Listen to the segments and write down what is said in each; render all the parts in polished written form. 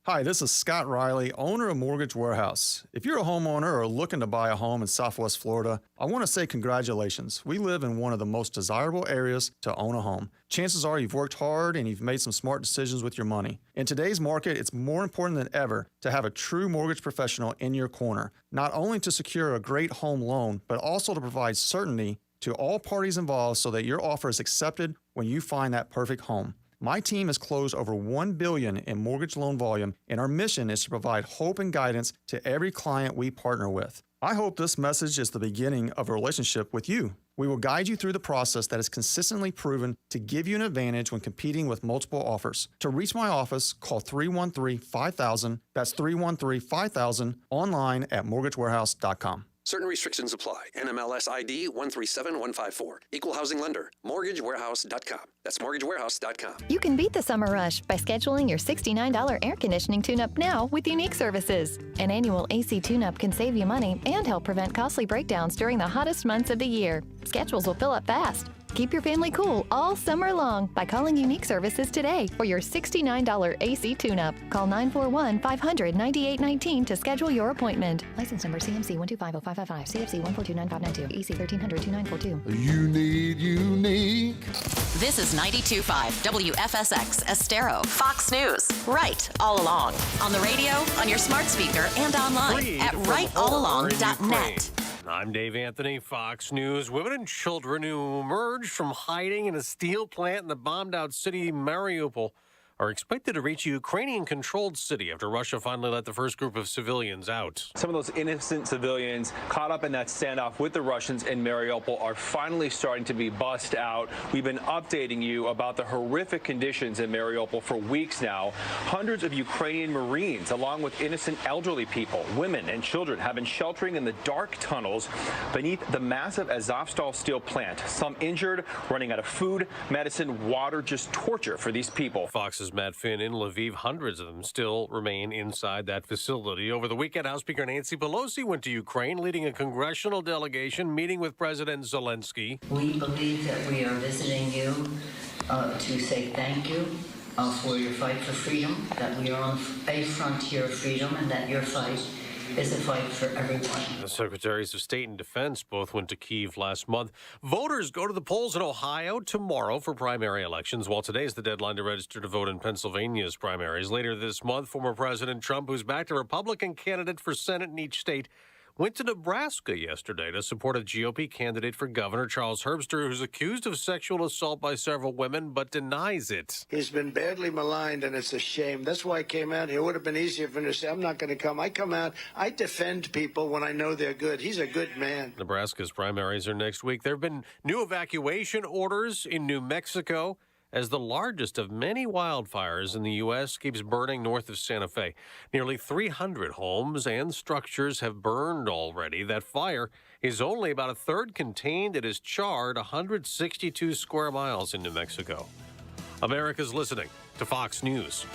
Hi, this is Scott Riley, owner of Mortgage Warehouse. If you're a homeowner or looking to buy a home in Southwest Florida, I want to say congratulations. We live in one of the most desirable areas to own a home. Chances are you've worked hard and you've made some smart decisions with your money. In today's market, it's more important than ever to have a true mortgage professional in your corner, not only to secure a great home loan, but also to provide certainty to all parties involved so that your offer is accepted when you find that perfect home. My team has closed over $1 billion in mortgage loan volume, and our mission is to provide hope and guidance to every client we partner with. I hope this message is the beginning of a relationship with you. We will guide you through the process that is consistently proven to give you an advantage when competing with multiple offers. To reach my office, call 313-5000. That's 313-5000, online at mortgagewarehouse.com. Certain restrictions apply. NMLS ID 137154. Equal housing lender. MortgageWarehouse.com. That's MortgageWarehouse.com. You can beat the summer rush by scheduling your $69 air conditioning tune-up now with Unique Services. An annual AC tune-up can save you money and help prevent costly breakdowns during the hottest months of the year. Schedules will fill up fast. Keep your family cool all summer long by calling Unique Services today for your $69 AC tune-up. Call 941-500-9819 to schedule your appointment. License number CMC 1250555, CFC 1429592, EC 1300-2942. You need unique. This is 92.5 WFSX Estero, Fox News. Right all along. On the radio, on your smart speaker, and online at rightallalong.net. I'm Dave Anthony, Fox News. Women and children who emerged from hiding in a steel plant in the bombed-out city Mariupol are expected to reach a Ukrainian-controlled city after Russia finally let the first group of civilians out. Some of those innocent civilians caught up in that standoff with the Russians in Mariupol are finally starting to be bussed out. We've been updating you about the horrific conditions in Mariupol for weeks now. Hundreds of Ukrainian Marines, along with innocent elderly people, women and children, have been sheltering in the dark tunnels beneath the massive Azovstal steel plant. Some injured, running out of food, medicine, water, just torture for these people. Fox's Matt Finn in Lviv. Hundreds of them still remain inside that facility. Over the weekend, House Speaker Nancy Pelosi went to Ukraine, leading a congressional delegation, meeting with President Zelensky. We believe that we are visiting you to say thank you for your fight for freedom, that we are on a frontier of freedom, and that your fight is a fight for everyone. The Secretaries of State and Defense both went to Kyiv last month. Voters go to the polls in Ohio tomorrow for primary elections, while today is the deadline to register to vote in Pennsylvania's primaries. Later this month, former President Trump, who's backed a Republican candidate for Senate in each state, went to Nebraska yesterday to support a GOP candidate for governor, Charles Herbster, who's accused of sexual assault by several women but denies it. He's been badly maligned, and it's a shame. That's why I came out here. It would have been easier for him to say, I'm not going to come. I come out, I defend people when I know they're good. He's a good man. Nebraska's primaries are next week. There have been new evacuation orders in New Mexico as the largest of many wildfires in the U.S. keeps burning north of Santa Fe. Nearly 300 homes and structures have burned already. That fire is only about a third contained. It has charred 162 square miles in New Mexico. America's listening to Fox News.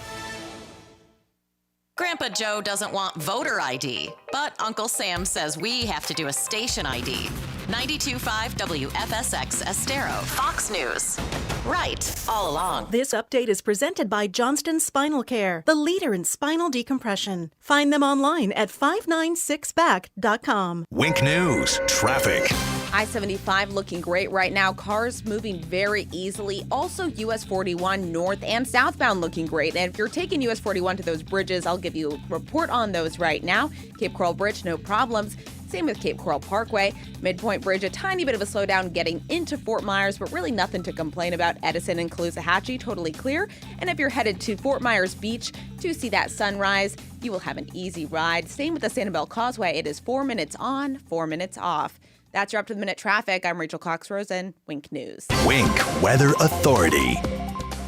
Grandpa Joe doesn't want voter ID, but Uncle Sam says we have to do a station ID. 92.5 WFSX Estero, Fox News. Right all along. This update is presented by Johnston Spinal Care, the leader in spinal decompression. Find them online at 596back.com. Wink News, traffic. I-75 looking great right now. Cars moving very easily. Also, US 41 north and southbound looking great. And if you're taking US 41 to those bridges, I'll give you a report on those right now. Cape Coral Bridge, no problems. Same with Cape Coral Parkway. Midpoint Bridge, a tiny bit of a slowdown getting into Fort Myers, but really nothing to complain about. Edison and Caloosahatchee, totally clear. And if you're headed to Fort Myers Beach to see that sunrise, you will have an easy ride. Same with the Sanibel Causeway. It is 4 minutes on, 4 minutes off. That's your up-to-the-minute traffic. I'm Rachel Cox-Rosen, Wink News. Wink Weather Authority.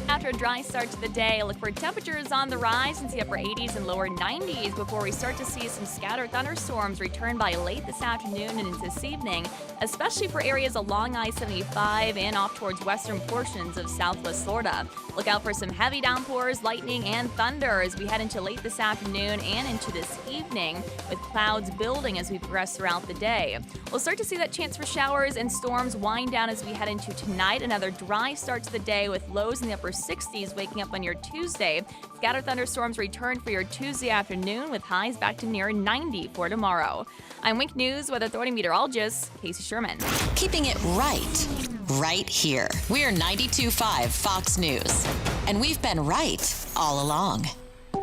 After a dry start to the day, look for temperatures on the rise into the upper 80s and lower 90s before we start to see some scattered thunderstorms return by late this afternoon and into this evening, especially for areas along I-75 and off towards western portions of southwest Florida. Look out for some heavy downpours, lightning, and thunder as we head into late this afternoon and into this evening, with clouds building as we progress throughout the day. We'll start to see that chance for showers and storms wind down as we head into tonight. Another dry start to the day with lows in the upper 60s waking up on your Tuesday. Scattered thunderstorms return for your Tuesday afternoon with highs back to near 90 for tomorrow. I'm Wink News Weather Authority meteorologist Casey Sherman. Keeping it right here. We're 92.5 Fox News. And we've been right all along.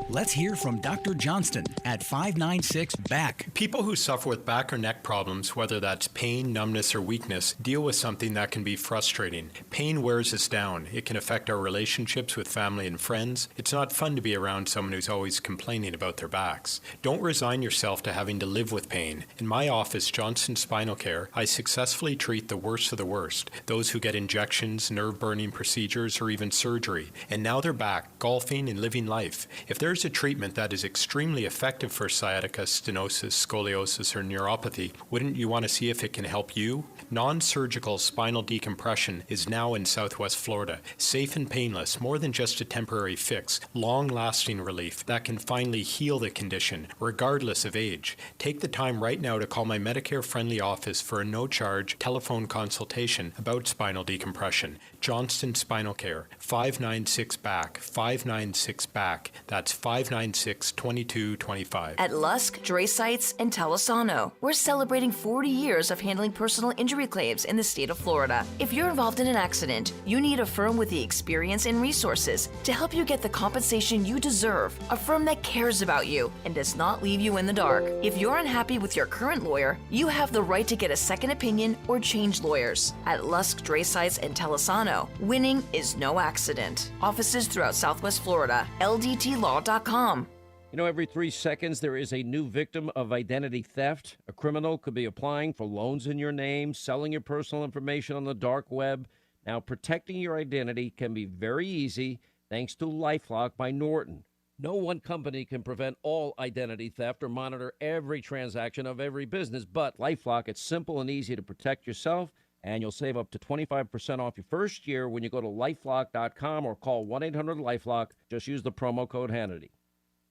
Let's hear from Dr. Johnston at 596 Back. People who suffer with back or neck problems, whether that's pain, numbness, or weakness, deal with something that can be frustrating. Pain wears us down. It can affect our relationships with family and friends. It's not fun to be around someone who's always complaining about their backs. Don't resign yourself to having to live with pain. In my office, Johnston Spinal Care, I successfully treat the worst of the worst, those who get injections, nerve-burning procedures, or even surgery. And now they're back, golfing and living life. If there's a treatment that is extremely effective for sciatica, stenosis, scoliosis, or neuropathy, wouldn't you want to see if it can help you? Non-surgical spinal decompression is now in Southwest Florida. Safe and painless, more than just a temporary fix. Long-lasting relief that can finally heal the condition, regardless of age. Take the time right now to call my Medicare-friendly office for a no-charge telephone consultation about spinal decompression. Johnston Spinal Care, 596-BACK, 596-BACK. That's 596-2225. At Lusk, Dre Sites, and Talisano, we're celebrating 40 years of handling personal injury claims in the state of Florida. If you're involved in an accident, you need a firm with the experience and resources to help you get the compensation you deserve. A firm that cares about you and does not leave you in the dark. If you're unhappy with your current lawyer, you have the right to get a second opinion or change lawyers. At Lusk, Dre Sites, and Talisano, winning is no accident. Offices throughout Southwest Florida. LDTlaw.com. You know, every 3 seconds there is a new victim of identity theft. A criminal could be applying for loans in your name, selling your personal information on the dark web. Now, protecting your identity can be very easy thanks to LifeLock by Norton. No one company can prevent all identity theft or monitor every transaction of every business, but LifeLock, it's simple and easy to protect yourself, and you'll save up to 25% off your first year when you go to LifeLock.com or call 1-800-LifeLock. Just use the promo code Hannity.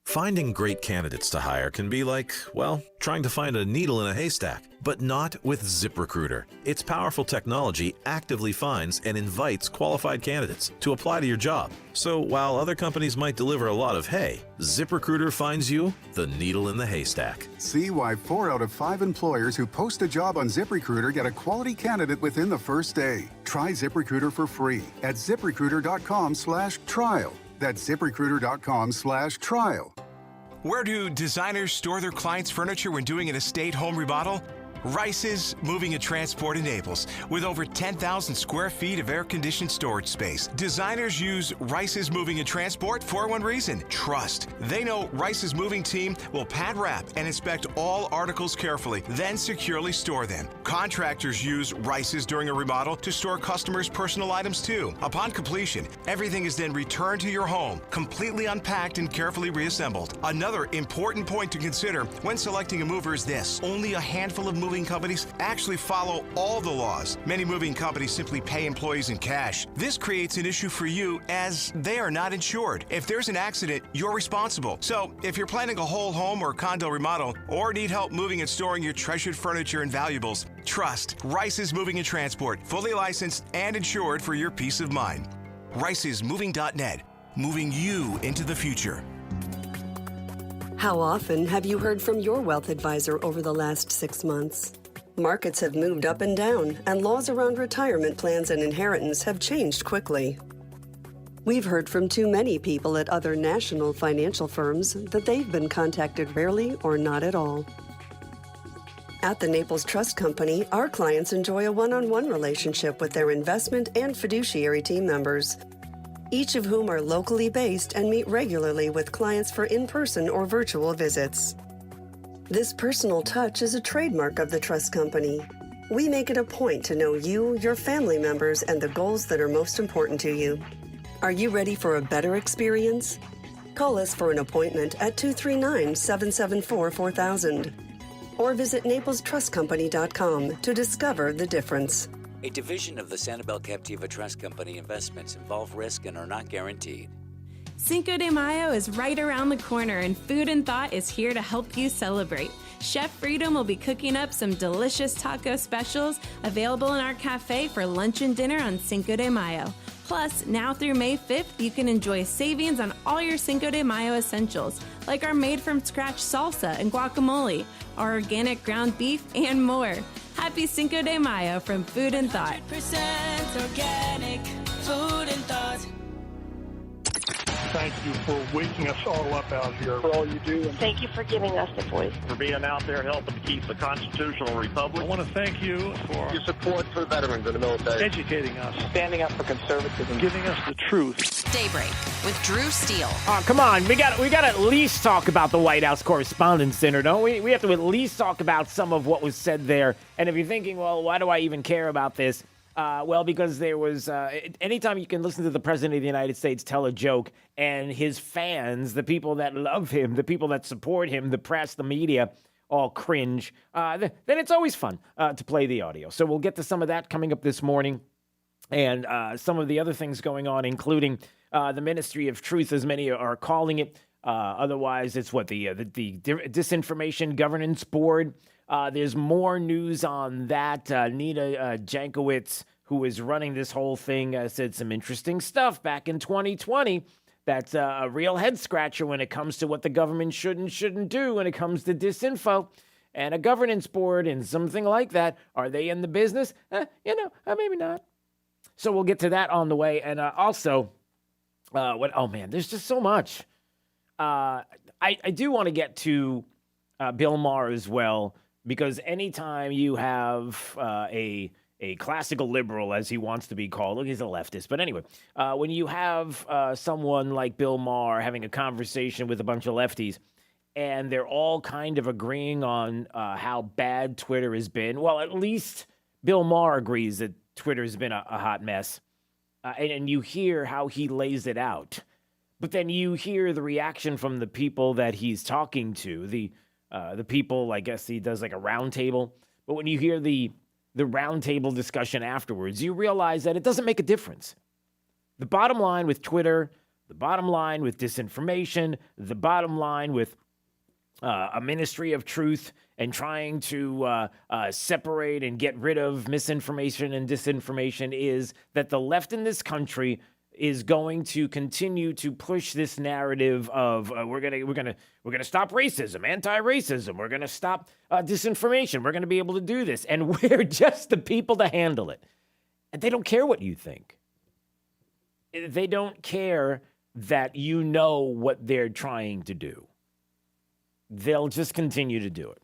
Finding great candidates to hire can be like, well, trying to find a needle in a haystack, but not with ZipRecruiter. Its powerful technology actively finds and invites qualified candidates to apply to your job. So while other companies might deliver a lot of hay, ZipRecruiter finds you the needle in the haystack. See why 4 out of 5 employers who post a job on ZipRecruiter get a quality candidate within the first day. Try ZipRecruiter for free at ZipRecruiter.com/trial. That's ZipRecruiter.com/trial. Where do designers store their clients' furniture when doing an estate home remodel? Rice's Moving and Transport in Naples, with over 10,000 square feet of air-conditioned storage space. Designers use Rice's Moving and Transport for one reason: trust. They know Rice's Moving team will pad wrap and inspect all articles carefully, then securely store them. Contractors use Rice's during a remodel to store customers' personal items too. Upon completion, everything is then returned to your home, completely unpacked and carefully reassembled. Another important point to consider when selecting a mover is this: only a handful of moving companies actually follow all the laws. Many moving companies simply pay employees in cash. This creates an issue for you as they are not insured. If there's an accident, you're responsible. So if you're planning a whole home or condo remodel or need help moving and storing your treasured furniture and valuables, trust Rice's Moving and Transport, fully licensed and insured for your peace of mind. Rice'sMoving.net, moving you into the future. How often have you heard from your wealth advisor over the last 6 months? Markets have moved up and down, and laws around retirement plans and inheritance have changed quickly. We've heard from too many people at other national financial firms that they've been contacted rarely or not at all. At the Naples Trust Company, our clients enjoy a one-on-one relationship with their investment and fiduciary team members, each of whom are locally based and meet regularly with clients for in-person or virtual visits. This personal touch is a trademark of the Trust Company. We make it a point to know you, your family members, and the goals that are most important to you. Are you ready for a better experience? Call us for an appointment at 239-774-4000 or visit NaplesTrustCompany.com to discover the difference. a division of the Sanibel Captiva Trust Company. Investments involve risk and are not guaranteed. Cinco de Mayo is right around the corner, and Food and Thought is here to help you celebrate. Chef Freedom will be cooking up some delicious taco specials available in our cafe for lunch and dinner on Cinco de Mayo. Plus, now through May 5th, you can enjoy savings on all your Cinco de Mayo essentials, like our made-from-scratch salsa and guacamole, our organic ground beef, and more. Happy Cinco de Mayo from Food and Thought. 100% organic Food and Thought. Thank you for waking us all up out here. For all you do. And thank you for giving us a voice. For being out there helping to keep the constitutional republic. I want to thank you for your support for veterans in the military. Educating us. Standing up for conservatism. Giving us the truth. Daybreak with Drew Steele. Come on, we got to at least talk about the White House Correspondents' Dinner, don't we? We have to at least talk about some of what was said there. And if you're thinking, well, why do I even care about this? Well, because there was, anytime you can listen to the President of the United States tell a joke and his fans, the people that love him, the people that support him, the press, the media, all cringe, then it's always fun to play the audio. So we'll get to some of that coming up this morning and some of the other things going on, including the Ministry of Truth, as many are calling it. Otherwise, it's what, the Disinformation Governance Board. There's more news on that. Nina Jankowicz, who is running this whole thing, said some interesting stuff back in 2020. That's a real head-scratcher when it comes to what the government should and shouldn't do when it comes to disinfo. And a governance board and something like that, are they in the business? Maybe not. So we'll get to that on the way. And also, there's just so much. I do want to get to Bill Maher as well, because anytime you have a classical liberal, as he wants to be called, look, he's a leftist, but anyway, when you have someone like Bill Maher having a conversation with a bunch of lefties, and they're all kind of agreeing on how bad Twitter has been, well, at least Bill Maher agrees that Twitter has been a hot mess, and you hear how he lays it out. But then you hear the reaction from the people that he's talking to, the people, I guess he does like a round table. But when you hear the round table discussion afterwards, you realize that it doesn't make a difference. The bottom line with Twitter, the bottom line with disinformation, the bottom line with a Ministry of Truth and trying to separate and get rid of misinformation and disinformation is that the left in this country is going to continue to push this narrative of we're gonna stop racism, anti-racism. We're gonna stop disinformation. We're gonna be able to do this, and we're just the people to handle it. And they don't care what you think. They don't care that you know what they're trying to do. They'll just continue to do it.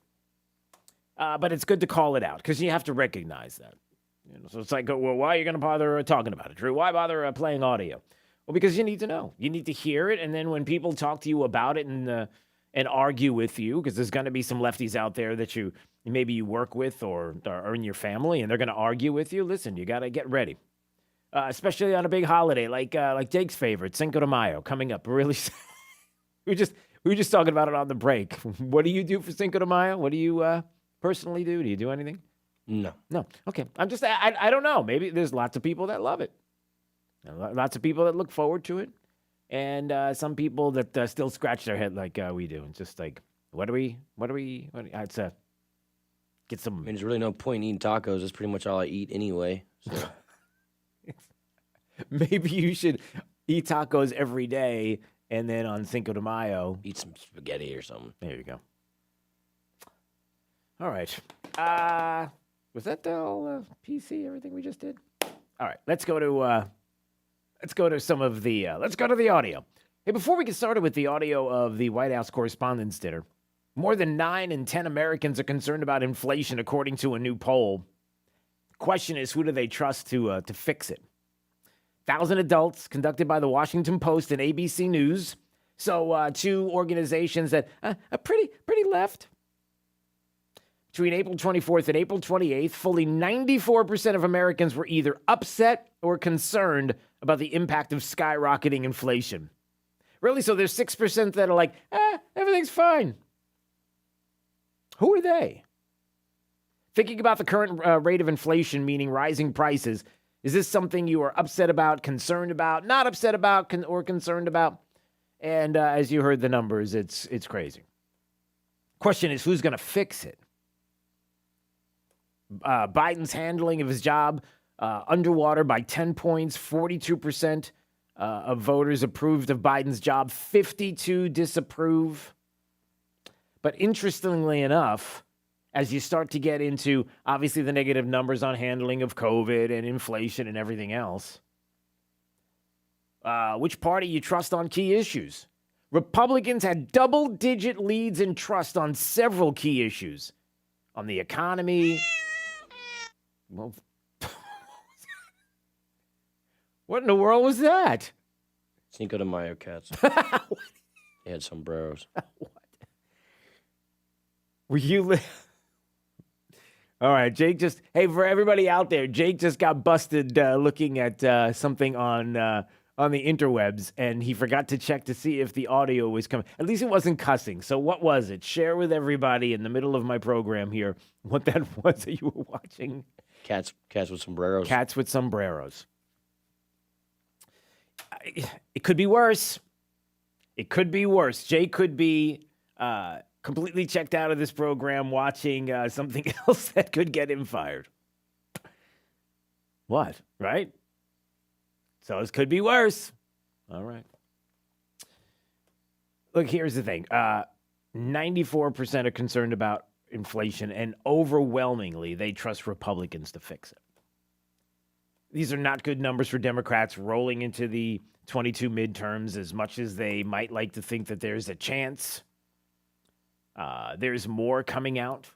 But it's good to call it out because you have to recognize that. So it's like, well, why are you going to bother talking about it, Drew? Why bother playing audio? Well, because you need to know. You need to hear it, and then when people talk to you about it and argue with you, because there's going to be some lefties out there that you work with or are in your family, and they're going to argue with you. Listen, you got to get ready, especially on a big holiday like Jake's favorite, Cinco de Mayo, coming up. Really, we were just talking about it on the break. What do you do for Cinco de Mayo? What do you personally do? Do you do anything? No. Okay. I don't know. Maybe there's lots of people that love it. Lots of people that look forward to it. And some people that still scratch their head like we do. It's just like, what do we, it's get some. I mean, there's really no point in eating tacos. That's pretty much all I eat anyway. So. Maybe you should eat tacos every day. And then on Cinco de Mayo, eat some spaghetti or something. There you go. All right. Was that all PC? Everything we just did? All right. Let's go to some of the. Let's go to the audio. Hey, before we get started with the audio of the White House Correspondents' Dinner, more than 9 in 10 Americans are concerned about inflation, according to a new poll. The question is, who do they trust to fix it? 1,000 adults, conducted by the Washington Post and ABC News. So two organizations that are pretty left. Between April 24th and April 28th, fully 94% of Americans were either upset or concerned about the impact of skyrocketing inflation. Really? So there's 6% that are like, everything's fine. Who are they? Thinking about the current rate of inflation, meaning rising prices, is this something you are upset about, concerned about, not upset about, or concerned about? And as you heard the numbers, it's crazy. Question is, who's going to fix it? Biden's handling of his job underwater by 10 points, 42% of voters approved of Biden's job, 52 disapprove. But interestingly enough, as you start to get into, obviously, the negative numbers on handling of COVID and inflation and everything else, which party you trust on key issues? Republicans had double-digit leads in trust on several key issues. On the economy. Well, what in the world was that? Cinco de Mayo cats. They had sombreros. What? Were you... All right, Jake just... Hey, for everybody out there, Jake just got busted looking at something on the interwebs, and he forgot to check to see if the audio was coming. At least it wasn't cussing. So what was it? Share with everybody in the middle of my program here what that was that you were watching. Cats with sombreros. Cats with sombreros. It could be worse. It could be worse. Jake could be completely checked out of this program watching something else that could get him fired. What? Right? So this could be worse. All right. Look, here's the thing. 94% are concerned about inflation, and overwhelmingly, they trust Republicans to fix it. These are not good numbers for Democrats rolling into the 22 midterms, as much as they might like to think that there's a chance. There's more coming out.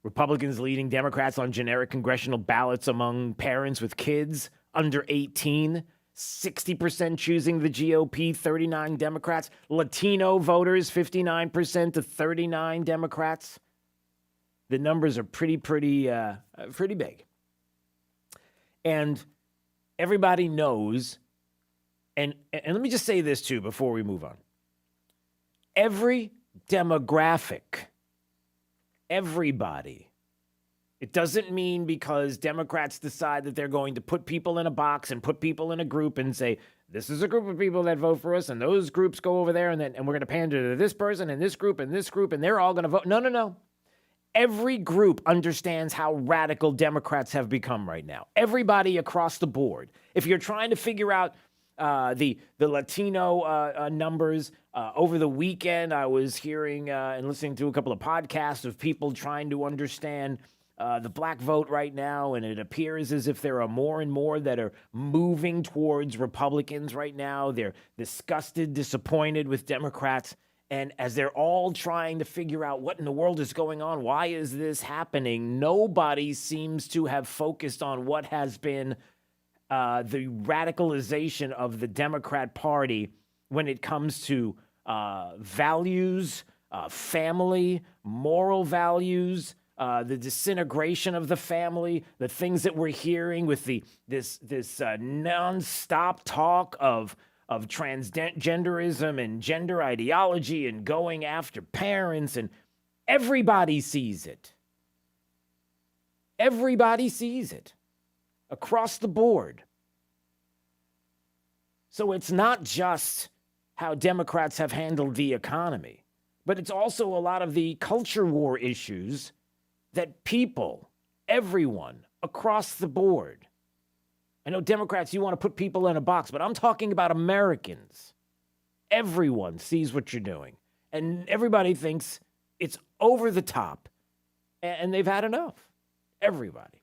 Republicans leading Democrats on generic congressional ballots among parents with kids under 18. 60% choosing the GOP, 39 Democrats. Latino voters, 59% to 39 Democrats. The numbers are pretty big. And everybody knows, and let me just say this too before we move on. Every demographic, everybody. It doesn't mean because Democrats decide that they're going to put people in a box and put people in a group and say, this is a group of people that vote for us, and those groups go over there, and we're going to pander to this person and this group, and they're all going to vote. No. Every group understands how radical Democrats have become right now. Everybody across the board. If you're trying to figure out the Latino numbers, over the weekend, I was hearing and listening to a couple of podcasts of people trying to understand the black vote right now, and it appears as if there are more and more that are moving towards Republicans right now. They're disgusted, disappointed with Democrats, and as they're all trying to figure out what in the world is going on, why is this happening, nobody seems to have focused on what has been the radicalization of the Democrat Party when it comes to values, family, moral values, the disintegration of the family, the things that we're hearing with this nonstop talk of transgenderism and gender ideology and going after parents, and everybody sees it. Everybody sees it across the board. So it's not just how Democrats have handled the economy, but it's also a lot of the culture war issues that people, everyone across the board. I know Democrats, you want to put people in a box, but I'm talking about Americans. Everyone sees what you're doing, and everybody thinks it's over the top, and they've had enough. Everybody.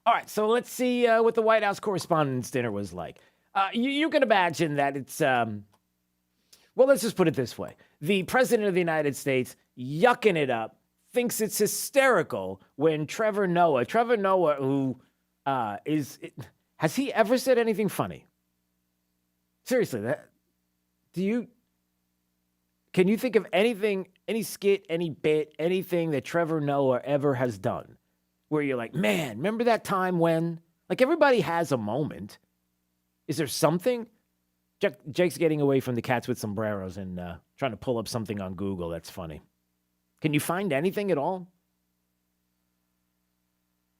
All right, so let's see what the White House Correspondents' Dinner was like. You can imagine that it's, well, let's just put it this way. The President of the United States yucking it up, thinks it's hysterical when Trevor Noah, who has he ever said anything funny? Seriously, can you think of anything, any skit, any bit, anything that Trevor Noah ever has done where you're like, man, remember that time when? Like, everybody has a moment. Is there something? Jake's getting away from the cats with sombreros and trying to pull up something on Google that's funny. Can you find anything at all?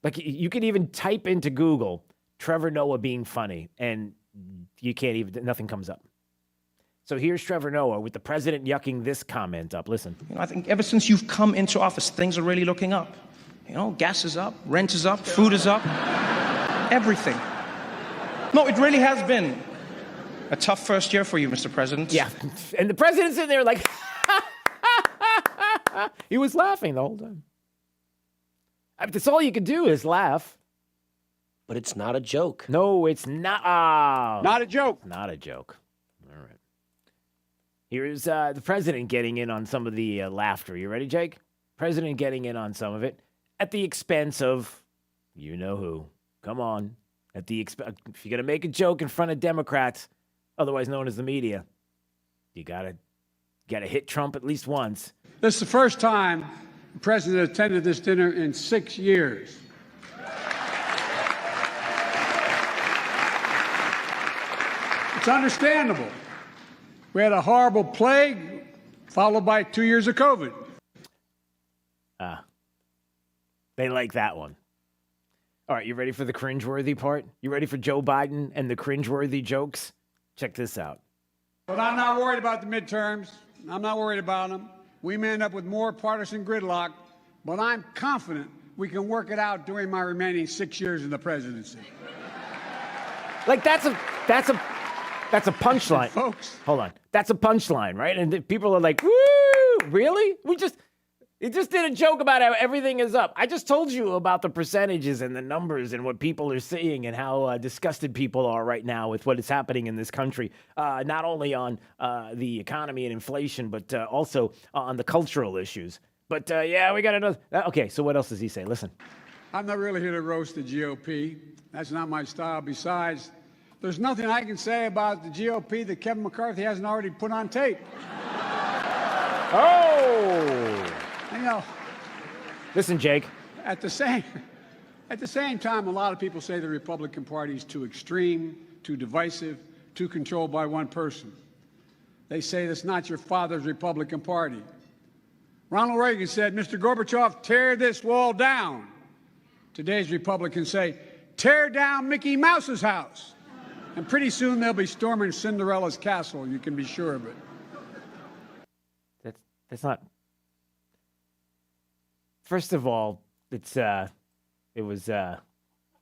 Like, you can even type into Google Trevor Noah being funny, and you can't even, nothing comes up. So here's Trevor Noah with the president yucking this comment up. Listen. I think ever since you've come into office, things are really looking up. Gas is up, rent is up, food is up, everything. No, it really has been a tough first year for you, Mr. President. Yeah, and the president's in there like, he was laughing the whole time. That's all you can do is laugh. But it's not a joke. No, it's not. Not a joke. Not a joke. All right. Here's the president getting in on some of the laughter. You ready, Jake? President getting in on some of it at the expense of, you know who. Come on. At the if you're going to make a joke in front of Democrats, otherwise known as the media, you gotta hit Trump at least once. This is the first time the president attended this dinner in 6 years. It's understandable. We had a horrible plague, followed by 2 years of COVID. They like that one. All right, you ready for the cringeworthy part? You ready for Joe Biden and the cringeworthy jokes? Check this out. But I'm not worried about the midterms. I'm not worried about them. We may end up with more partisan gridlock, but I'm confident we can work it out during my remaining 6 years in the presidency. Like, that's a punchline. Folks. Hold on. That's a punchline, right? And people are like, woo, really? He just did a joke about how everything is up. I just told you about the percentages and the numbers and what people are seeing and how disgusted people are right now with what is happening in this country, not only on the economy and inflation, but also on the cultural issues. But yeah, we got another. Okay, so what else does he say? Listen. I'm not really here to roast the GOP. That's not my style. Besides, there's nothing I can say about the GOP that Kevin McCarthy hasn't already put on tape. Oh! Listen, Jake. At the same time, a lot of people say the Republican Party is too extreme, too divisive, too controlled by one person. They say that's not your father's Republican Party. Ronald Reagan said, Mr. Gorbachev, tear this wall down. Today's Republicans say, tear down Mickey Mouse's house. And pretty soon they'll be storming Cinderella's castle, you can be sure of it. That's not. First of all, it was, what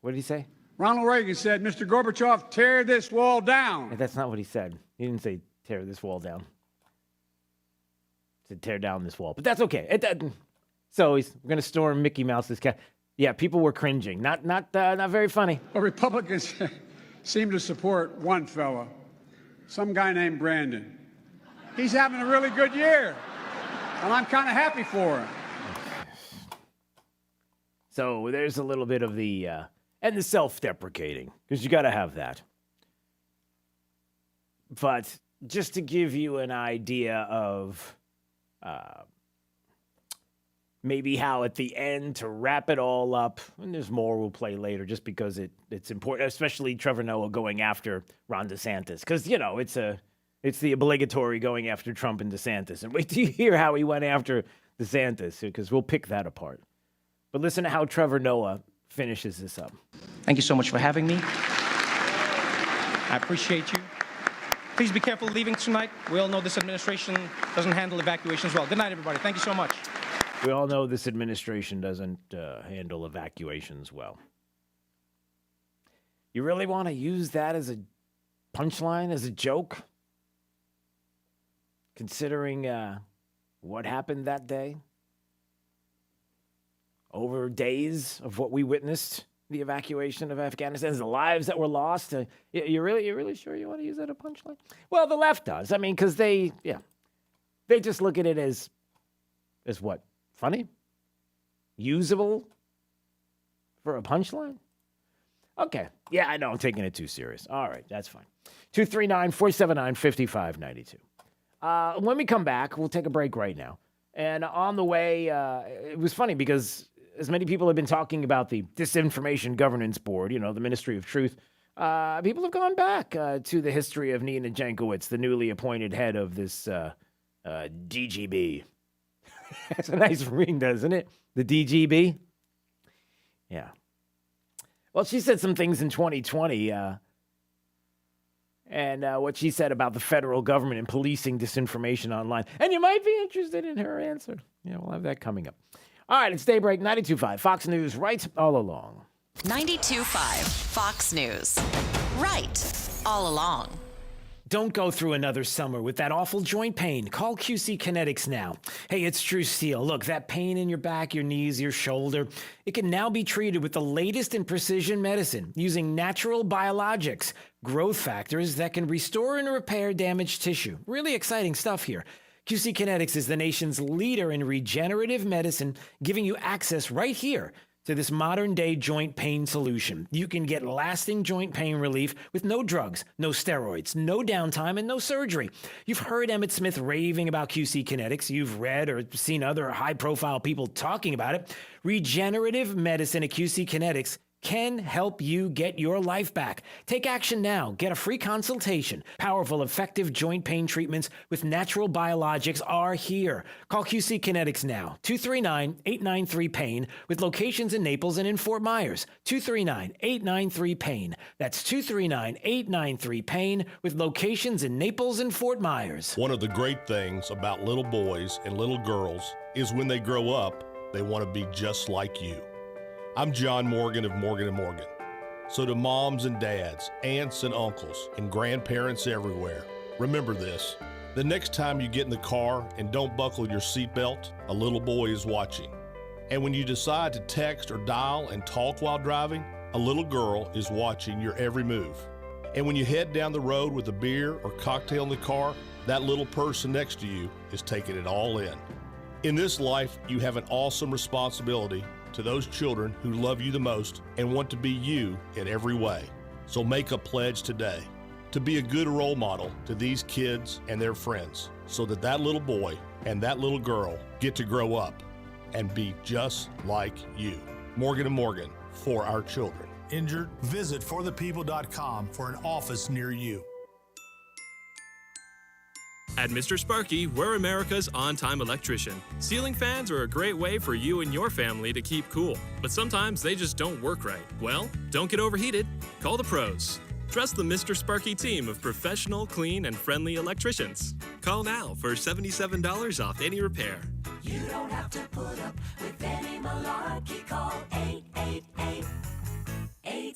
did he say? Ronald Reagan said, Mr. Gorbachev, tear this wall down. That's not what he said. He didn't say tear this wall down. He said tear down this wall. But that's okay. So we're going to storm Mickey Mouse's cat. Yeah, people were cringing. Not very funny. Well, Republicans seem to support one fella, some guy named Brandon. He's having a really good year, and I'm kind of happy for him. So there's a little bit of the, and the self-deprecating, because you got to have that. But just to give you an idea of maybe how at the end to wrap it all up, and there's more we'll play later just because it's important, especially Trevor Noah going after Ron DeSantis, because, it's the obligatory going after Trump and DeSantis. And wait till you hear how he went after DeSantis, because we'll pick that apart. But listen to how Trevor Noah finishes this up. Thank you so much for having me. I appreciate you. Please be careful leaving tonight. We all know this administration doesn't handle evacuations well. Good night, everybody. Thank you so much. We all know this administration doesn't handle evacuations well. You really want to use that as a punchline, as a joke? Considering what happened that day? Over days of what we witnessed, the evacuation of Afghanistan, the lives that were lost. You're really sure you want to use that as a punchline? Well, the left does. I mean, because they just look at it as what? Funny? Usable for a punchline? Okay. Yeah, I know. I'm taking it too serious. All right. That's fine. 239-479-5592. When we come back, we'll take a break right now. And on the way, it was funny because as many people have been talking about the Disinformation Governance Board, the Ministry of Truth, people have gone back to the history of Nina Jankowicz, the newly appointed head of this DGB. That's a nice ring, doesn't it? The DGB? Yeah. Well, she said some things in 2020, and what she said about the federal government and policing disinformation online. And you might be interested in her answer. Yeah, we'll have that coming up. All right, it's Daybreak 92.5. Fox News, right all along. 92.5 Fox News. Right all along. Don't go through another summer with that awful joint pain. Call QC Kinetics now. Hey, it's True Steel. Look, that pain in your back, your knees, your shoulder, it can now be treated with the latest in precision medicine using natural biologics, growth factors that can restore and repair damaged tissue. Really exciting stuff here. QC Kinetics is the nation's leader in regenerative medicine, giving you access right here to this modern-day joint pain solution. You can get lasting joint pain relief with no drugs, no steroids, no downtime, and no surgery. You've heard Emmett Smith raving about QC Kinetics. You've read or seen other high-profile people talking about it. Regenerative medicine at QC Kinetics can help you get your life back. Take action now. Get a free consultation. Powerful, effective joint pain treatments with natural biologics are here. Call QC Kinetics now. 239-893-PAIN with locations in Naples and in Fort Myers. 239-893-PAIN. That's 239-893-PAIN with locations in Naples and Fort Myers. One of the great things about little boys and little girls is when they grow up, they want to be just like you. I'm John Morgan of Morgan & Morgan. So to moms and dads, aunts and uncles, and grandparents everywhere, remember this. The next time you get in the car and don't buckle your seatbelt, a little boy is watching. And when you decide to text or dial and talk while driving, a little girl is watching your every move. And when you head down the road with a beer or cocktail in the car, that little person next to you is taking it all in. In this life, you have an awesome responsibility to those children who love you the most and want to be you in every way. So make a pledge today to be a good role model to these kids and their friends so that that little boy and that little girl get to grow up and be just like you. Morgan & Morgan, for our children. Injured? Visit forthepeople.com for an office near you. At Mr. Sparky, we're America's on-time electrician. Ceiling fans are a great way for you and your family to keep cool, but sometimes they just don't work right. Well, don't get overheated. Call the pros. Trust the Mr. Sparky team of professional, clean, and friendly electricians. Call now for $77 off any repair. You don't have to put up with any malarkey. Call 888-8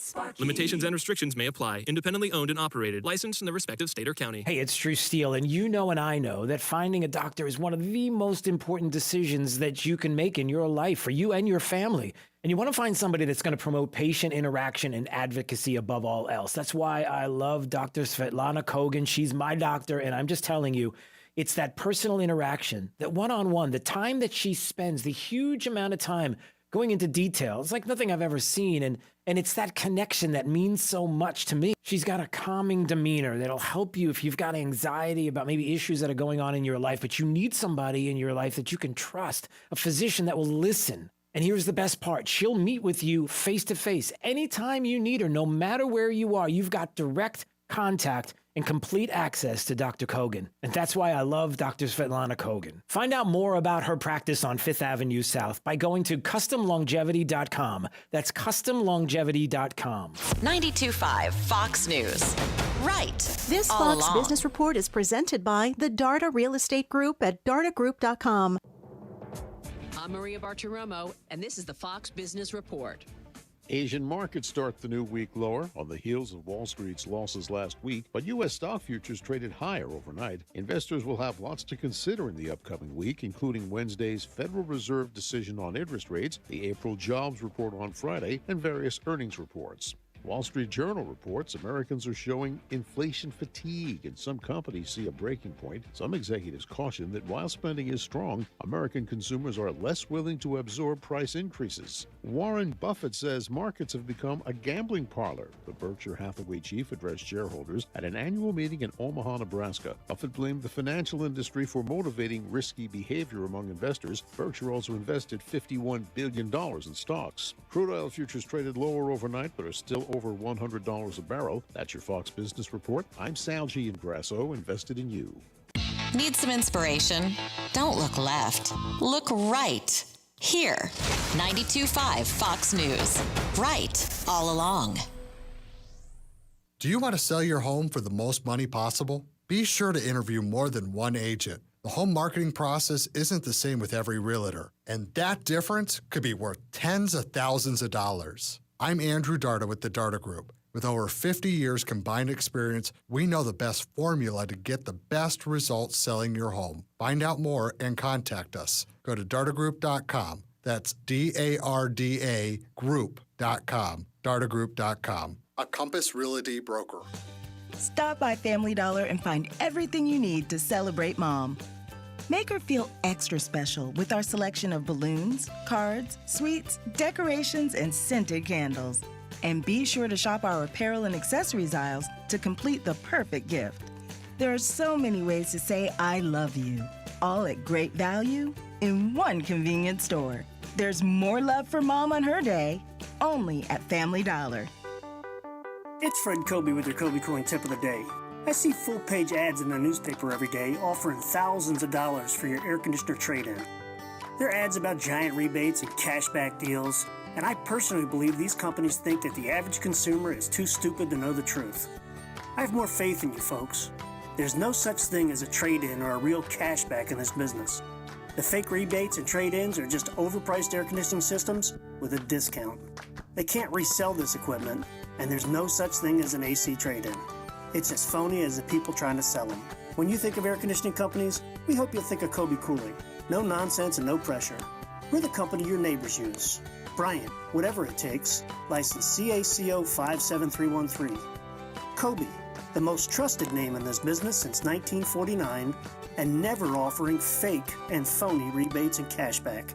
Sparky. Limitations and restrictions may apply. Independently owned and operated. Licensed in the respective state or county. Hey, it's True Steel, and you know and I know that finding a doctor is one of the most important decisions that you can make in your life for you and your family. And you want to find somebody that's going to promote patient interaction and advocacy above all else. That's why I love Dr. Svetlana Kogan. She's my doctor, and I'm just telling you, it's that personal interaction, that one-on-one, the time that she spends, the huge amount of time going into detail. It's like nothing I've ever seen, and it's that connection that means so much to me. She's got a calming demeanor that'll help you if you've got anxiety about maybe issues that are going on in your life, but you need somebody in your life that you can trust, a physician that will listen. And here's the best part. She'll meet with you face-to-face anytime you need her, no matter where you are. You've got direct contact and complete access to Dr. Kogan. And that's why I love Dr. Svetlana Kogan. Find out more about her practice on 5th Avenue South by going to customlongevity.com. That's customlongevity.com. 92.5 Fox News. Right. This all Fox along. Business Report is presented by the Darda Real Estate Group at dardagroup.com. I'm Maria Bartiromo, and this is the Fox Business Report. Asian markets start the new week lower on the heels of Wall Street's losses last week, but U.S. stock futures traded higher overnight. Investors will have lots to consider in the upcoming week, including Wednesday's Federal Reserve decision on interest rates, the April jobs report on Friday, and various earnings reports. Wall Street Journal reports Americans are showing inflation fatigue, and some companies see a breaking point. Some executives caution that while spending is strong, American consumers are less willing to absorb price increases. Warren Buffett says markets have become a gambling parlor. The Berkshire Hathaway chief addressed shareholders at an annual meeting in Omaha, Nebraska. Buffett blamed the financial industry for motivating risky behavior among investors. Berkshire also invested $51 billion in stocks. Crude oil futures traded lower overnight, but are still over $100 a barrel. That's your Fox Business Report. I'm Sal G. Ingrasso, invested in you. Need some inspiration? Don't look left. Look right. Here, 92.5 Fox News. Right all along. Do you want to sell your home for the most money possible? Be sure to interview more than one agent. The home marketing process isn't the same with every realtor, and that difference could be worth tens of thousands of dollars. I'm Andrew Darda with the Darda Group. With over 50 years combined experience, we know the best formula to get the best results selling your home. Find out more and contact us. Go to dardagroup.com. That's DARDA group.com. dardagroup.com. A Compass Realty broker. Stop by Family Dollar and find everything you need to celebrate Mom. Make her feel extra special with our selection of balloons, cards, sweets, decorations, and scented candles. And be sure to shop our apparel and accessories aisles to complete the perfect gift. There are so many ways to say I love you, all at great value in one convenient store. There's more love for Mom on her day, only at Family Dollar. It's Fred Kobe with your Kobe Coin Tip of the Day. I see full-page ads in the newspaper every day offering thousands of dollars for your air conditioner trade-in. They're ads about giant rebates and cashback deals, and I personally believe these companies think that the average consumer is too stupid to know the truth. I have more faith in you folks. There's no such thing as a trade-in or a real cashback in this business. The fake rebates and trade-ins are just overpriced air conditioning systems with a discount. They can't resell this equipment, and there's no such thing as an AC trade-in. It's as phony as the people trying to sell them. When you think of air conditioning companies, we hope you'll think of Kobe Cooling. No nonsense and no pressure. We're the company your neighbors use. Bryant, whatever it takes, license CACO 57313. Kobe, the most trusted name in this business since 1949, and never offering fake and phony rebates and cashback.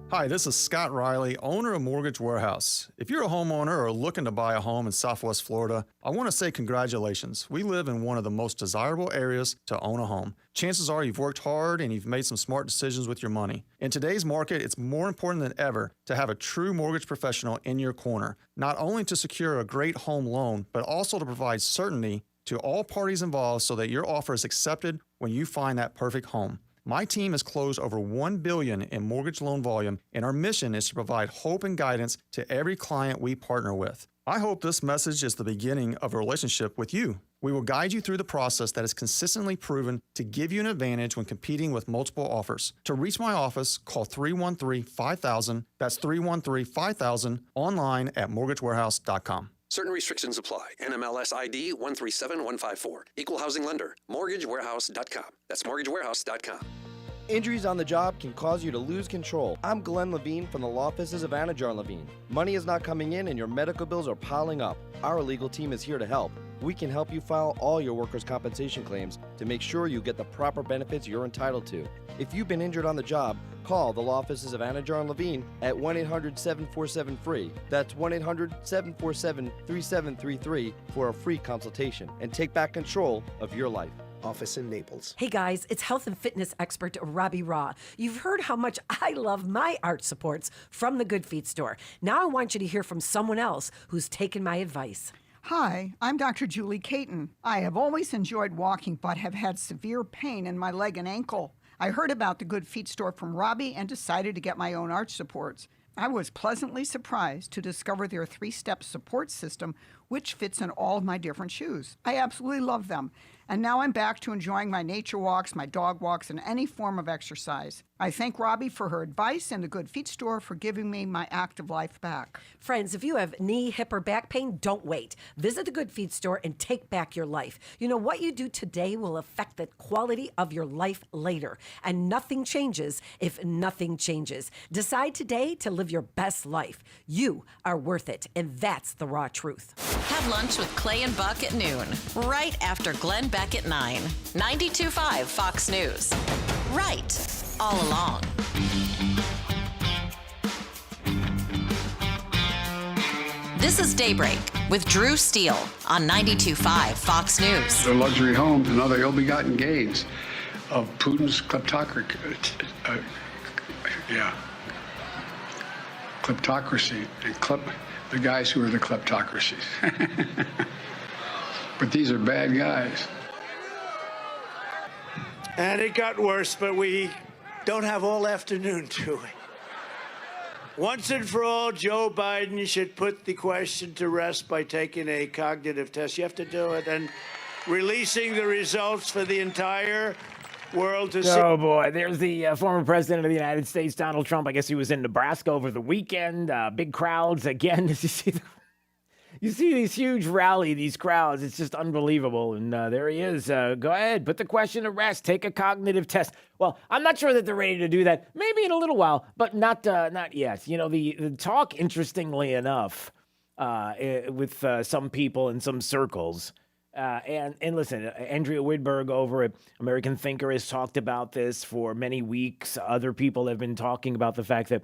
Hi, this is Scott Riley, owner of Mortgage Warehouse. If you're a homeowner or looking to buy a home in Southwest Florida, I want to say congratulations. We live in one of the most desirable areas to own a home. Chances are you've worked hard and you've made some smart decisions with your money. In today's market, it's more important than ever to have a true mortgage professional in your corner, not only to secure a great home loan, but also to provide certainty to all parties involved so that your offer is accepted when you find that perfect home. My team has closed over $1 billion in mortgage loan volume, and our mission is to provide hope and guidance to every client we partner with. I hope this message is the beginning of a relationship with you. We will guide you through the process that is consistently proven to give you an advantage when competing with multiple offers. To reach my office, call 313-5000. That's 313-5000, online at mortgagewarehouse.com. Certain restrictions apply. NMLS ID 137154. Equal housing lender. MortgageWarehouse.com. That's MortgageWarehouse.com. Injuries on the job can cause you to lose control. I'm Glenn Levine from the law offices of Anajar Levine. Money is not coming in and your medical bills are piling up. Our legal team is here to help. We can help you file all your workers' compensation claims to make sure you get the proper benefits you're entitled to. If you've been injured on the job, call the law offices of Anajar Levine at 1-800-747-FREE. That's 1-800-747-3733 for a free consultation and take back control of your life. Office in Naples. Hey guys, it's health and fitness expert Robbie Raw. You've heard how much I love my arch supports from the Good Feet store. Now I want you to hear from someone else who's taken my advice. Hi, I'm Dr. Julie Caton. I have always enjoyed walking but have had severe pain in my leg and ankle. I heard about the Good Feet store from Robbie and decided to get my own arch supports. I was pleasantly surprised to discover their 3-step support system, which fits in all of my different shoes. I absolutely love them. And now I'm back to enjoying my nature walks, my dog walks, and any form of exercise. I thank Robbie for her advice and the Good Feet store for giving me my active life back. Friends, if you have knee, hip, or back pain, don't wait. Visit the Good Feet store and take back your life. You know, what you do today will affect the quality of your life later. And nothing changes if nothing changes. Decide today to live your best life. You are worth it, and that's the raw truth. Have lunch with Clay and Buck at noon, right after Glenn Beck at 9. 92.5 Fox News. Right all along. This is Daybreak with Drew Steele on 92.5 Fox News. The luxury homes and other ill-begotten gains of Putin's kleptocracy. Kleptocracy. And the guys who are the kleptocracies. But these are bad guys. And it got worse, but we don't have all afternoon, do we? Once and for all, Joe Biden should put the question to rest by taking a cognitive test. You have to do it and releasing the results for the entire world to see. Oh, boy. There's the former president of the United States, Donald Trump. I guess he was in Nebraska over the weekend. Big crowds again. You see these huge rally, these crowds. It's just unbelievable. And there he is. Go ahead. Put the question to rest. Take a cognitive test. Well, I'm not sure that they're ready to do that. Maybe in a little while, but not yet. You know, the talk, interestingly enough, with some people in some circles. And listen, Andrea Whitmer over at American Thinker has talked about this for many weeks. Other people have been talking about the fact that,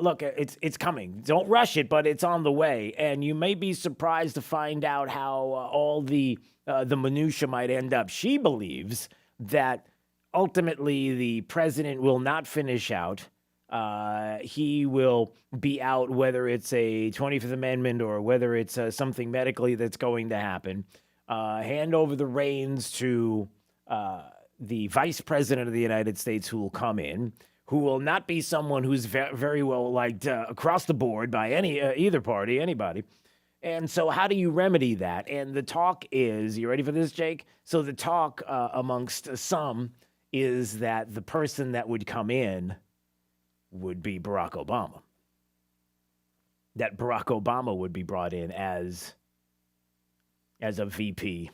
look, it's coming. Don't rush it, but it's on the way. And you may be surprised to find out how all the minutia might end up. She believes that ultimately the president will not finish out. He will be out, whether it's a 25th Amendment or whether it's something medically that's going to happen. Hand over the reins to the vice president of the United States, who will come in, who will not be someone who's very well liked across the board by either party, anybody. And so how do you remedy that? And the talk is, you ready for this, Jake? So the talk amongst some is that the person that would come in would be Barack Obama. That Barack Obama would be brought in as a VP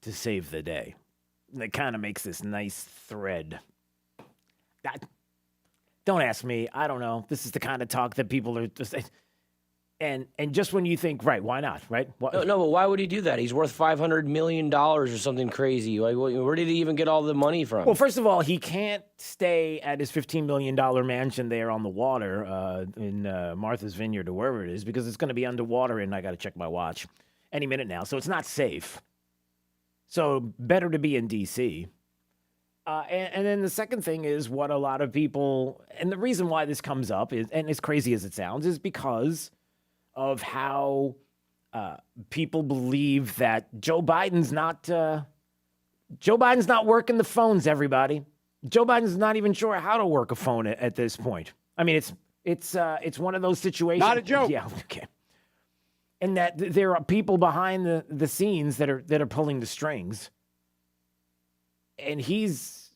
to save the day. And it kind of makes this nice thread. Don't ask me. I don't know. This is the kind of talk that people are just... And just when you think, right, why not, right? No, but why would he do that? He's worth $500 million or something crazy. Like, where did he even get all the money from? Well, first of all, he can't stay at his $15 million mansion there on the water in Martha's Vineyard or wherever it is, because it's going to be underwater, and I got to check my watch any minute now. So it's not safe. So better to be in D.C. And then the second thing is what a lot of people, and the reason why this comes up is, and as crazy as it sounds, is because of how people believe that Joe Biden's not working the phones, everybody. Joe Biden's not even sure how to work a phone at this point. I mean, it's one of those situations. Not a joke. Yeah, okay. And that there are people behind the scenes that are pulling the strings. And he's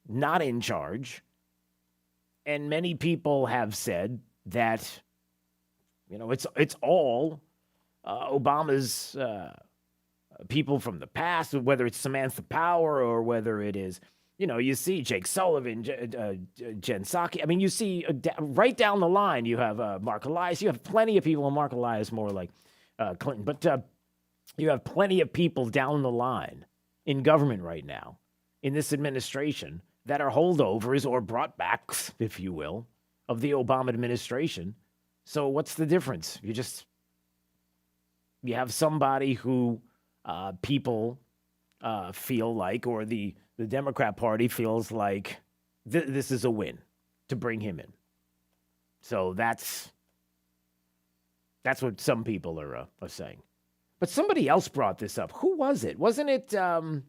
not in charge. And many people have said that, you know, it's all Obama's people from the past, whether it's Samantha Power or whether it is, you know, you see Jake Sullivan, Jen Psaki. I mean, you see right down the line, you have Mark Elias. You have plenty of people, and Mark Elias more like Clinton. But you have plenty of people down the line in government right now, in this administration, that are holdovers or brought backs, if you will, of the Obama administration. So what's the difference? You have somebody who people feel like, or the Democrat Party feels like this is a win to bring him in. So that's what some people are saying. But somebody else brought this up. Who was it? Wasn't it... oh,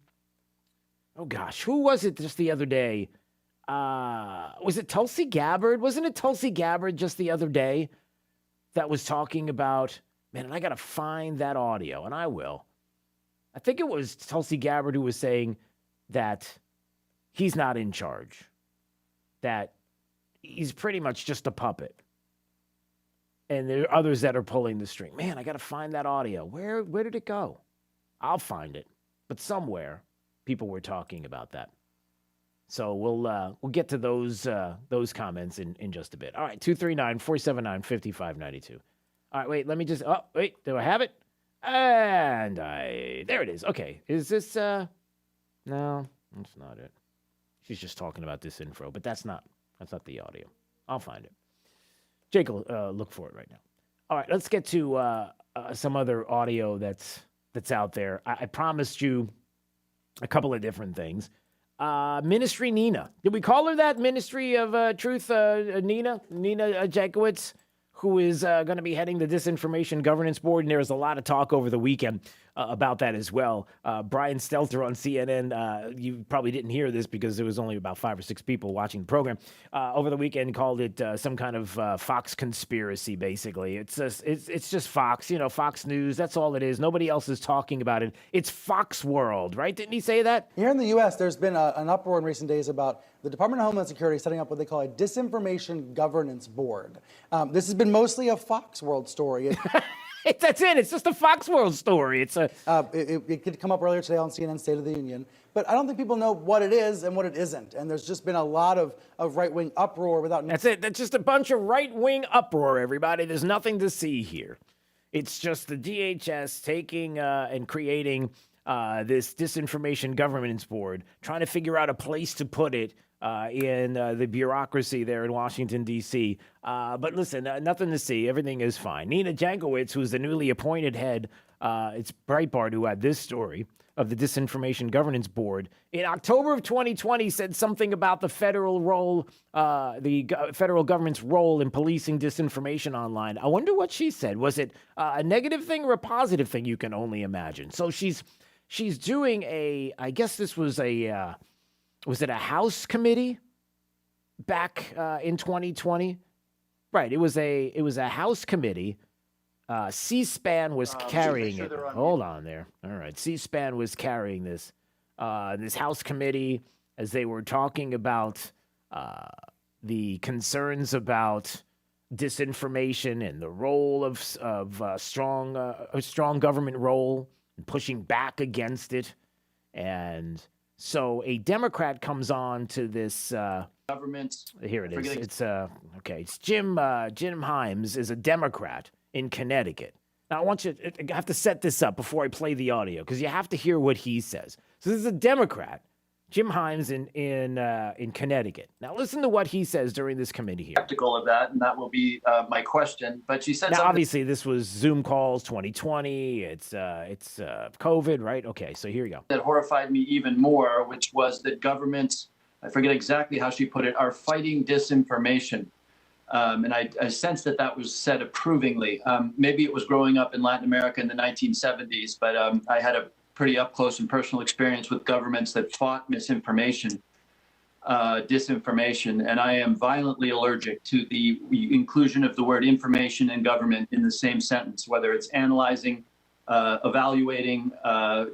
gosh. Who was it just the other day? Was it Tulsi Gabbard? Wasn't it Tulsi Gabbard just the other day that was talking about, man, and I got to find that audio, and I will. I think it was Tulsi Gabbard who was saying that he's not in charge, that he's pretty much just a puppet. And there are others that are pulling the string. Man, I got to find that audio. Where did it go? I'll find it. But somewhere, people were talking about that. So we'll get to those comments in just a bit. All right, 239-479-5592. All right, wait, let me just... Oh, wait, do I have it? And there it is. Okay, is this... No, that's not it. She's just talking about this info, but that's not the audio. I'll find it. Jake will look for it right now. All right, let's get to some other audio that's out there. I promised you a couple of different things. Ministry Nina. Did we call her that? Ministry of Truth Nina Jankowicz, who is going to be heading the Disinformation Governance Board. And there was a lot of talk over the weekend about that as well. Brian Stelter on CNN, you probably didn't hear this because there was only about 5 or 6 people watching the program, over the weekend called it some kind of Fox conspiracy, basically. It's just Fox, Fox News. That's all it is. Nobody else is talking about it. It's Fox World, right? Didn't he say that? Here in the U.S., there's been an uproar in recent days about the Department of Homeland Security setting up what they call a Disinformation Governance Board. This has been mostly a Fox World story. That's it. It's just a Fox World story. It could come up earlier today on CNN State of the Union. But I don't think people know what it is and what it isn't. And there's just been a lot of right-wing uproar without... That's it. That's just a bunch of right-wing uproar, everybody. There's nothing to see here. It's just the DHS taking and creating this Disinformation Governance Board, trying to figure out a place to put it in the bureaucracy there in Washington, D.C. But listen, nothing to see. Everything is fine. Nina Jankowicz, who's the newly appointed head, it's Breitbart who had this story of the Disinformation Governance Board, in October of 2020 said something about the federal role, federal government's role in policing disinformation online. I wonder what she said. Was it a negative thing or a positive thing? You can only imagine. So she's doing I guess this was was it a House committee back in 2020? Right. It was a House committee. C-SPAN was carrying it. Hold on there. All right. C-SPAN was carrying this House committee as they were talking about the concerns about disinformation and the role of a strong government role and pushing back against it. And so a Democrat comes on to this government. Here it is. It's okay. It's Jim Himes is a Democrat in Connecticut. Now I have to set this up before I play the audio because you have to hear what he says. So this is a Democrat, Jim Himes in Connecticut. Now listen to what he says during this committee hearing. Skeptical of that, and that will be my question. But she said now, obviously, this was Zoom calls 2020. It's COVID, right? Okay, so here you go. That horrified me even more, which was that governments, I forget exactly how she put it, are fighting disinformation. And I sensed that was said approvingly. Maybe it was growing up in Latin America in the 1970s, but I had a pretty up-close and personal experience with governments that fought misinformation, disinformation, and I am violently allergic to the inclusion of the word information and government in the same sentence, whether it's analyzing, evaluating,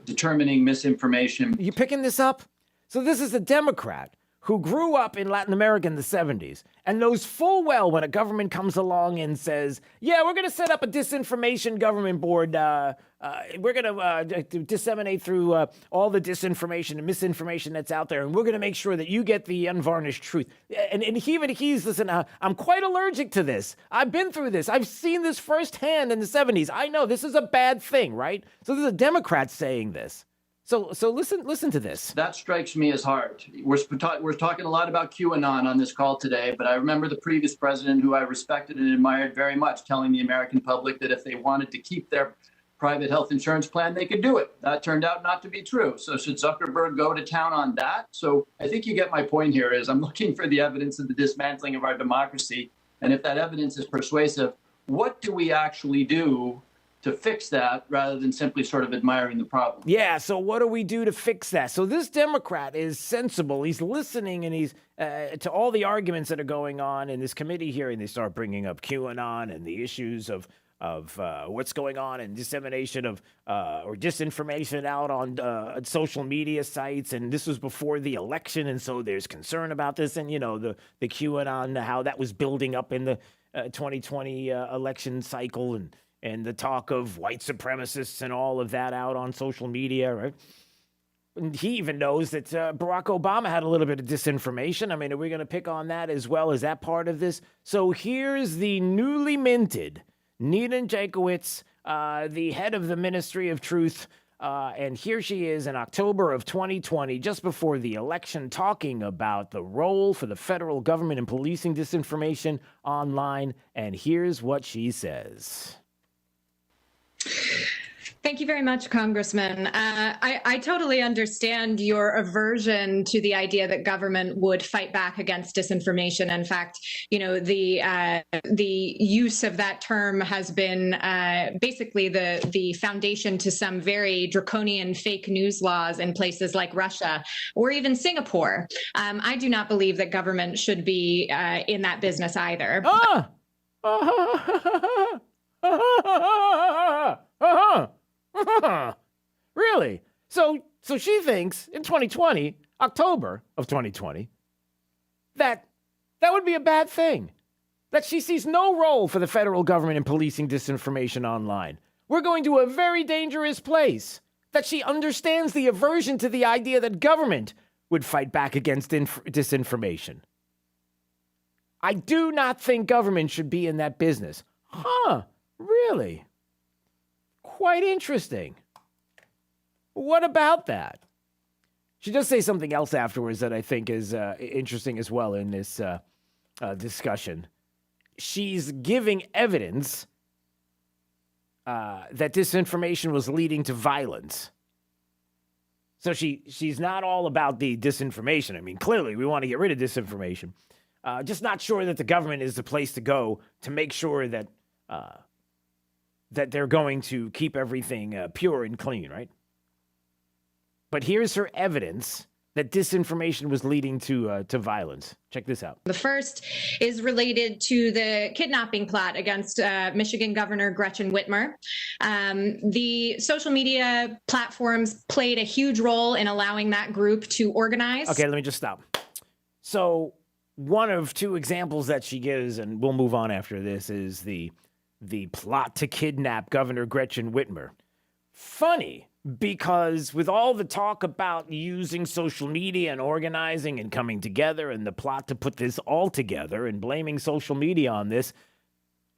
determining misinformation. You picking this up? So this is a Democrat who grew up in Latin America in the 70s and knows full well when a government comes along and says, yeah, we're going to set up a disinformation government board. We're going to disseminate through all the disinformation and misinformation that's out there, and we're going to make sure that you get the unvarnished truth. And he's, listen, I'm quite allergic to this. I've been through this. I've seen this firsthand in the 70s. I know this is a bad thing, right? So there's a Democrat saying this. So listen to this. That strikes me as hard. We're talking a lot about QAnon on this call today, but I remember the previous president, who I respected and admired very much, telling the American public that if they wanted to keep their private health insurance plan, they could do it. That turned out not to be true. So should Zuckerberg go to town on that? So I think you get my point here is I'm looking for the evidence of the dismantling of our democracy. And if that evidence is persuasive, what do we actually do to fix that rather than simply sort of admiring the problem? Yeah, so what do we do to fix that? So this Democrat is sensible. He's listening and he's to all the arguments that are going on in this committee hearing. They start bringing up QAnon and the issues of what's going on and dissemination of or disinformation out on social media sites. And this was before the election, and so there's concern about this. And, the QAnon, how that was building up in the 2020 election cycle, and the talk of white supremacists and all of that out on social media, right? And he even knows that Barack Obama had a little bit of disinformation. I mean, are we going to pick on that as well? Is that part of this? So here's the newly minted Nina Jankowicz, the head of the Ministry of Truth. And here she is in October of 2020, just before the election, talking about the role for the federal government in policing disinformation online. And here's what she says. Thank you very much, Congressman. I totally understand your aversion to the idea that government would fight back against disinformation. In fact, the use of that term has been basically the foundation to some very draconian fake news laws in places like Russia or even Singapore. I do not believe that government should be in that business either. Really? So she thinks in 2020, October of 2020, that would be a bad thing. That she sees no role for the federal government in policing disinformation online. We're going to a very dangerous place. That she understands the aversion to the idea that government would fight back against disinformation. I do not think government should be in that business. Really? Quite interesting. What about that? She does say something else afterwards that I think is interesting as well in this discussion. She's giving evidence that disinformation was leading to violence. So she's not all about the disinformation. I mean, clearly we want to get rid of disinformation. Just not sure that the government is the place to go to make sure that that they're going to keep everything pure and clean, right? But here's her evidence that disinformation was leading to violence. Check this out. The first is related to the kidnapping plot against Michigan Governor Gretchen Whitmer. The social media platforms played a huge role in allowing that group to organize. Okay, let me just stop. So one of two examples that she gives, and we'll move on after this, is the plot to kidnap Governor Gretchen Whitmer. Funny, because with all the talk about using social media and organizing and coming together and the plot to put this all together and blaming social media on this,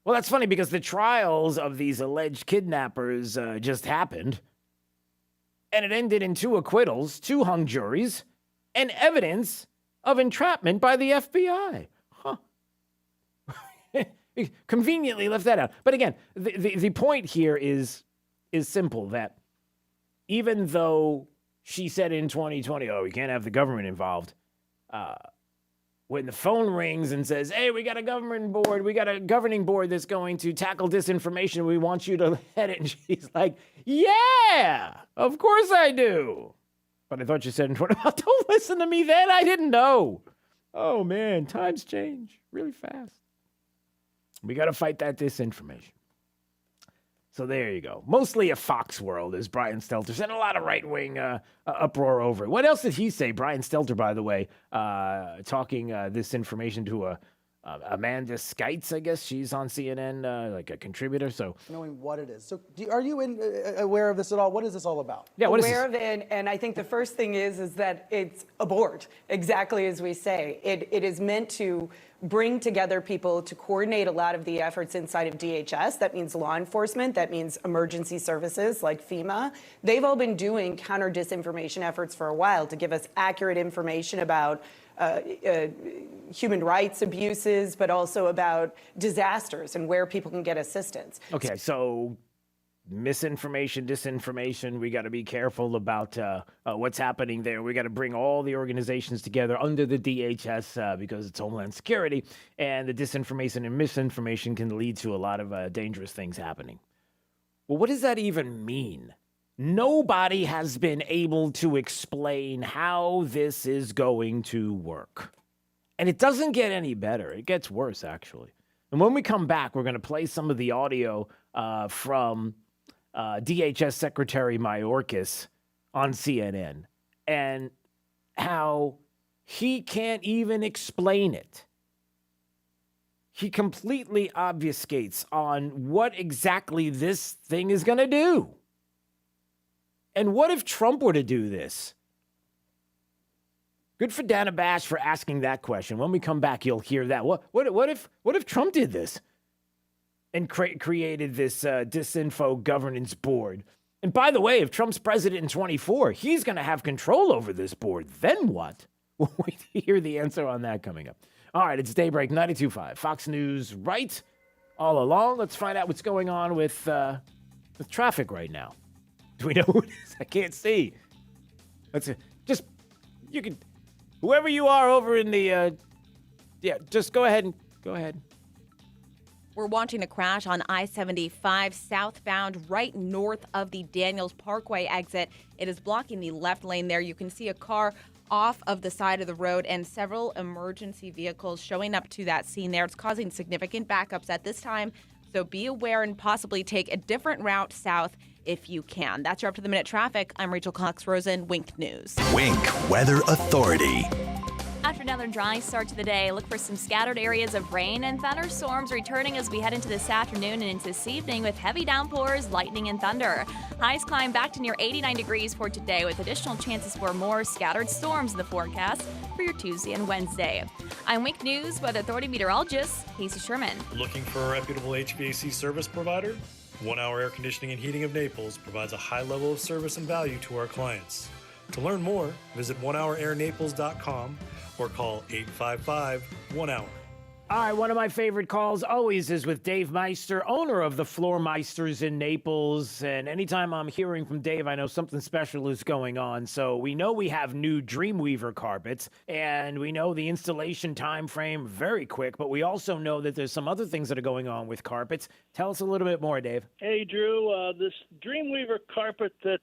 well, that's funny because the trials of these alleged kidnappers just happened. And it ended in 2 acquittals, 2 hung juries, and evidence of entrapment by the FBI. Conveniently left that out. But again, the point here is simple, that even though she said in 2020, we can't have the government involved, when the phone rings and says, hey, we got a governing board that's going to tackle disinformation, we want you to head it, and she's like, yeah, of course I do. But I thought you said in 2020, don't listen to me then, I didn't know. Oh man, times change really fast. We got to fight that disinformation. So there you go. Mostly a Fox world, as Brian Stelter said. A lot of right-wing uproar over it. What else did he say? Brian Stelter, by the way, talking this information to Amanda Skeitz, I guess. She's on CNN, like a contributor. So knowing what it is. So are you aware of this at all? What is this all about? Yeah, what is this? Aware of it, and I think the first thing is that it's a board, exactly as we say. It is meant to bring together people to coordinate a lot of the efforts inside of DHS. That means law enforcement. That means emergency services like FEMA. They've all been doing counter disinformation efforts for a while to give us accurate information about human rights abuses, but also about disasters and where people can get assistance. Okay, so misinformation, disinformation, we got to be careful about what's happening there. We got to bring all the organizations together under the DHS because it's Homeland Security, and the disinformation and misinformation can lead to a lot of dangerous things happening. Well, what does that even mean? Nobody has been able to explain how this is going to work. And it doesn't get any better. It gets worse, actually. And when we come back, we're going to play some of the audio from DHS Secretary Mayorkas on CNN and how he can't even explain it. He completely obfuscates on what exactly this thing is going to do. And what if Trump were to do this? Good for Dana Bash for asking that question. When we come back, you'll hear that. What if Trump did this and created this Disinfo Governance Board? And by the way, if Trump's president in 2024, he's going to have control over this board. Then what? We'll wait to hear the answer on that coming up. All right, it's Daybreak 92.5, Fox News, right all along. Let's find out what's going on with traffic right now. Do we know who it is? I can't see. You can, whoever you are over in the, just go ahead. We're watching a crash on I-75 southbound right north of the Daniels Parkway exit. It is blocking the left lane there. You can see a car off of the side of the road and several emergency vehicles showing up to that scene there. It's causing significant backups at this time, so be aware and possibly take a different route south if you can. That's your up-to-the-minute traffic. I'm Rachel Cox-Rosen, Wink News. Wink Weather Authority. After another dry start to the day, look for some scattered areas of rain and thunderstorms returning as we head into this afternoon and into this evening with heavy downpours, lightning, and thunder. Highs climb back to near 89 degrees for today with additional chances for more scattered storms in the forecast for your Tuesday and Wednesday. I'm Wink News Weather Authority meteorologist Casey Sherman. Looking for a reputable HVAC service provider? 1 Hour Air Conditioning and Heating of Naples provides a high level of service and value to our clients. To learn more, visit onehourairnaples.com or call 855-1-HOUR. All right, one of my favorite calls always is with Dave Meister, owner of the Floor Meisters in Naples. And anytime I'm hearing from Dave, I know something special is going on. So we know we have new Dreamweaver carpets, and we know the installation time frame very quick, but we also know that there's some other things that are going on with carpets. Tell us a little bit more, Dave. Hey, Drew, this Dreamweaver carpet that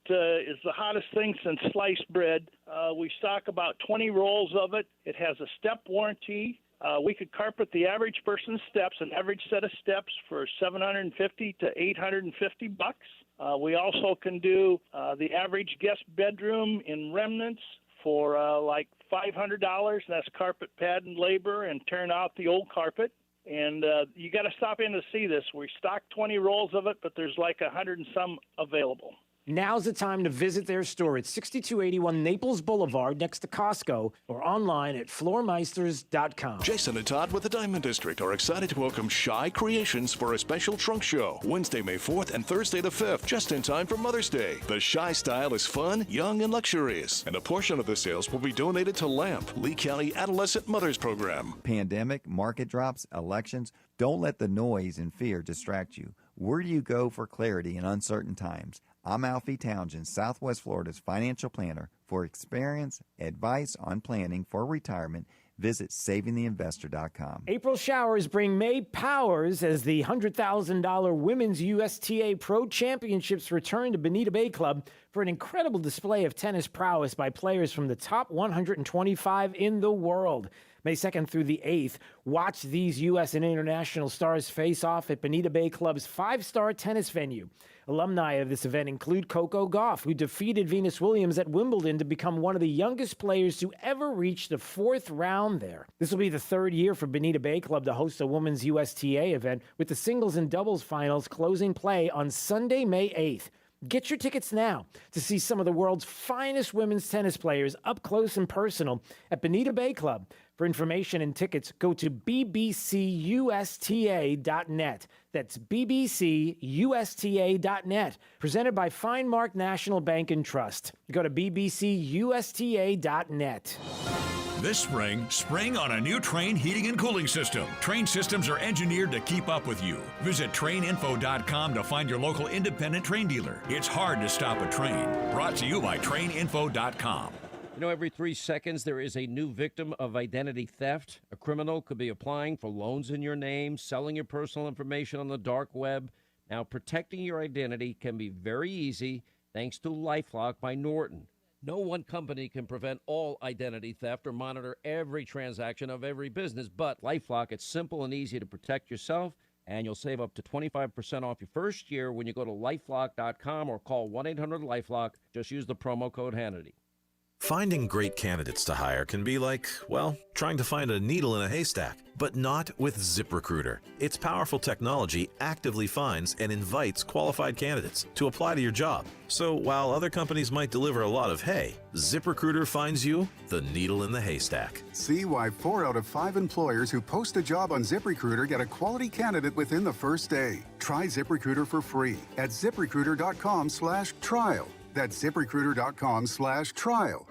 is the hottest thing since sliced bread. We stock about 20 rolls of it. It has a step warranty. We could carpet the average person's steps, an average set of steps, for $750 to $850. We also can do the average guest bedroom in remnants for like $500. That's carpet pad and labor and tearing out the old carpet. And you got to stop in to see this. We stock 20 rolls of it, but there's like 100 and some available. Now's the time to visit their store at 6281 Naples Boulevard next to Costco or online at floormeisters.com. Jason and Todd with the Diamond District are excited to welcome Shy Creations for a special trunk show Wednesday, May 4th and Thursday the 5th, just in time for Mother's Day. The Shy style is fun, young, and luxurious, and a portion of the sales will be donated to LAMP, Lee County Adolescent Mothers Program. Pandemic, market drops, elections. Don't let the noise and fear distract you. Where do you go for clarity in uncertain times? I'm Alfie Townsend, Southwest Florida's financial planner. For experience, advice on planning for retirement, visit savingtheinvestor.com. April showers bring May powers as the $100,000 Women's USTA Pro Championships return to Bonita Bay Club for an incredible display of tennis prowess by players from the top 125 in the world. May 2nd through the 8th, watch these U.S. and international stars face off at Bonita Bay Club's 5-star tennis venue. Alumni of this event include Coco Gauff, who defeated Venus Williams at Wimbledon to become one of the youngest players to ever reach the 4th round there. This will be the 3rd year for Bonita Bay Club to host a Women's USTA event, with the singles and doubles finals closing play on Sunday, May 8th. Get your tickets now to see some of the world's finest women's tennis players up close and personal at Bonita Bay Club. For information and tickets, go to bbcusta.net. That's bbcusta.net. Presented by Finemark National Bank and Trust. Go to bbcusta.net. This spring on a new Trane heating and cooling system. Trane systems are engineered to keep up with you. Visit TraneInfo.com to find your local independent Trane dealer. It's hard to stop a Trane. Brought to you by TraneInfo.com. You know, every 3 seconds there is a new victim of identity theft. A criminal could be applying for loans in your name, selling your personal information on the dark web. Now, protecting your identity can be very easy thanks to LifeLock by Norton. No one company can prevent all identity theft or monitor every transaction of every business, but LifeLock, it's simple and easy to protect yourself, and you'll save up to 25% off your first year when you go to LifeLock.com or call 1-800-LifeLock. Just use the promo code Hannity. Finding great candidates to hire can be like, well, trying to find a needle in a haystack, but not with ZipRecruiter. Its powerful technology actively finds and invites qualified candidates to apply to your job. So while other companies might deliver a lot of hay, ZipRecruiter finds you the needle in the haystack. See why 4 out of 5 employers who post a job on ZipRecruiter get a quality candidate within the first day. Try ZipRecruiter for free at ZipRecruiter.com/trial. That's ZipRecruiter.com/trial.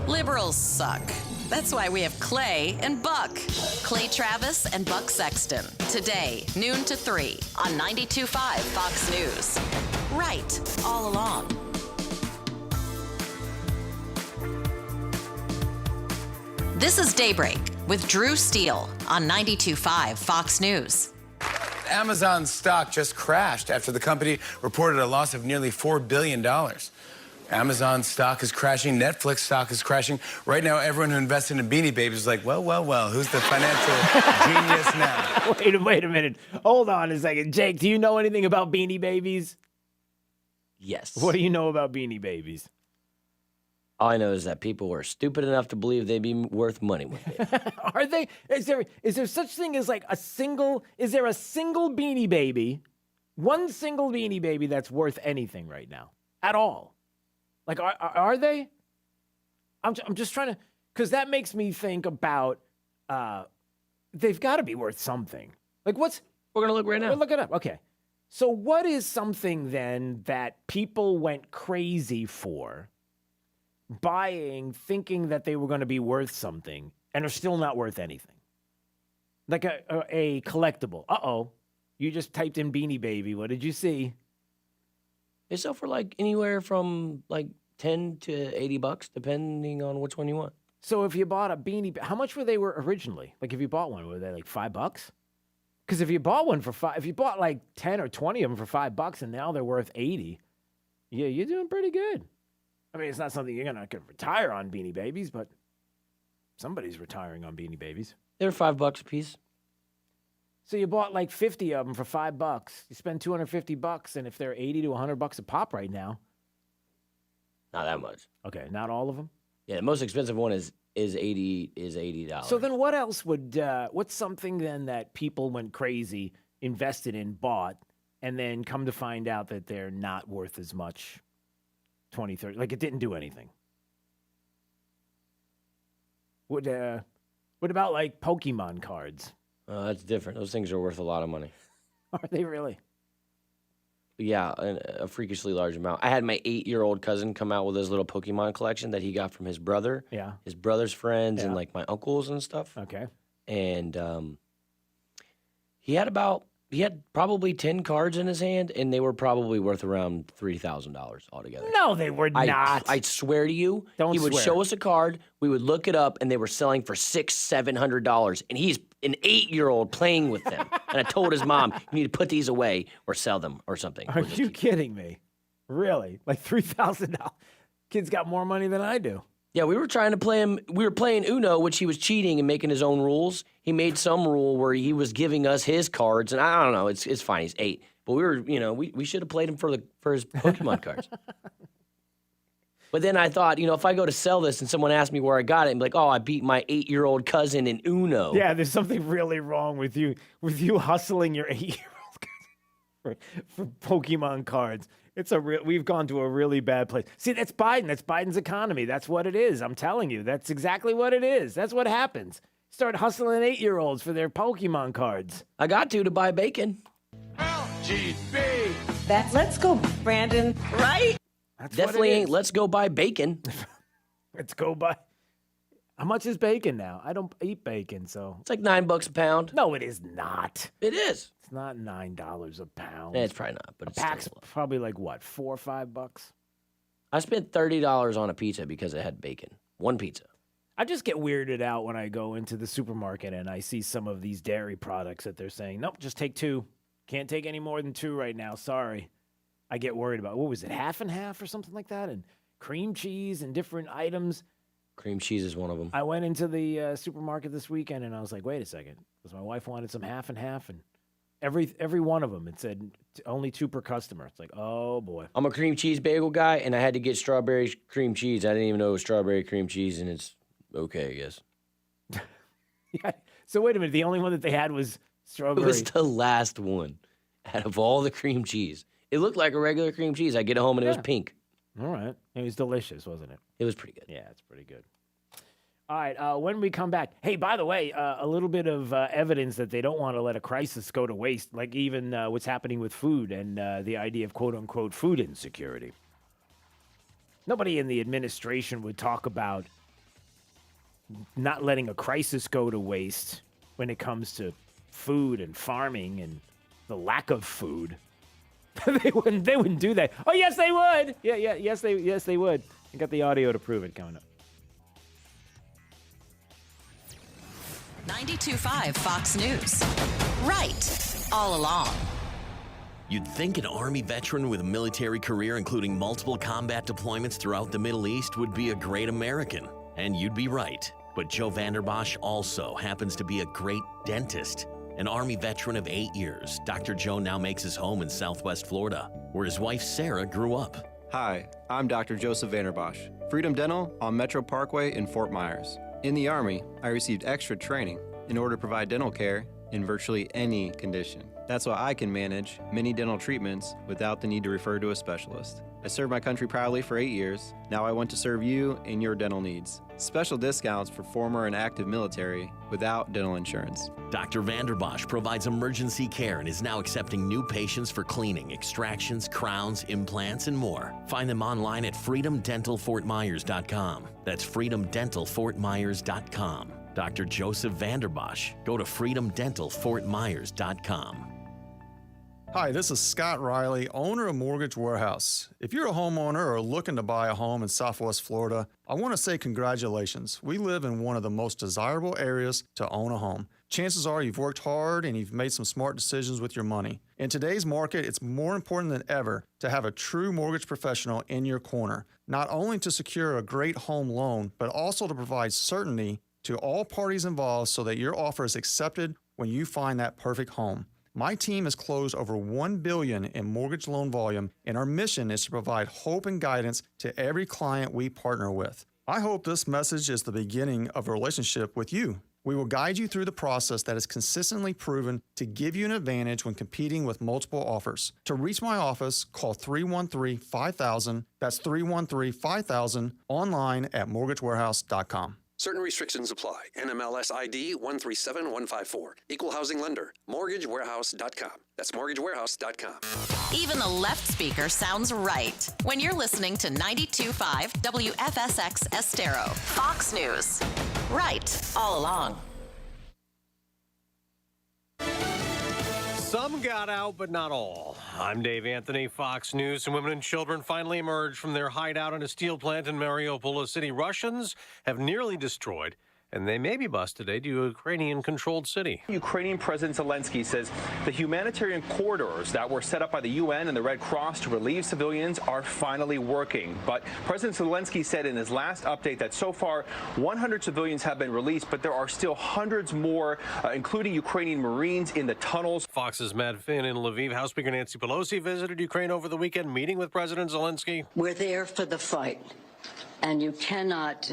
Liberals suck. That's why we have Clay and Buck. Clay Travis and Buck Sexton. Today, noon to 3 on 92.5 Fox News. Right all along. This is Daybreak with Drew Steele on 92.5 Fox News. Amazon stock just crashed after the company reported a loss of nearly $4 billion. Amazon stock is crashing. Netflix stock is crashing. Right now, everyone who invested in Beanie Babies is like, well, who's the financial genius now? Wait a minute. Hold on a second. Jake, do you know anything about Beanie Babies? Yes. What do you know about Beanie Babies? All I know is that people were stupid enough to believe they'd be worth money one day. Are they? Is there such thing as like is there a single Beanie Baby, one single Beanie Baby that's worth anything right now at all? Like, are they? I'm just trying to, because that makes me think about, they've got to be worth something. Like, what's? We're going to look right now. We'll look it up. Okay. So what is something then that people went crazy for buying, thinking that they were going to be worth something and are still not worth anything? Like a collectible. Uh-oh. You just typed in Beanie Baby. What did you see? They sell for like anywhere from like 10 to $80, depending on which one you want. So if you bought a Beanie, how much were they originally? Like if you bought one, were they like $5? Because if you bought one for if you bought like 10 or 20 of them for $5 and now they're worth 80, yeah, you're doing pretty good. I mean, it's not something you're not going to retire on Beanie Babies, but somebody's retiring on Beanie Babies. They're $5 a piece. So you bought like 50 of them for $5. You spend $250, and if they're $80 to $100 a pop right now, not that much. Okay, not all of them. Yeah, the most expensive one is $80. So then, what else would? What's something then that people went crazy, invested in, bought, and then come to find out that they're not worth as much? 20, 30, like it didn't do anything. What about like Pokemon cards? That's different. Those things are worth a lot of money. Are they really? Yeah, a freakishly large amount. I had my 8-year-old cousin come out with his little Pokemon collection that he got from his brother. Yeah. His brother's friends and like my uncles and stuff. Okay. And he had probably 10 cards in his hand, and they were probably worth around $3,000 altogether. No, they were not. I swear to you, he would show us a card, we would look it up, and they were selling for $600-$700, and he's an 8-year-old playing with them. And I told his mom, you need to put these away or sell them or something. Are you kidding me? Really? Like $3,000? Kid's got more money than I do. Yeah, we were trying to play him. We were playing Uno, which he was cheating and making his own rules. He made some rule where he was giving us his cards, and I don't know. It's fine. He's 8, but we were, we should have played him for his Pokemon cards. But then I thought, if I go to sell this and someone asks me where I got it, and be like, oh, I beat my 8-year-old cousin in Uno. Yeah, there's something really wrong with you hustling your 8-year-old for Pokemon cards. We've gone to a really bad place. See, that's Biden. That's Biden's economy. That's what it is. I'm telling you. That's exactly what it is. That's what happens. Start hustling 8-year-olds for their Pokemon cards. I got to buy bacon. LGB. That's let's go, Brandon. Right? That's Definitely ain't let's go buy bacon. Let's go buy. How much is bacon now? I don't eat bacon, so. It's like $9 a pound. No, it is not. It is. It's not $9 a pound. It's probably not, but it's pack's still probably like what, $4 or $5? I spent $30 on a pizza because it had bacon. One pizza. I just get weirded out when I go into the supermarket and I see some of these dairy products that they're saying, nope, just take 2. Can't take any more than 2 right now. Sorry. I get worried about, what was it, half and half or something like that? And cream cheese and different items. Cream cheese is one of them. I went into the supermarket this weekend and I was like, wait a second. Because my wife wanted some half and half. And every one of them, it said only 2 per customer. It's like, oh, boy. I'm a cream cheese bagel guy, and I had to get strawberry cream cheese. I didn't even know it was strawberry cream cheese, and it's okay, I guess. Yeah. So wait a minute. The only one that they had was strawberry. It was the last one out of all the cream cheese. It looked like a regular cream cheese. I get it home, and it was pink. All right. It was delicious, wasn't it? It was pretty good. Yeah, it's pretty good. All right. When we come back, hey, by the way, a little bit of evidence that they don't want to let a crisis go to waste, like even what's happening with food and the idea of quote-unquote food insecurity. Nobody in the administration would talk about not letting a crisis go to waste when it comes to food and farming and the lack of food. They wouldn't do that. Oh, yes, they would. Yes, they would. I got the audio to prove it coming up. 92.5 Fox News. Right all along. You'd think an Army veteran with a military career including multiple combat deployments throughout the Middle East would be a great American. And you'd be right. But Joe Vanderbosch also happens to be a great dentist. An Army veteran of 8 years, Dr. Joe now makes his home in Southwest Florida, where his wife Sarah grew up. Hi, I'm Dr. Joseph Vanderbosch, Freedom Dental on Metro Parkway in Fort Myers. In the Army, I received extra training in order to provide dental care in virtually any condition. That's why I can manage many dental treatments without the need to refer to a specialist. I served my country proudly for 8 years. Now I want to serve you in your dental needs. Special discounts for former and active military without dental insurance. Dr. Vanderbosch provides emergency care and is now accepting new patients for cleaning, extractions, crowns, implants, and more. Find them online at freedomdentalfortmyers.com. That's freedomdentalfortmyers.com. Dr. Joseph Vanderbosch. Go to freedomdentalfortmyers.com. Hi, this is Scott Riley, owner of Mortgage Warehouse. If you're a homeowner or looking to buy a home in Southwest Florida, I want to say congratulations. We live in one of the most desirable areas to own a home. Chances are you've worked hard and you've made some smart decisions with your money. In today's market, it's more important than ever to have a true mortgage professional in your corner, not only to secure a great home loan, but also to provide certainty to all parties involved so that your offer is accepted when you find that perfect home. My team has closed over $1 billion in mortgage loan volume, and our mission is to provide hope and guidance to every client we partner with. I hope this message is the beginning of a relationship with you. We will guide you through the process that is consistently proven to give you an advantage when competing with multiple offers. To reach my office, call 313-5000. That's 313-5000, online at mortgagewarehouse.com. Certain restrictions apply. NMLS ID 137154. Equal housing lender. MortgageWarehouse.com. That's MortgageWarehouse.com. Even the left speaker sounds right when you're listening to 92.5 WFSX Estero. Fox News. Right all along. Some got out, but not all. I'm Dave Anthony, Fox News. Some women and children finally emerged from their hideout in a steel plant in Mariupol, a city Russians have nearly destroyed. And they may be busted today to a Ukrainian-controlled city. Ukrainian President Zelensky says the humanitarian corridors that were set up by the UN and the Red Cross to relieve civilians are finally working. But President Zelensky said in his last update that so far 100 civilians have been released, but there are still hundreds more, including Ukrainian Marines, in the tunnels. Fox's Matt Finn in Lviv. House Speaker Nancy Pelosi visited Ukraine over the weekend, meeting with President Zelensky. We're there for the fight, and you cannot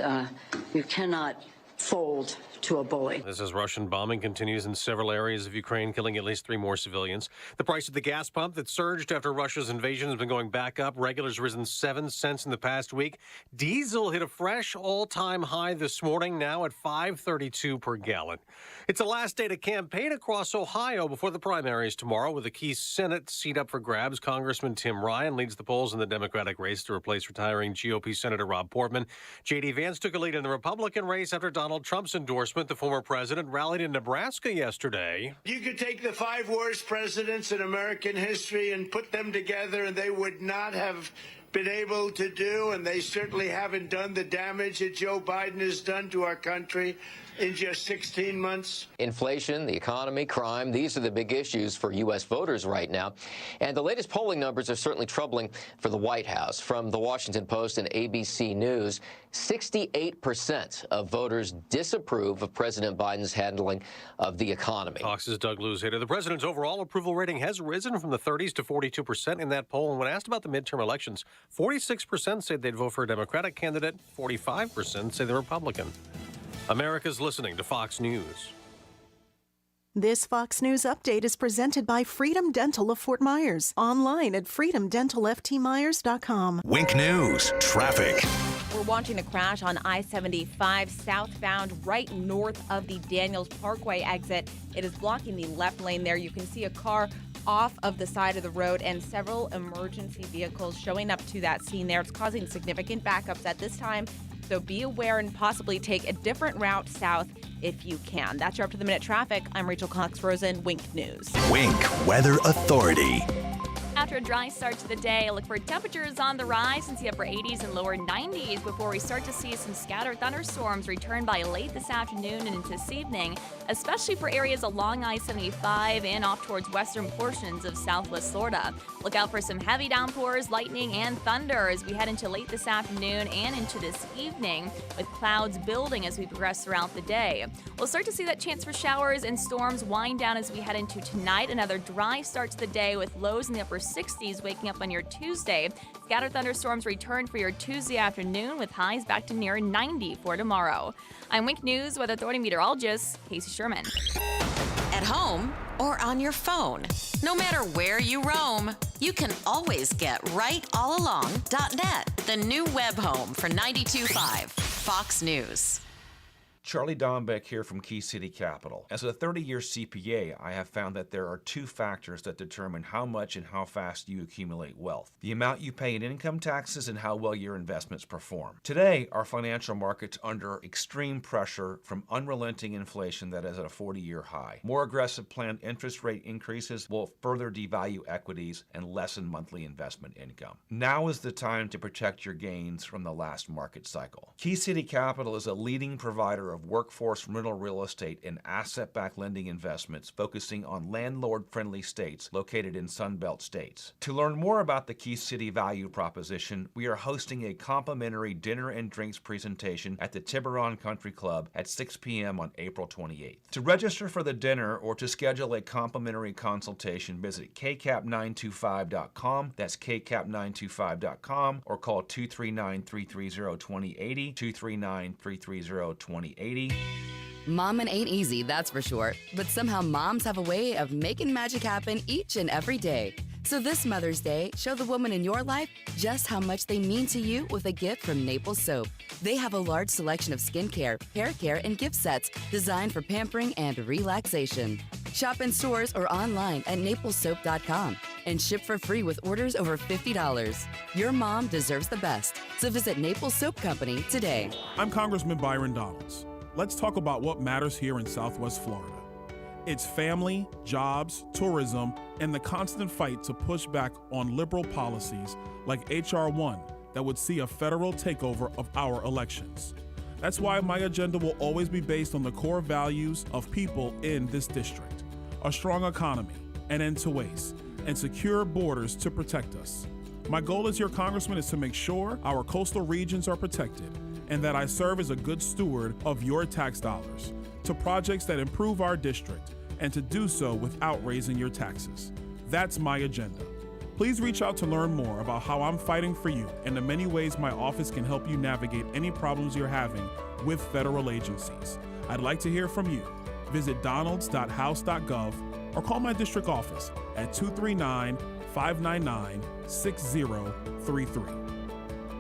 fold to a bully. This as Russian bombing continues in several areas of Ukraine, killing at least 3 more civilians. The price of the gas pump that surged after Russia's invasion has been going back up. Regular's risen 7 cents in the past week. Diesel hit a fresh all-time high this morning, now at $5.32 per gallon. It's the last day to campaign across Ohio before the primaries tomorrow, with a key Senate seat up for grabs. Congressman Tim Ryan leads the polls in the Democratic race to replace retiring GOP Senator Rob Portman. J.D. Vance took a lead in the Republican race after Donald Trump's endorsement. The former president rallied in Nebraska yesterday. You could take the 5 worst presidents in American history and put them together, and they would not have been able to do, and they certainly haven't done the damage that Joe Biden has done to our country in just 16 months. Inflation, the economy, crime, these are the big issues for U.S. voters right now. And the latest polling numbers are certainly troubling for the White House. From the Washington Post and ABC News, 68% of voters disapprove of President Biden's handling of the economy. Fox's Doug Luzader. The president's overall approval rating has risen from the 30s to 42% in that poll. And when asked about the midterm elections, 46% said they'd vote for a Democratic candidate, 45% say the Republican. America's listening to Fox News. This Fox News update is presented by Freedom Dental of Fort Myers. Online at freedomdentalftmyers.com. Wink News, traffic. We're watching a crash on I-75 southbound right north of the Daniels Parkway exit. It is blocking the left lane there. You can see a car off of the side of the road and several emergency vehicles showing up to that scene there. It's causing significant backups at this time. So be aware and possibly take a different route south if you can. That's your up-to-the-minute traffic. I'm Rachel Cox-Rosen, Wink News. Wink Weather Authority. After a dry start to the day, look for temperatures on the rise into the upper 80s and lower 90s before we start to see some scattered thunderstorms return by late this afternoon and into this evening, especially for areas along I-75 and off towards western portions of southwest Florida. Look out for some heavy downpours, lightning, and thunder as we head into late this afternoon and into this evening, with clouds building as we progress throughout the day. We'll start to see that chance for showers and storms wind down as we head into tonight. Another dry start to the day with lows in the upper 60s waking up on your Tuesday. Scattered thunderstorms return for your Tuesday afternoon with highs back to near 90 for tomorrow. I'm Wink News Weather Authority meteorologist Casey Sherman. At home or on your phone, no matter where you roam, you can always get rightallalong.net, the new web home for 92.5 Fox News. Charlie Dombeck here from Key City Capital. As a 30-year CPA, I have found that there are two factors that determine how much and how fast you accumulate wealth: the amount you pay in income taxes and how well your investments perform. Today, our financial markets are under extreme pressure from unrelenting inflation that is at a 40-year high. More aggressive planned interest rate increases will further devalue equities and lessen monthly investment income. Now is the time to protect your gains from the last market cycle. Key City Capital is a leading provider of workforce rental real estate and asset-backed lending investments focusing on landlord-friendly states located in Sunbelt states. To learn more about the Key City value proposition, we are hosting a complimentary dinner and drinks presentation at the Tiburon Country Club at 6 p.m. on April 28th. To register for the dinner or to schedule a complimentary consultation, visit kcap925.com, that's kcap925.com, or call 239-330-2080, 239-330-2080. Momming ain't easy, that's for sure. But somehow moms have a way of making magic happen each and every day. So this Mother's Day, show the woman in your life just how much they mean to you with a gift from Naples Soap. They have a large selection of skincare, hair care, and gift sets designed for pampering and relaxation. Shop in stores or online at naplessoap.com and ship for free with orders over $50. Your mom deserves the best, so visit Naples Soap Company today. I'm Congressman Byron Donalds. Let's talk about what matters here in Southwest Florida. It's family, jobs, tourism, and the constant fight to push back on liberal policies like H.R. 1 that would see a federal takeover of our elections. That's why my agenda will always be based on the core values of people in this district: a strong economy, an end to waste, and secure borders to protect us. My goal as your congressman is to make sure our coastal regions are protected and that I serve as a good steward of your tax dollars to projects that improve our district, and to do so without raising your taxes. That's my agenda. Please reach out to learn more about how I'm fighting for you and the many ways my office can help you navigate any problems you're having with federal agencies. I'd like to hear from you. Visit donalds.house.gov or call my district office at 239-599-6033.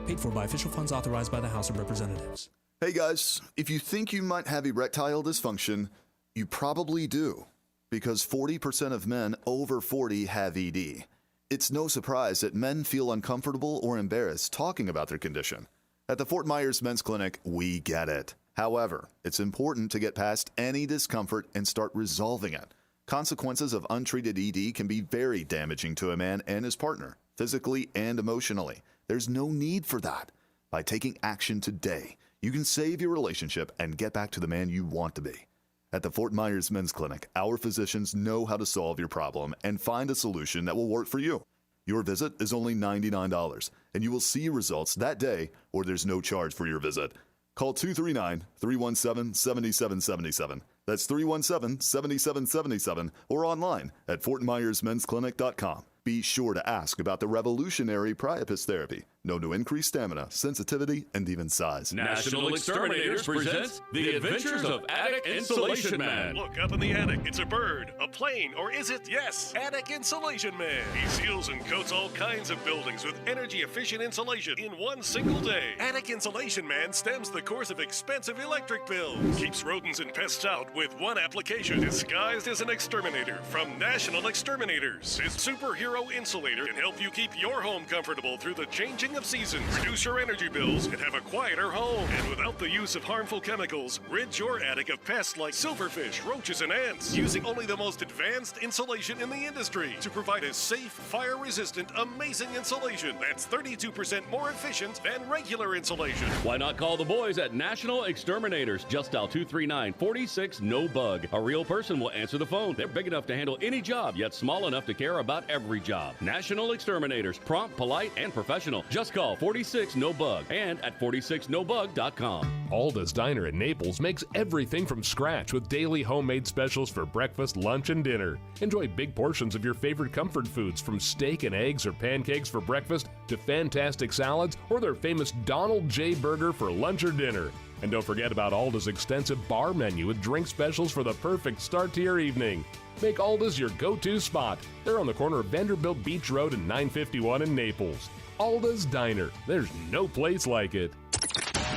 Paid for by official funds authorized by the House of Representatives. Hey guys, if you think you might have erectile dysfunction, you probably do, because 40% of men over 40 have ED. It's no surprise that men feel uncomfortable or embarrassed talking about their condition. At the Fort Myers Men's Clinic, we get it. However, it's important to get past any discomfort and start resolving it. Consequences of untreated ED can be very damaging to a man and his partner, physically and emotionally. There's no need for that. By taking action today, you can save your relationship and get back to the man you want to be. At the Fort Myers Men's Clinic, our physicians know how to solve your problem and find a solution that will work for you. Your visit is only $99, and you will see results that day, or there's no charge for your visit. Call 239-317-7777. That's 317-7777, or online at fortmyersmensclinic.com. Be sure to ask about the revolutionary Priapus therapy, known to increase stamina, sensitivity, and even size. National Exterminators presents The Adventures of Attic Insulation Man. Look up in the attic. It's a bird, a plane, or is it? Yes, Attic Insulation Man. He seals and coats all kinds of buildings with energy-efficient insulation in one single day. Attic Insulation Man stems the course of expensive electric bills. Keeps rodents and pests out with one application. Disguised as an exterminator from National Exterminators. His superhero insulator can help you keep your home comfortable through the changing spring of seasons. Reduce your energy bills and have a quieter home. And without the use of harmful chemicals, rid your attic of pests like silverfish, roaches, and ants, using only the most advanced insulation in the industry to provide a safe, fire-resistant, amazing insulation that's 32% more efficient than regular insulation. Why not call the boys at National Exterminators? Just dial 239-46-NO-BUG. A real person will answer the phone. They're big enough to handle any job, yet small enough to care about every job. National Exterminators. Prompt, polite, and professional. Just call 46-NO-BUG and at 46nobug.com. Alda's Diner in Naples makes everything from scratch with daily homemade specials for breakfast, lunch, and dinner. Enjoy big portions of your favorite comfort foods, from steak and eggs or pancakes for breakfast to fantastic salads or their famous Donald J. Burger for lunch or dinner. And don't forget about Alda's extensive bar menu with drink specials for the perfect start to your evening. Make Alda's your go-to spot. They're on the corner of Vanderbilt Beach Road and 951 in Naples. Alda's Diner. There's no place like it.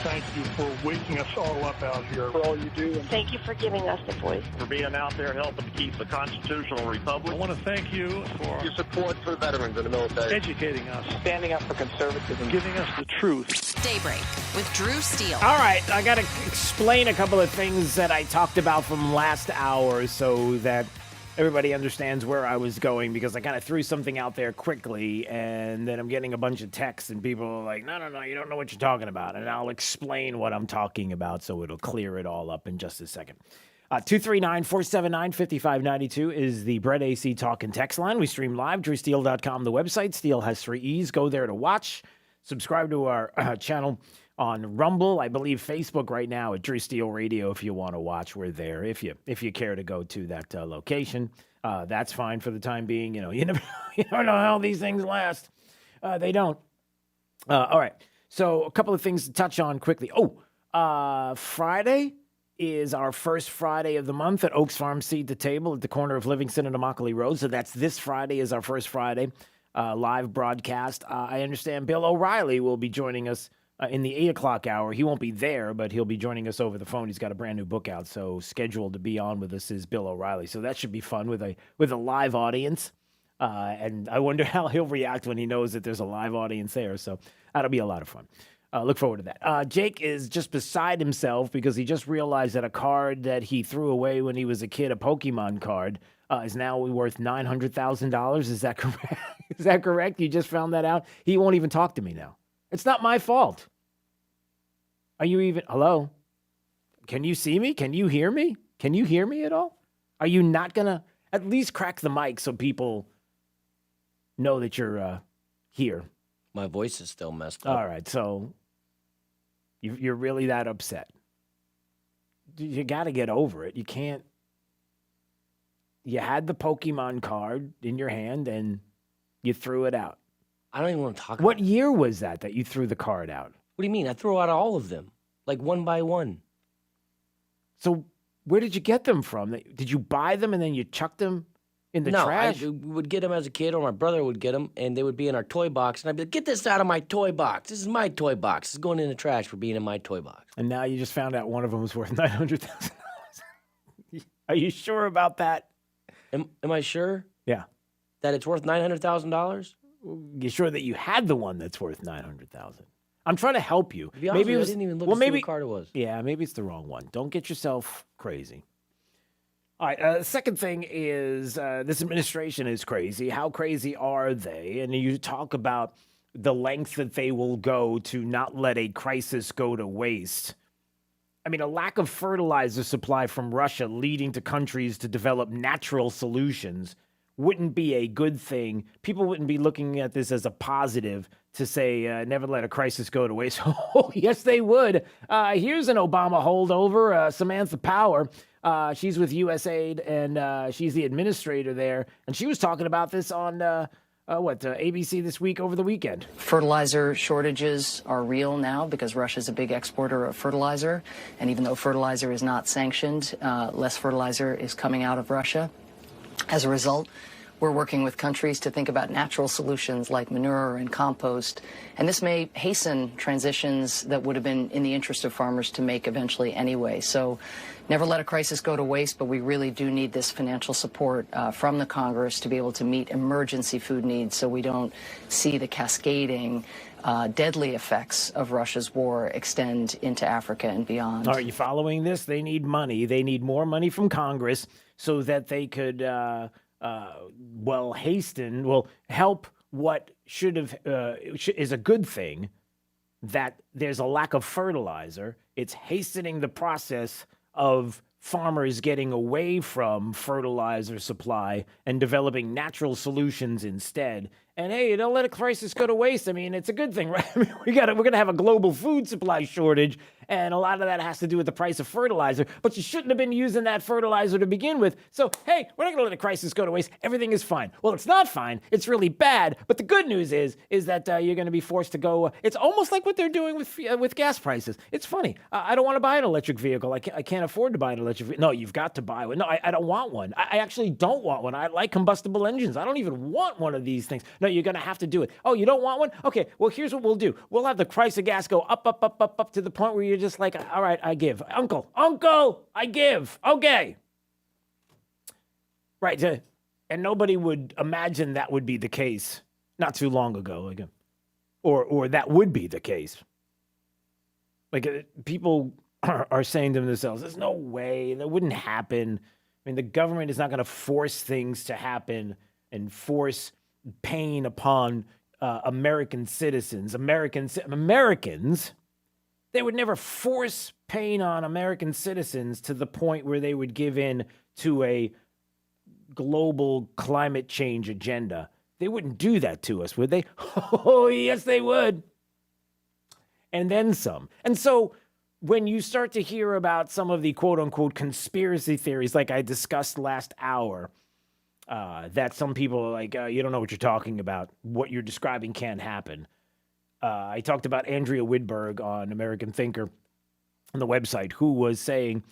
Thank you for waking us all up out here, for all you do. And thank you for giving us a voice. For being out there helping to keep the constitutional republic. I want to thank you for your support for veterans in the military. Educating us. Standing up for conservatism. Giving us the truth. Daybreak with Drew Steele. All right, I got to explain a couple of things that I talked about from last hour so that everybody understands where I was going, because I kind of threw something out there quickly, and then I'm getting a bunch of texts, and people are like, no, you don't know what you're talking about. And I'll explain what I'm talking about so it'll clear it all up in just a second. 239-479-5592 is the Brett AC Talk and Text line. We stream live, drewsteele.com, the website. Steele has 3 E's. Go there to watch. Subscribe to our channel on Rumble. I believe Facebook right now at Drew Steele Radio. If you want to watch, we're there. If you care to go to that location, that's fine for the time being. You never know how these things last. They don't. All right. So a couple of things to touch on quickly. Friday is our first Friday of the month at Oaks Farm Seed to Table at the corner of Livingston and Immokalee Road. So that's this Friday is our first Friday live broadcast. I understand Bill O'Reilly will be joining us in the 8 o'clock hour. He won't be there, but he'll be joining us over the phone. He's got a brand new book out, so scheduled to be on with us is Bill O'Reilly. So that should be fun with a live audience. And I wonder how he'll react when he knows that there's a live audience there. So that'll be a lot of fun. Look forward to that. Jake is just beside himself because he just realized that a card that he threw away when he was a kid, a Pokemon card, is now worth $900,000. Is that correct? Is that correct? You just found that out? He won't even talk to me now. It's not my fault. Are you even... Hello? Can you see me? Can you hear me? Can you hear me at all? Are you not going to at least crack the mic so people know that you're here? My voice is still messed up. All right, so you're really that upset. You got to get over it. You can't... You had the Pokemon card in your hand and you threw it out. I don't even want to talk about it. What year was that you threw the card out? What do you mean? I threw out all of them, like one by one. So where did you get them from? Did you buy them and then you chucked them in the trash? No, I would get them as a kid, or my brother would get them, and they would be in our toy box. And I'd be like, get this out of my toy box. This is my toy box. It's going in the trash for being in my toy box. And now you just found out one of them was worth $900,000. Are you sure about that? Am I sure? Yeah. That it's worth $900,000? You sure that you had the one that's worth $900,000? I'm trying to help you. To be honest with you, I didn't even look to see what card it was. Yeah, maybe it's the wrong one. Don't get yourself crazy. All right, second thing is this administration is crazy. How crazy are they? And you talk about the length that they will go to not let a crisis go to waste. I mean, a lack of fertilizer supply from Russia leading to countries to develop natural solutions wouldn't be a good thing. People wouldn't be looking at this as a positive to say, never let a crisis go to waste. Oh, yes, they would. Here's an Obama holdover, Samantha Power. She's with USAID, and she's the administrator there. And she was talking about this on, ABC This Week over the weekend. Fertilizer shortages are real now because Russia's a big exporter of fertilizer. And even though fertilizer is not sanctioned, less fertilizer is coming out of Russia. As a result, We're working with countries to think about natural solutions like manure and compost, and this may hasten transitions that would have been in the interest of farmers to make eventually anyway. So never let a crisis go to waste, but we really do need this financial support from the Congress to be able to meet emergency food needs so we don't see the cascading deadly effects of Russia's war extend into Africa and beyond. Are you following this? They need money. They need more money from Congress so that they could help what should have is a good thing, that there's a lack of fertilizer. It's hastening the process of farmers getting away from fertilizer supply and developing natural solutions instead. And hey, don't let a crisis go to waste. I mean, it's a good thing, right? I mean, we're going to have a global food supply shortage, and a lot of that has to do with the price of fertilizer, but you shouldn't have been using that fertilizer to begin with. So, hey, we're not going to let a crisis go to waste. Everything is fine. Well, it's not fine. It's really bad. But the good news is that you're going to be forced to go. It's almost like what they're doing with gas prices. It's funny. I don't want to buy an electric vehicle. I can't afford to buy an electric vehicle. No, you've got to buy one. No, I don't want one. I actually don't want one. I like combustible engines. I don't even want one of these things. No, you're going to have to do it. Oh, you don't want one? Okay, well, here's what we'll do. We'll have the price of gas go up to the point where you're just like, all right, I give. Uncle, I give. Okay. Right. And nobody would imagine that would be the case not too long ago. Or that would be the case. People are saying to themselves, there's no way. That wouldn't happen. I mean, the government is not going to force things to happen and force pain upon American citizens. Americans, they would never force pain on American citizens to the point where they would give in to a global climate change agenda. They wouldn't do that to us, would they? Oh, yes, they would. And then some. And so when you start to hear about some of the quote-unquote conspiracy theories like I discussed last hour, that some people are like, you don't know what you're talking about. What you're describing can't happen. I talked about Andrea Whitberg on American Thinker on the website, who was saying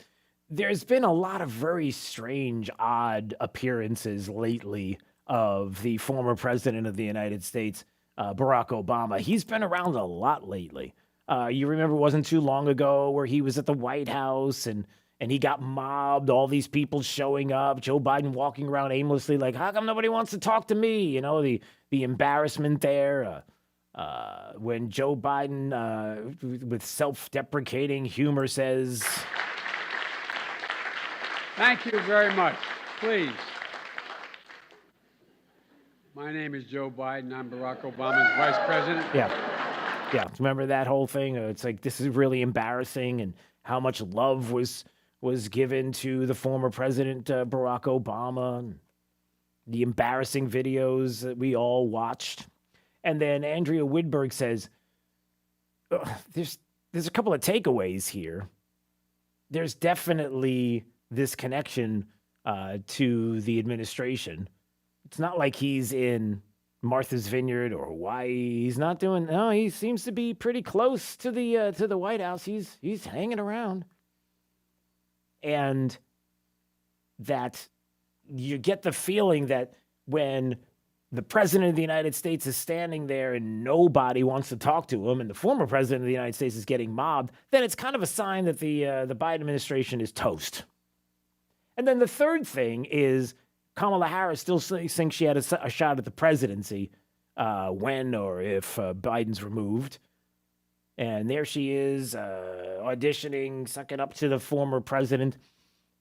there's been a lot of very strange, odd appearances lately of the former president of the United States, Barack Obama. He's been around a lot lately. You remember it wasn't too long ago where he was at the White House and he got mobbed, all these people showing up, Joe Biden walking around aimlessly like, how come nobody wants to talk to me? You know, the embarrassment there. When Joe Biden, with self-deprecating humor, says... Thank you very much. Please. My name is Joe Biden. I'm Barack Obama's vice president. Yeah. Remember that whole thing? It's like, this is really embarrassing, and how much love was given to the former president, Barack Obama, and the embarrassing videos that we all watched. And then Andrea Whitberg says, there's a couple of takeaways here. There's definitely this connection to the administration. It's not like he's in Martha's Vineyard or Hawaii. He's not doing. No, he seems to be pretty close to the White House. He's hanging around, and that you get the feeling that when the president of the United States is standing there and nobody wants to talk to him, and the former president of the United States is getting mobbed, then it's kind of a sign that the Biden administration is toast. And then the third thing is Kamala Harris still thinks she had a shot at the presidency when or if Biden's removed. And there she is auditioning, sucking up to the former president.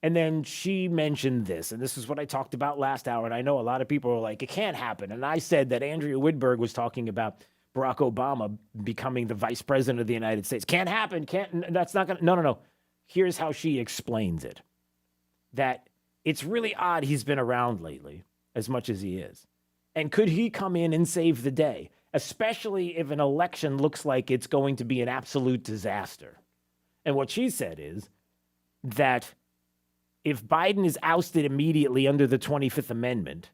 And then she mentioned this, and this is what I talked about last hour, and I know a lot of people are like, it can't happen. And I said that Andrea Whitberg was talking about Barack Obama becoming the vice president of the United States. Can't happen. That's not going to. No. Here's how she explains it. That it's really odd he's been around lately as much as he is. And could he come in and save the day, especially if an election looks like it's going to be an absolute disaster? And what she said is that if Biden is ousted immediately under the 25th Amendment,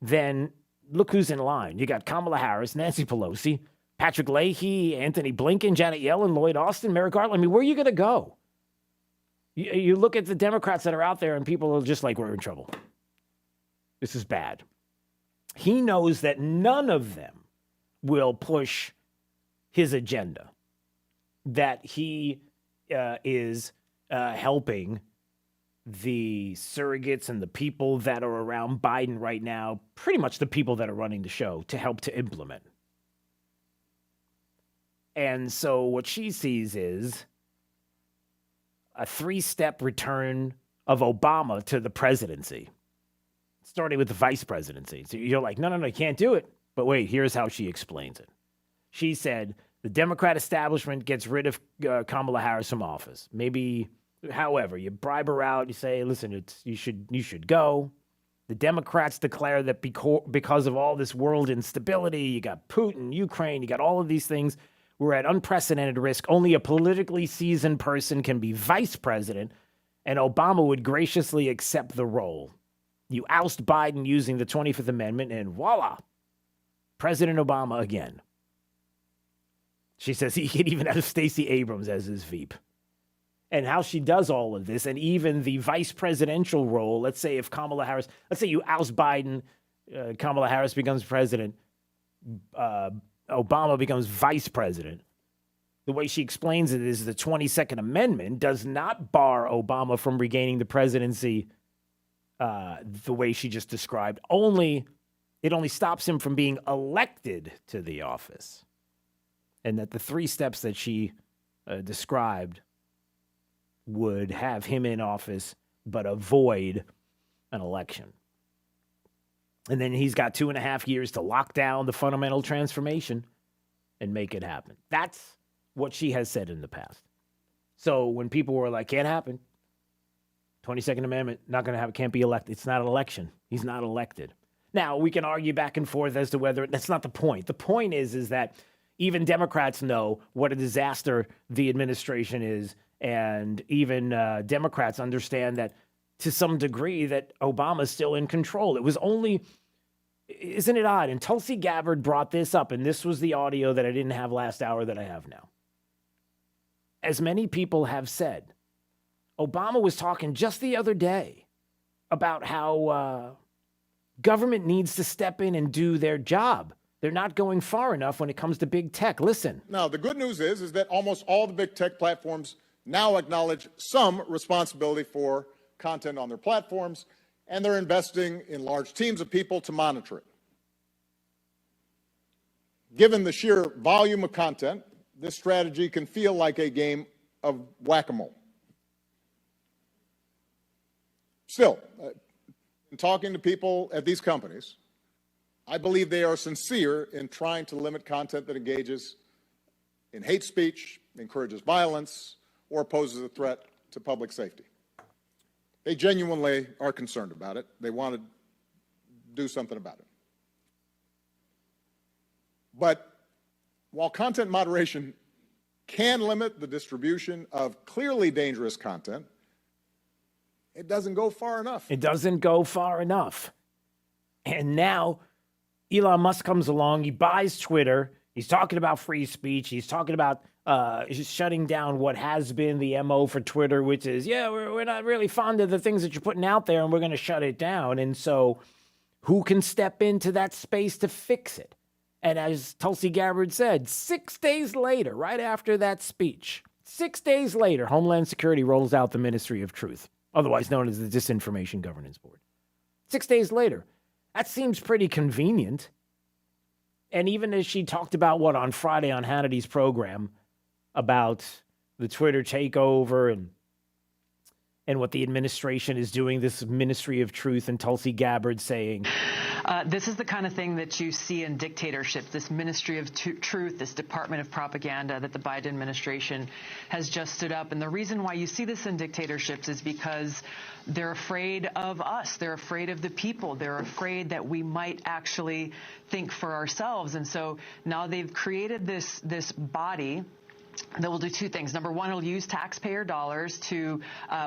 then look who's in line. You got Kamala Harris, Nancy Pelosi, Patrick Leahy, Anthony Blinken, Janet Yellen, Lloyd Austin, Merrick Garland. I mean, where are you going to go? You look at the Democrats that are out there and people are just like, we're in trouble. This is bad. He knows that none of them will push his agenda, that he is helping the surrogates and the people that are around Biden right now, pretty much the people that are running the show, to help to implement. And so what she sees is a 3-step return of Obama to the presidency, starting with the vice presidency. So you're like, no, you can't do it. But wait, here's how she explains it. She said the Democrat establishment gets rid of Kamala Harris from office. Maybe, however, you bribe her out. You say, listen, you should go. The Democrats declare that because of all this world instability, you got Putin, Ukraine, you got all of these things, we're at unprecedented risk. Only a politically seasoned person can be vice president, and Obama would graciously accept the role. You oust Biden using the 25th Amendment, and voila, President Obama again. She says he could even have Stacey Abrams as his Veep. And how she does all of this, and even the vice presidential role, let's say if Kamala Harris, let's say you oust Biden, Kamala Harris becomes president, Obama becomes vice president. The way she explains it is the 22nd Amendment does not bar Obama from regaining the presidency the way she just described. It only stops him from being elected to the office. And that the 3 steps that she described would have him in office but avoid an election. And then he's got 2.5 years to lock down the fundamental transformation and make it happen. That's what she has said in the past. So when people were like, can't happen, 22nd Amendment, not going to have, can't be elected. It's not an election. He's not elected. Now, we can argue back and forth as to whether, that's not the point. The point is that even Democrats know what a disaster the administration is, and even Democrats understand that to some degree that Obama's still in control. It was only, isn't it odd? And Tulsi Gabbard brought this up, and this was the audio that I didn't have last hour that I have now. As many people have said, Obama was talking just the other day about how government needs to step in and do their job. They're not going far enough when it comes to big tech. Listen. Now, the good news is that almost all the big tech platforms now acknowledge some responsibility for content on their platforms, and they're investing in large teams of people to monitor it. Given the sheer volume of content, this strategy can feel like a game of whack-a-mole. Still, in talking to people at these companies, I believe they are sincere in trying to limit content that engages in hate speech, encourages violence, or poses a threat to public safety. They genuinely are concerned about it. They want to do something about it. But while content moderation can limit the distribution of clearly dangerous content, it doesn't go far enough. It doesn't go far enough. And now Elon Musk comes along, he buys Twitter, he's talking about free speech, he's talking about shutting down what has been the MO for Twitter, which is, we're not really fond of the things that you're putting out there, and we're going to shut it down. And so who can step into that space to fix it? And as Tulsi Gabbard said, 6 days later, right after that speech, 6 days later, Homeland Security rolls out the Ministry of Truth, otherwise known as the Disinformation Governance Board. 6 days later. That seems pretty convenient. And even as she talked about on Friday on Hannity's program about the Twitter takeover and what the administration is doing, this Ministry of Truth, and Tulsi Gabbard saying, this is the kind of thing that you see in dictatorships, this Ministry of Truth, this Department of Propaganda that the Biden administration has just stood up. And the reason why you see this in dictatorships is because they're afraid of us. They're afraid of the people. They're afraid that we might actually think for ourselves. And so now they've created this body that will do 2 things. Number one, it'll use taxpayer dollars to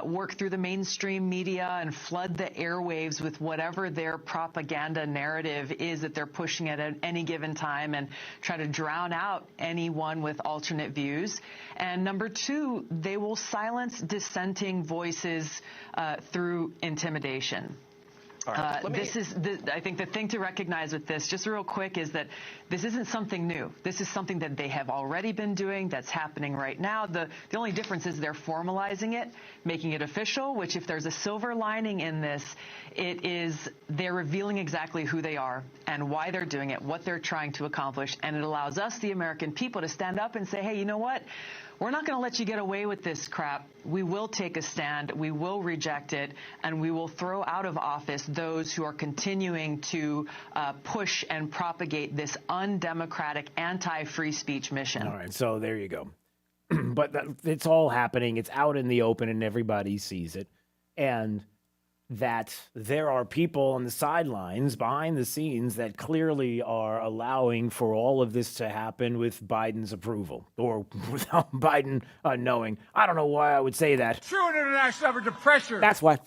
work through the mainstream media and flood the airwaves with whatever their propaganda narrative is that they're pushing at any given time, and try to drown out anyone with alternate views. And number 2, they will silence dissenting voices through intimidation. I think the thing to recognize with this, just real quick, is that this isn't something new. This is something that they have already been doing, that's happening right now. The only difference is they're formalizing it, making it official, which if there's a silver lining in this, it is they're revealing exactly who they are and why they're doing it, what they're trying to accomplish, and it allows us, the American people, to stand up and say, hey, you know what? We're not going to let you get away with this crap. We will take a stand, we will reject it, and we will throw out of office those who are continuing to push and propagate this undemocratic, anti-free speech mission. All right, so there you go. But it's all happening. It's out in the open, and everybody sees it. And that there are people on the sidelines, behind the scenes, that clearly are allowing for all of this to happen with Biden's approval, or without Biden knowing. I don't know why I would say that. True international effort to pressure. That's why.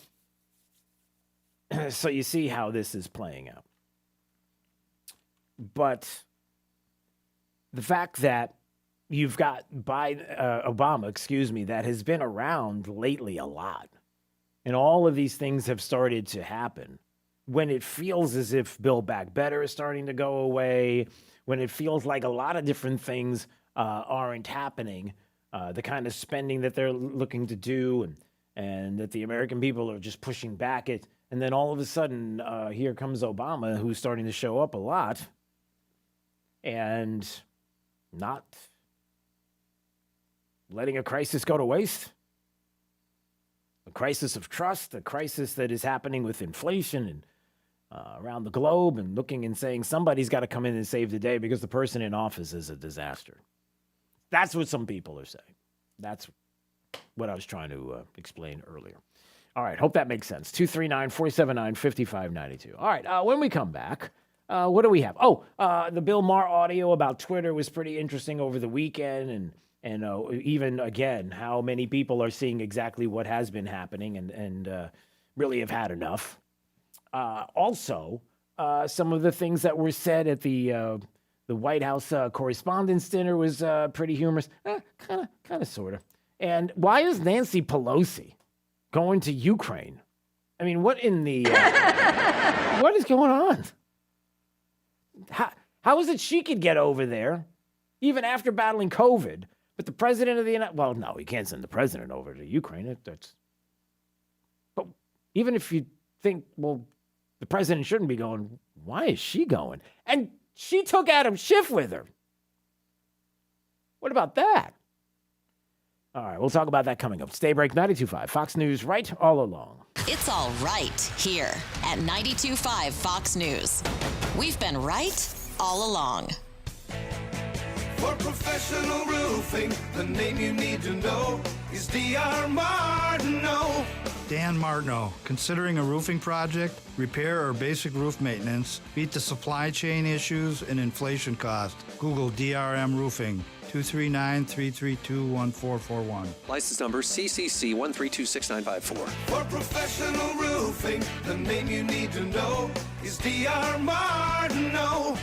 So you see how this is playing out. But the fact that you've got Obama, that has been around lately a lot, and all of these things have started to happen, when it feels as if Build Back Better is starting to go away, when it feels like a lot of different things aren't happening, the kind of spending that they're looking to do, and that the American people are just pushing back it, and then all of a sudden, here comes Obama, who's starting to show up a lot, and not letting a crisis go to waste. A crisis of trust, a crisis that is happening with inflation and around the globe, and looking and saying somebody's got to come in and save the day because the person in office is a disaster. That's what some people are saying. That's what I was trying to explain earlier. All right, hope that makes sense. 239-479-5592. All right, when we come back, what do we have? The Bill Maher audio about Twitter was pretty interesting over the weekend, and even, again, how many people are seeing exactly what has been happening and really have had enough. Also, some of the things that were said at the White House Correspondents' Dinner was pretty humorous. Kind of, sort of. And why is Nancy Pelosi going to Ukraine? I mean, what in the... what is going on? How is it she could get over there, even after battling COVID, but the president of the United... Well, no, he can't send the president over to Ukraine. But even if you think, well, the president shouldn't be going, why is she going? And she took Adam Schiff with her. What about that? All right, we'll talk about that coming up. Stay break, 92.5 Fox News, right all along. It's all right here at 92.5 Fox News. We've been right all along. For professional roofing, the name you need to know is D.R. Martineau. Dan Martineau. Considering a roofing project, repair, or basic roof maintenance, beat the supply chain issues and inflation cost. Google DRM Roofing. 239-332-1441. License number CCC 1326954. For professional roofing, the name you need to know is D.R. Martineau.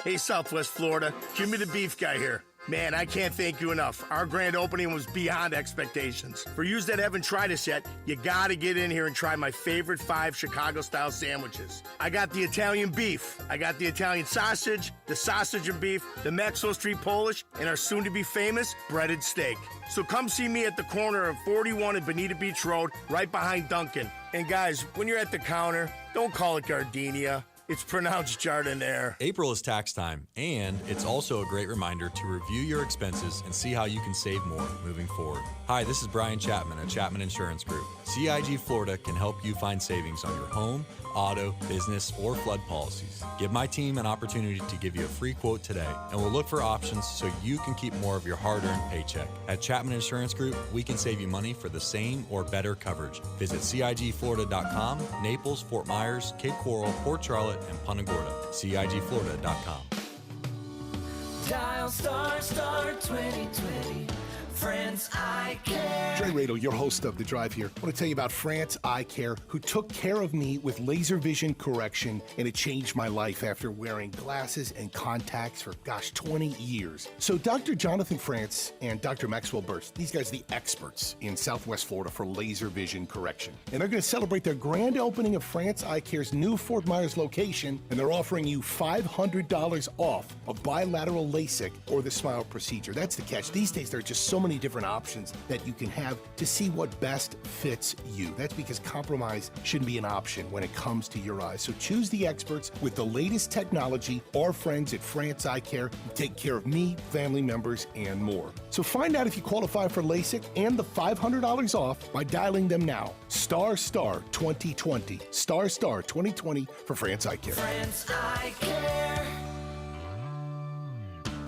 Hey, Southwest Florida, Jimmy the Beef Guy here. Man, I can't thank you enough. Our grand opening was beyond expectations. For yous that haven't tried us yet, you gotta get in here and try my favorite 5 Chicago-style sandwiches. I got the Italian beef, I got the Italian sausage, the sausage and beef, the Maxwell Street Polish, and our soon-to-be famous breaded steak. So come see me at the corner of 41 and Bonita Beach Road, right behind Duncan. And guys, when you're at the counter, don't call it gardenia. It's pronounced Jardiniere. April is tax time, and it's also a great reminder to review your expenses and see how you can save more moving forward. Hi, this is Brian Chapman at Chapman Insurance Group. CIG Florida can help you find savings on your home, auto, business, or flood policies. Give my team an opportunity to give you a free quote today, and we'll look for options so you can keep more of your hard-earned paycheck. At Chapman Insurance Group, we can save you money for the same or better coverage. Visit CIGFlorida.com, Naples, Fort Myers, Cape Coral, Port Charlotte, and Punta Gorda. CIGFlorida.com. Dial *2020. Friends, I care. Trey Radel, your host of The Drive here. I want to tell you about France Eye Care, who took care of me with laser vision correction, and it changed my life after wearing glasses and contacts for, 20 years. So Dr. Jonathan France and Dr. Maxwell Burst, these guys are the experts in Southwest Florida for laser vision correction. And they're going to celebrate their grand opening of France Eye Care's new Fort Myers location, and they're offering you $500 off of bilateral LASIK or the Smile procedure. That's the catch. These days, there are just so many different options that you can have to see what best fits you. That's because compromise shouldn't be an option when it comes to your eyes. So choose the experts with the latest technology. Our friends at France Eye Care take care of me, family members, and more. So find out if you qualify for LASIK and the $500 off by dialing them now. ** 2020. ** 2020 for France Eye Care. France Eye Care.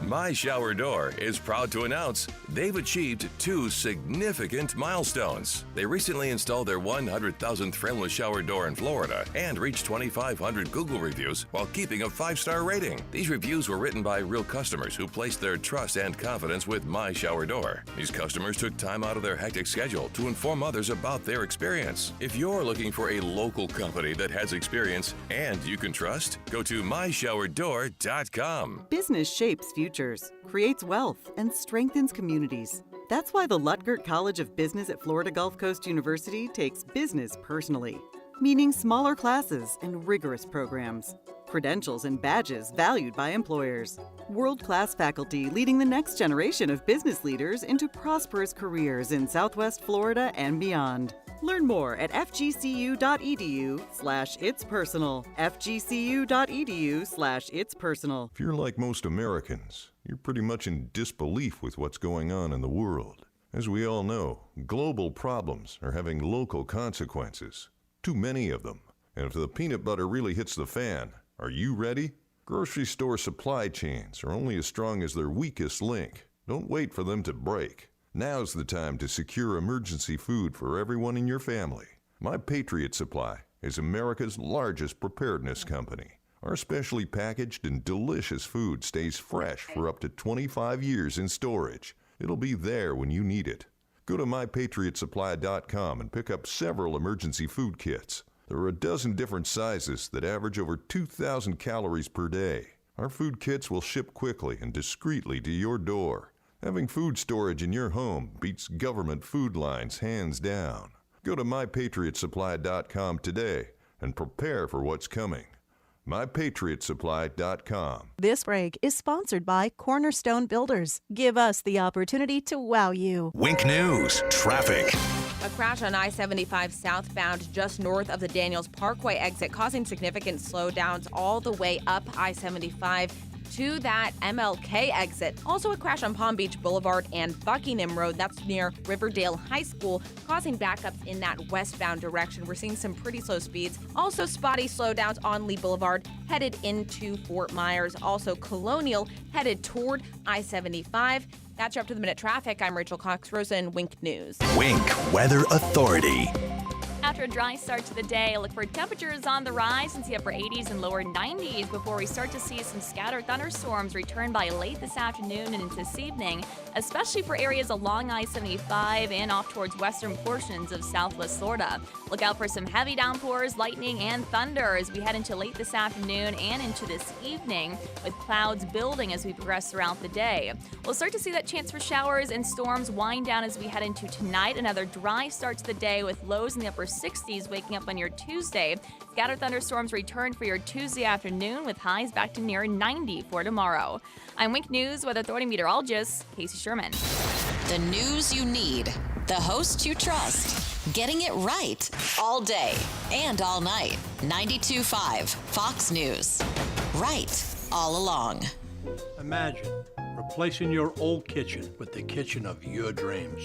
My Shower Door is proud to announce they've achieved 2 significant milestones. They recently installed their 100,000th frameless shower door in Florida and reached 2,500 Google reviews while keeping a 5-star rating. These reviews were written by real customers who placed their trust and confidence with My Shower Door. These customers took time out of their hectic schedule to inform others about their experience. If you're looking for a local company that has experience and you can trust, go to myshowerdoor.com. Business shapes futures, creates wealth, and strengthens communities. That's why the Lutgert College of Business at Florida Gulf Coast University takes business personally, meaning smaller classes and rigorous programs, credentials and badges valued by employers, world-class faculty leading the next generation of business leaders into prosperous careers in Southwest Florida and beyond. Learn more at fgcu.edu/itspersonal. fgcu.edu/itspersonal. If you're like most Americans, you're pretty much in disbelief with what's going on in the world. As we all know, global problems are having local consequences. Too many of them. And if the peanut butter really hits the fan, are you ready? Grocery store supply chains are only as strong as their weakest link. Don't wait for them to break. Now's the time to secure emergency food for everyone in your family. My Patriot Supply is America's largest preparedness company. Our specially packaged and delicious food stays fresh for up to 25 years in storage. It'll be there when you need it. Go to mypatriotsupply.com and pick up several emergency food kits. There are a dozen different sizes that average over 2,000 calories per day. Our food kits will ship quickly and discreetly to your door. Having food storage in your home beats government food lines hands down. Go to mypatriotsupply.com today and prepare for what's coming. mypatriotsupply.com. This break is sponsored by Cornerstone Builders. Give us the opportunity to wow you. Wink News, traffic. A crash on I-75 southbound just north of the Daniels Parkway exit, causing significant slowdowns all the way up I-75 to that MLK exit. Also a crash on Palm Beach Boulevard and Buckingham Road. That's near Riverdale High School, causing backups in that westbound direction. We're seeing some pretty slow speeds. Also spotty slowdowns on Lee Boulevard headed into Fort Myers. Also Colonial headed toward I-75. That's your up-to-the-minute traffic. I'm Rachel Cox-Rosen, Wink News. Wink Weather Authority. After a dry start to the day, look for temperatures on the rise into the upper 80s and lower 90s before we start to see some scattered thunderstorms return by late this afternoon and into this evening, especially for areas along I-75 and off towards western portions of southwest Florida. Look out for some heavy downpours, lightning, and thunder as we head into late this afternoon and into this evening, with clouds building as we progress throughout the day. We'll start to see that chance for showers and storms wind down as we head into tonight. Another dry start to the day with lows in the upper 60s waking up on your Tuesday. Scattered thunderstorms return for your Tuesday afternoon with highs back to near 90 for tomorrow. I'm Wink News Weather Authority meteorologist Casey Sherman. The news you need, the host you trust, getting it right all day and all night. 92.5 Fox News. Right all along. Imagine replacing your old kitchen with the kitchen of your dreams.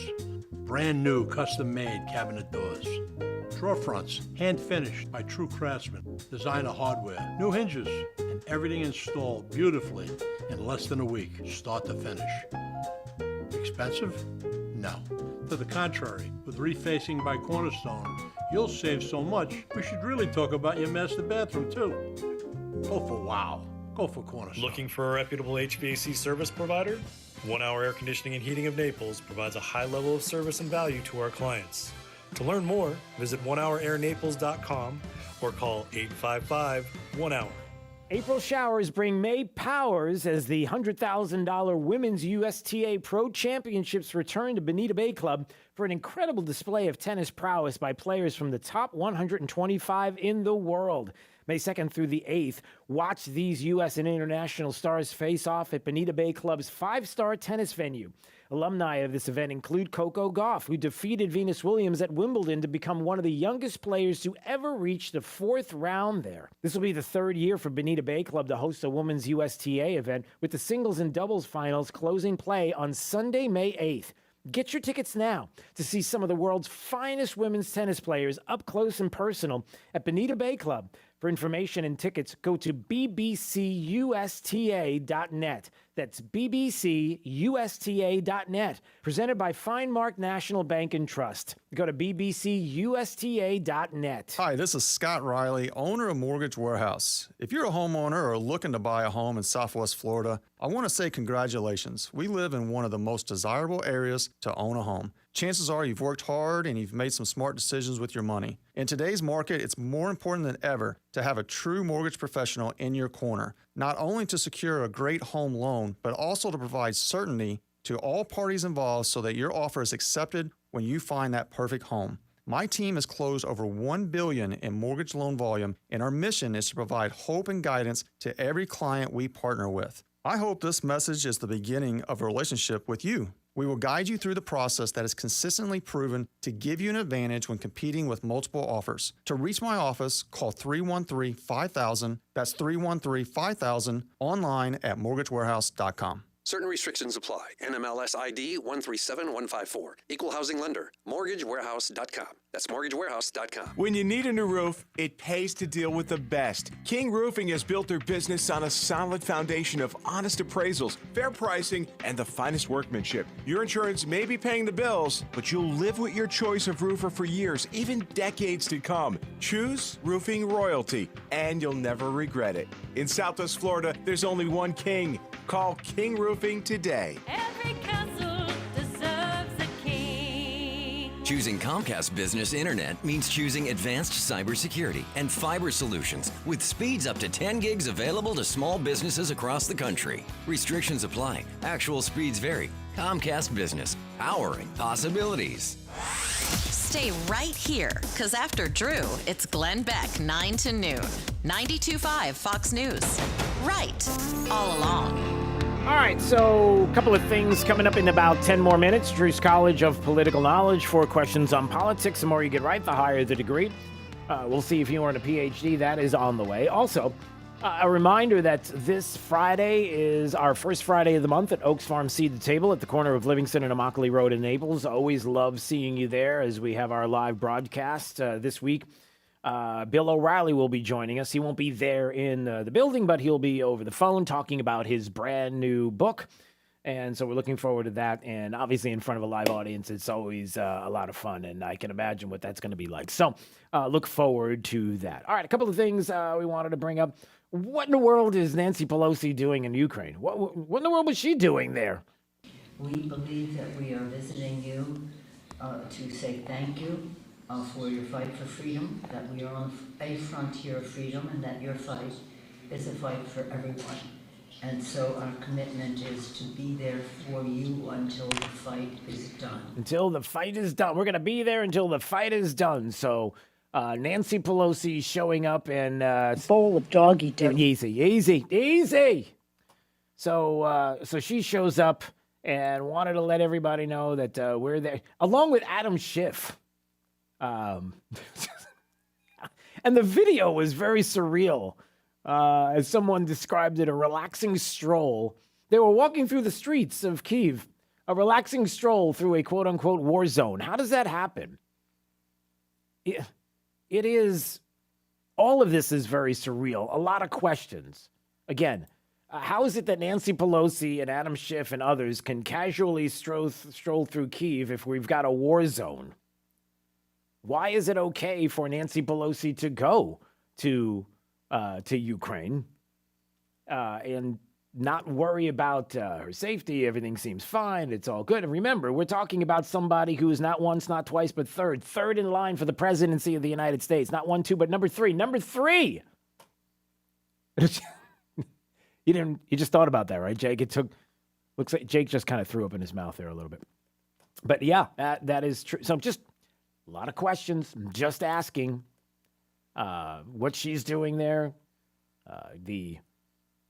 Brand new custom-made cabinet doors. Drawer fronts, hand-finished by true craftsmen. Designer hardware, new hinges, and everything installed beautifully in less than a week, start to finish. Expensive? No. To the contrary, with refacing by Cornerstone, you'll save so much, we should really talk about your master bathroom, too. Go for wow. Go for Cornerstone. Looking for a reputable HVAC service provider? 1 Hour Air Conditioning and Heating of Naples provides a high level of service and value to our clients. To learn more, visit onehourairnaples.com or call 855-1-HOUR. April showers bring May powers as the $100,000 Women's USTA Pro Championships return to Bonita Bay Club for an incredible display of tennis prowess by players from the top 125 in the world. May 2nd through the 8th, watch these U.S. and international stars face off at Bonita Bay Club's 5-star tennis venue. Alumni of this event include Coco Gauff, who defeated Venus Williams at Wimbledon to become one of the youngest players to ever reach the 4th round there. This will be the 3rd year for Bonita Bay Club to host a Women's USTA event, with the singles and doubles finals closing play on Sunday, May 8th. Get your tickets now to see some of the world's finest women's tennis players up close and personal at Bonita Bay Club. For information and tickets, go to bbcusta.net. That's bbcusta.net. Presented by Finemark National Bank and Trust. Go to bbcusta.net. Hi, this is Scott Riley, owner of Mortgage Warehouse. If you're a homeowner or looking to buy a home in Southwest Florida, I want to say congratulations. We live in one of the most desirable areas to own a home. Chances are you've worked hard and you've made some smart decisions with your money. In today's market, it's more important than ever to have a true mortgage professional in your corner, not only to secure a great home loan, but also to provide certainty to all parties involved so that your offer is accepted when you find that perfect home. My team has closed over $1 billion in mortgage loan volume, and our mission is to provide hope and guidance to every client we partner with. I hope this message is the beginning of a relationship with you. We will guide you through the process that is consistently proven to give you an advantage when competing with multiple offers. To reach my office, call 313-5000. That's 313-5000. Online at mortgagewarehouse.com. Certain restrictions apply. NMLS ID 137154. Equal housing lender. MortgageWarehouse.com. That's MortgageWarehouse.com. When you need a new roof, it pays to deal with the best. King Roofing has built their business on a solid foundation of honest appraisals, fair pricing, and the finest workmanship. Your insurance may be paying the bills, but you'll live with your choice of roofer for years, even decades to come. Choose Roofing Royalty, and you'll never regret it. In Southwest Florida, there's only one King. Call King Roofing today. Every castle deserves a king. Choosing Comcast Business Internet means choosing advanced cybersecurity and fiber solutions with speeds up to 10 gigs available to small businesses across the country. Restrictions apply. Actual speeds vary. Comcast Business, powering possibilities. Stay right here, because after Drew, it's Glenn Beck, 9 to noon. 92.5 Fox News. Right, all along. All right, so a couple of things coming up in about 10 more minutes. Drew's College of Political Knowledge, 4 questions on politics. The more you get right, the higher the degree. We'll see if you earn a PhD. That is on the way. Also, a reminder that this Friday is our first Friday of the month at Oaks Farm Seed to Table at the corner of Livingston and Immokalee Road in Naples. Always love seeing you there as we have our live broadcast this week. Bill O'Reilly will be joining us. He won't be there in the building, but he'll be over the phone talking about his brand new book. And so we're looking forward to that. And obviously in front of a live audience, it's always a lot of fun. And I can imagine what that's going to be like. So look forward to that. All right, a couple of things we wanted to bring up. What in the world is Nancy Pelosi doing in Ukraine? What in the world was she doing there? We believe that we are visiting you to say thank you for your fight for freedom, that we are on a frontier of freedom, and that your fight is a fight for everyone. And so our commitment is to be there for you until the fight is done. Until the fight is done. We're going to be there until the fight is done. So Nancy Pelosi showing up and bowl of doggy doo. Easy. So she shows up and wanted to let everybody know that we're there, along with Adam Schiff. And the video was very surreal. As someone described it, a relaxing stroll. They were walking through the streets of Kyiv, a relaxing stroll through a quote-unquote war zone. How does that happen? It is, all of this is very surreal. A lot of questions. Again, how is it that Nancy Pelosi and Adam Schiff and others can casually stroll through Kyiv if we've got a war zone? Why is it okay for Nancy Pelosi to go to Ukraine? And not worry about her safety. Everything seems fine. It's all good. And remember, we're talking about somebody who is not once, not twice, but third in line for the presidency of the United States. Not 1, 2, but number 3. Number 3. You just thought about that, right, Jake? Looks like Jake just kind of threw up in his mouth there a little bit. But yeah, that is true. So just a lot of questions. I'm just asking what she's doing there.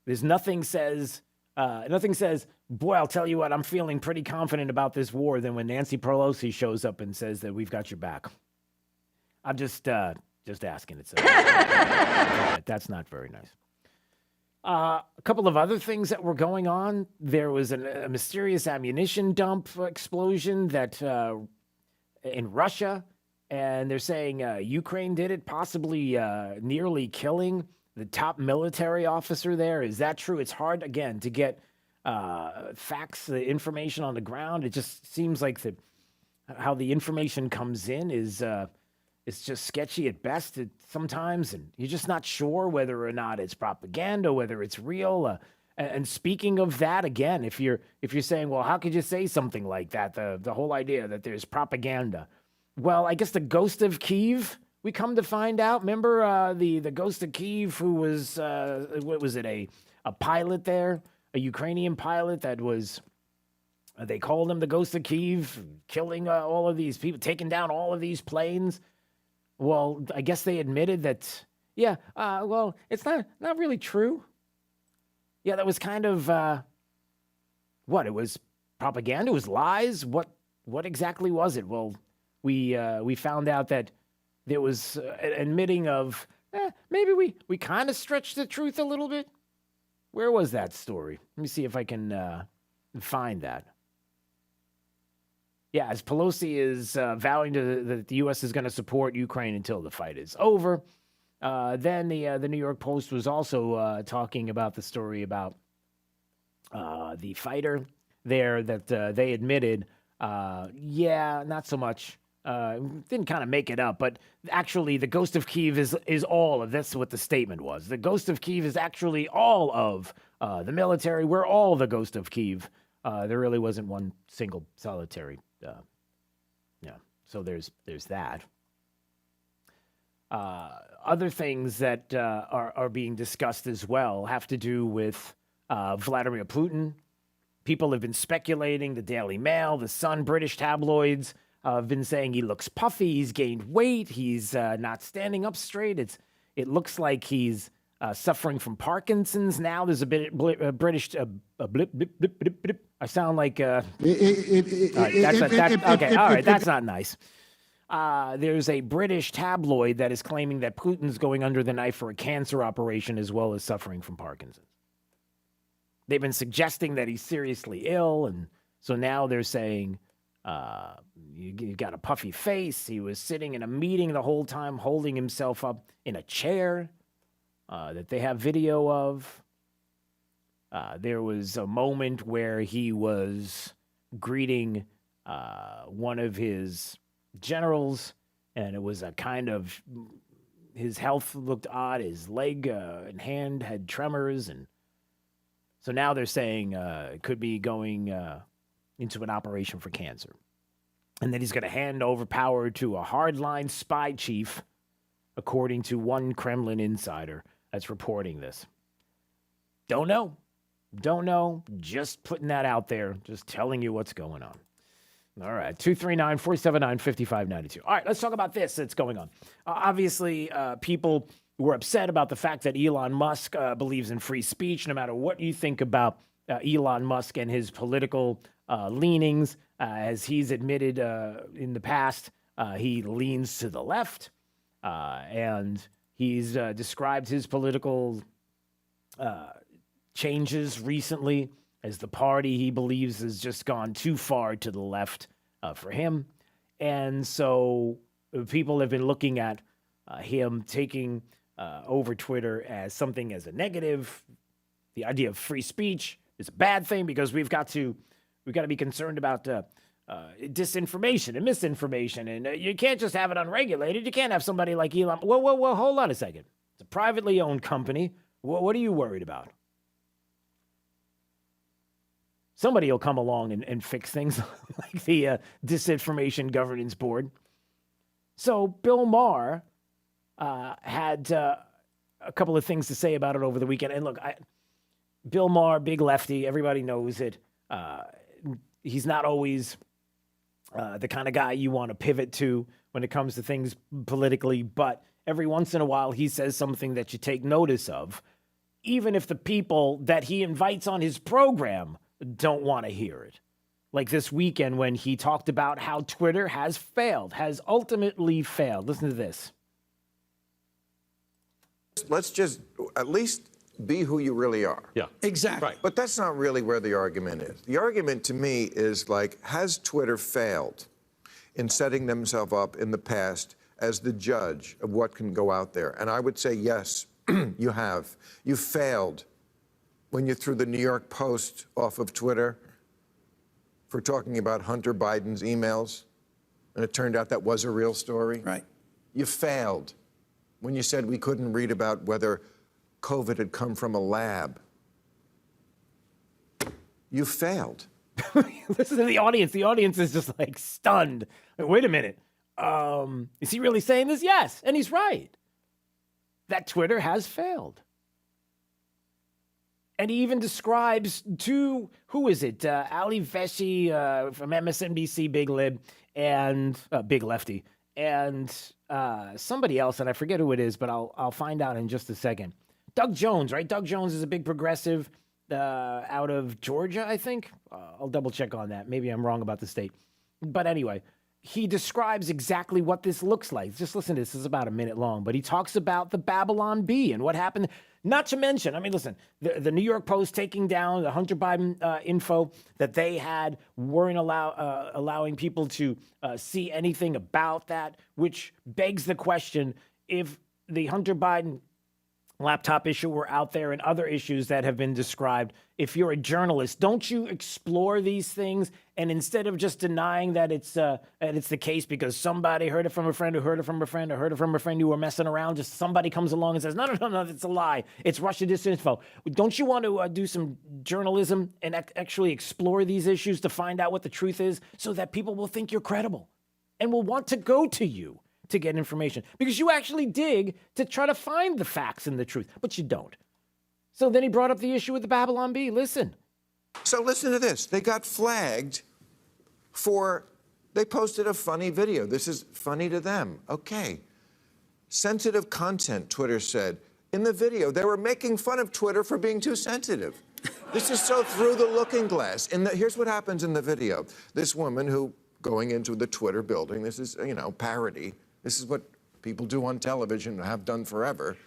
There's nothing says, boy, I'll tell you what, I'm feeling pretty confident about this war than when Nancy Pelosi shows up and says that we've got your back. I'm just asking. That's not very nice. A couple of other things that were going on. There was a mysterious ammunition dump explosion that in Russia, and they're saying Ukraine did it, possibly nearly killing the top military officer there. Is that true? It's hard, again, to get facts, the information on the ground. It just seems like how the information comes in is it's just sketchy at best sometimes, and you're just not sure whether or not it's propaganda, whether it's real. And speaking of that, again, if you're saying, well, how could you say something like that? The whole idea that there's propaganda. Well, I guess the ghost of Kyiv, we come to find out. Remember the ghost of Kyiv, who was what was it, a pilot there, a Ukrainian pilot that was. They called him the ghost of Kyiv, killing all of these people, taking down all of these planes. Well, I guess they admitted that, yeah, well, it's not really true. Yeah, that was kind of, what, it was propaganda, it was lies? What exactly was it? Well, we found out that there was admitting of, maybe we kind of stretched the truth a little bit. Where was that story? Let me see if I can find that. Yeah, as Pelosi is vowing that the U.S. is going to support Ukraine until the fight is over. Then the New York Post was also talking about the story about the fighter there that they admitted, not so much. Didn't kind of make it up, but actually the ghost of Kyiv is all of, that's what the statement was. The ghost of Kyiv is actually all of the military. We're all the ghost of Kyiv. There really wasn't one single solitary. So there's that. Other things that are being discussed as well have to do with Vladimir Putin. People have been speculating. The Daily Mail, the Sun, British tabloids have been saying he looks puffy. He's gained weight. He's not standing up straight. It looks like he's suffering from Parkinson's now. There's a bit British blip, blip, blip, blip, blip. I sound like okay. All right, that's not nice. There's a British tabloid that is claiming that Putin's going under the knife for a cancer operation as well as suffering from Parkinson's. They've been suggesting that he's seriously ill, and so now they're saying you got a puffy face. He was sitting in a meeting the whole time, holding himself up in a chair that they have video of. There was a moment where he was greeting one of his generals, and it was a kind of, his health looked odd. His leg and hand had tremors, and so now they're saying it could be going into an operation for cancer, and that he's going to hand over power to a hardline spy chief, according to one Kremlin insider that's reporting this. Don't know. Just putting that out there. Just telling you what's going on. All right. 239-479-5592. All right. Let's talk about this that's going on. Obviously, people were upset about the fact that Elon Musk believes in free speech. No matter what you think about Elon Musk and his political leanings, as he's admitted in the past, he leans to the left. And he's described his political changes recently as the party he believes has just gone too far to the left for him. And so people have been looking at him taking over Twitter as something as a negative. The idea of free speech is a bad thing because we've got to be concerned about disinformation and misinformation. And you can't just have it unregulated. You can't have somebody like Elon. Whoa, hold on a second. It's a privately owned company. What are you worried about? Somebody will come along and fix things like the Disinformation Governance Board. So Bill Maher had a couple of things to say about it over the weekend. And look, Bill Maher, big lefty, everybody knows it. He's not always the kind of guy you want to pivot to when it comes to things politically, but every once in a while he says something that you take notice of, even if the people that he invites on his program don't want to hear it. Like this weekend when he talked about how Twitter has failed, has ultimately failed. Listen to this. Let's just at least be who you really are. Yeah. Exactly. Right. But that's not really where the argument is. The argument to me is like, has Twitter failed in setting themselves up in the past as the judge of what can go out there? And I would say, yes, you have. You failed when you threw the New York Post off of Twitter for talking about Hunter Biden's emails, and it turned out that was a real story. Right. You failed when you said we couldn't read about whether COVID had come from a lab. You failed. Listen to the audience. The audience is just like stunned. Wait a minute. Is he really saying this? Yes. And he's right. That Twitter has failed. And he even describes who is it? Ali Veshi from MSNBC, Big Lib, and Big Lefty, and somebody else, and I forget who it is, but I'll find out in just a second. Doug Jones, right? Doug Jones is a big progressive out of Georgia, I think. I'll double check on that. Maybe I'm wrong about the state. But anyway, he describes exactly what this looks like. Just listen to this. This is about a minute long. But he talks about the Babylon Bee and what happened. Not to mention, I mean, listen, the New York Post taking down the Hunter Biden info that they had weren't allowing people to see anything about that, which begs the question, if the Hunter Biden laptop issue were out there and other issues that have been described, if you're a journalist, don't you explore these things? And instead of just denying that it's the case because somebody heard it from a friend who heard it from a friend or heard it from a friend who were messing around, just somebody comes along and says, no, it's a lie. It's Russia disinfo. Don't you want to do some journalism and actually explore these issues to find out what the truth is so that people will think you're credible and will want to go to you to get information, because you actually dig to try to find the facts and the truth, but you don't. So then he brought up the issue with the Babylon Bee. Listen. So listen to this. They got flagged they posted a funny video. This is funny to them. Okay. Sensitive content, Twitter said. In the video, they were making fun of Twitter for being too sensitive. This is so through the looking glass. Here's what happens in the video. This woman who, going into the Twitter building, this is, parody. This is what people do on television and have done forever.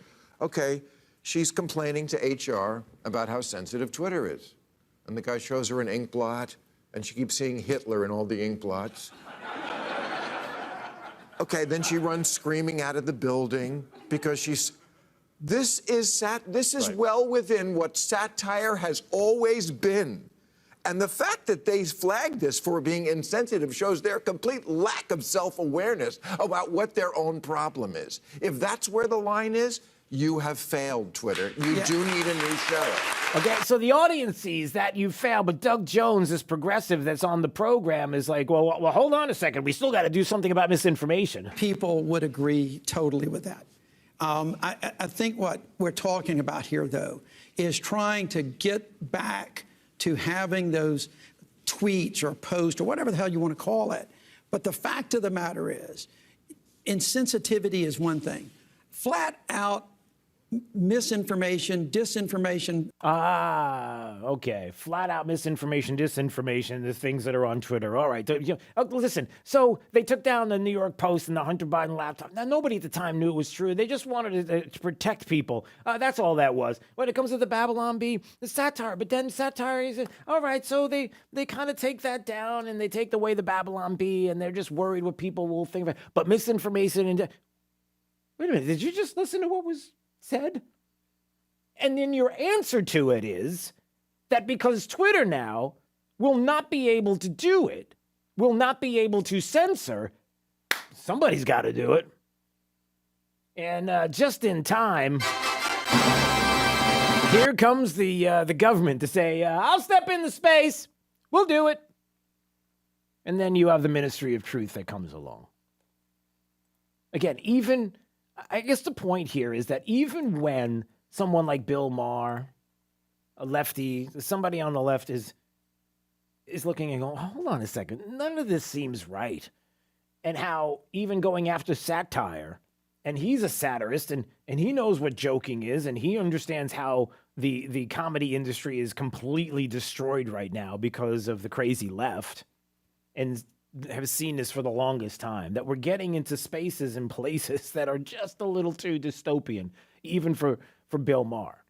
Okay, she's complaining to HR about how sensitive Twitter is. And the guy shows her an ink blot, and she keeps seeing Hitler in all the ink blots. Okay, then she runs screaming out of the building because this is well within what satire has always been. And the fact that they flagged this for being insensitive shows their complete lack of self-awareness about what their own problem is. If that's where the line is, you have failed, Twitter. You do need a new sheriff. Okay, so the audience sees that you failed, but Doug Jones, this progressive that's on the program, is like, well, hold on a second. We still got to do something about misinformation. People would agree totally with that. I think what we're talking about here, though, is trying to get back to having those tweets or posts or whatever the hell you want to call it. But the fact of the matter is, insensitivity is one thing. Flat out misinformation, disinformation. Okay. Flat out misinformation, disinformation, the things that are on Twitter. All right. Listen, so they took down the New York Post and the Hunter Biden laptop. Now, nobody at the time knew it was true. They just wanted to protect people. That's all that was. When it comes to the Babylon Bee, the satire. But then satire is, all right, so they kind of take that down and they take away the Babylon Bee and they're just worried what people will think of it. But misinformation and... Wait a minute, did you just listen to what was said? And then your answer to it is that because Twitter now will not be able to do it, will not be able to censor, somebody's got to do it. And just in time, here comes the government to say, I'll step into space. We'll do it. And then you have the Ministry of Truth that comes along. Again, I guess the point here is that even when someone like Bill Maher, a lefty, somebody on the left is looking and going, hold on a second, none of this seems right. And how even going after satire, and he's a satirist, and he knows what joking is, and he understands how the comedy industry is completely destroyed right now because of the crazy left, and have seen this for the longest time, that we're getting into spaces and places that are just a little too dystopian, even for Bill Maher.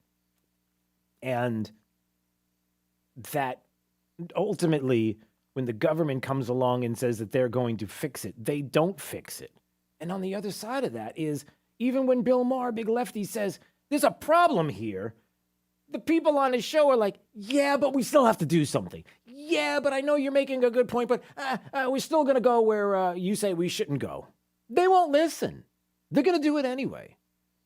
And that ultimately, when the government comes along and says that they're going to fix it, they don't fix it. And on the other side of that is, even when Bill Maher, big lefty, says, there's a problem here, the people on his show are like, yeah, but we still have to do something. Yeah, but I know you're making a good point, but we're still going to go where you say we shouldn't go. They won't listen. They're going to do it anyway.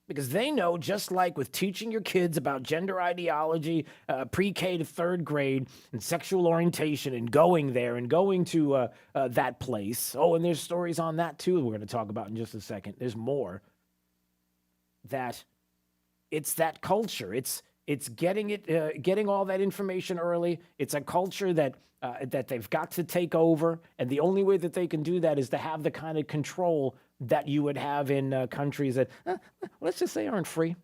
Because they know, just like with teaching your kids about gender ideology, pre-K to third grade, and sexual orientation, and going there, and going to that place. Oh, and there's stories on that, too, we're going to talk about in just a second. There's more. That it's that culture. It's getting all that information early. It's a culture that they've got to take over, and the only way that they can do that is to have the kind of control that you would have in countries that, let's just say, aren't free.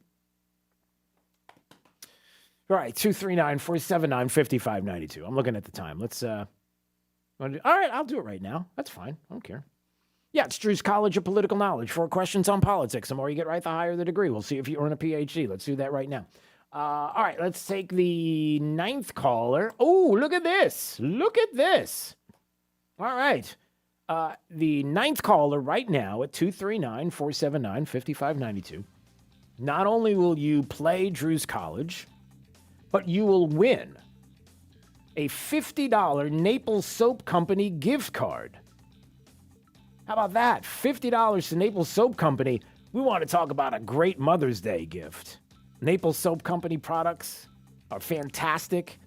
All right, 239-479-5592. I'm looking at the time. Let's. All right, I'll do it right now. That's fine. I don't care. Yeah, it's Drew's College of Political Knowledge. 4 questions on politics. The more you get right, the higher the degree. We'll see if you earn a PhD. Let's do that right now. All right, let's take the 9th caller. Oh, look at this. Look at this. All right. The 9th caller right now at 239-479-5592. Not only will you play Drew's College, but you will win a $50 Naples Soap Company gift card. How about that? $50 to Naples Soap Company. We want to talk about a great Mother's Day gift. Naples Soap Company products are fantastic.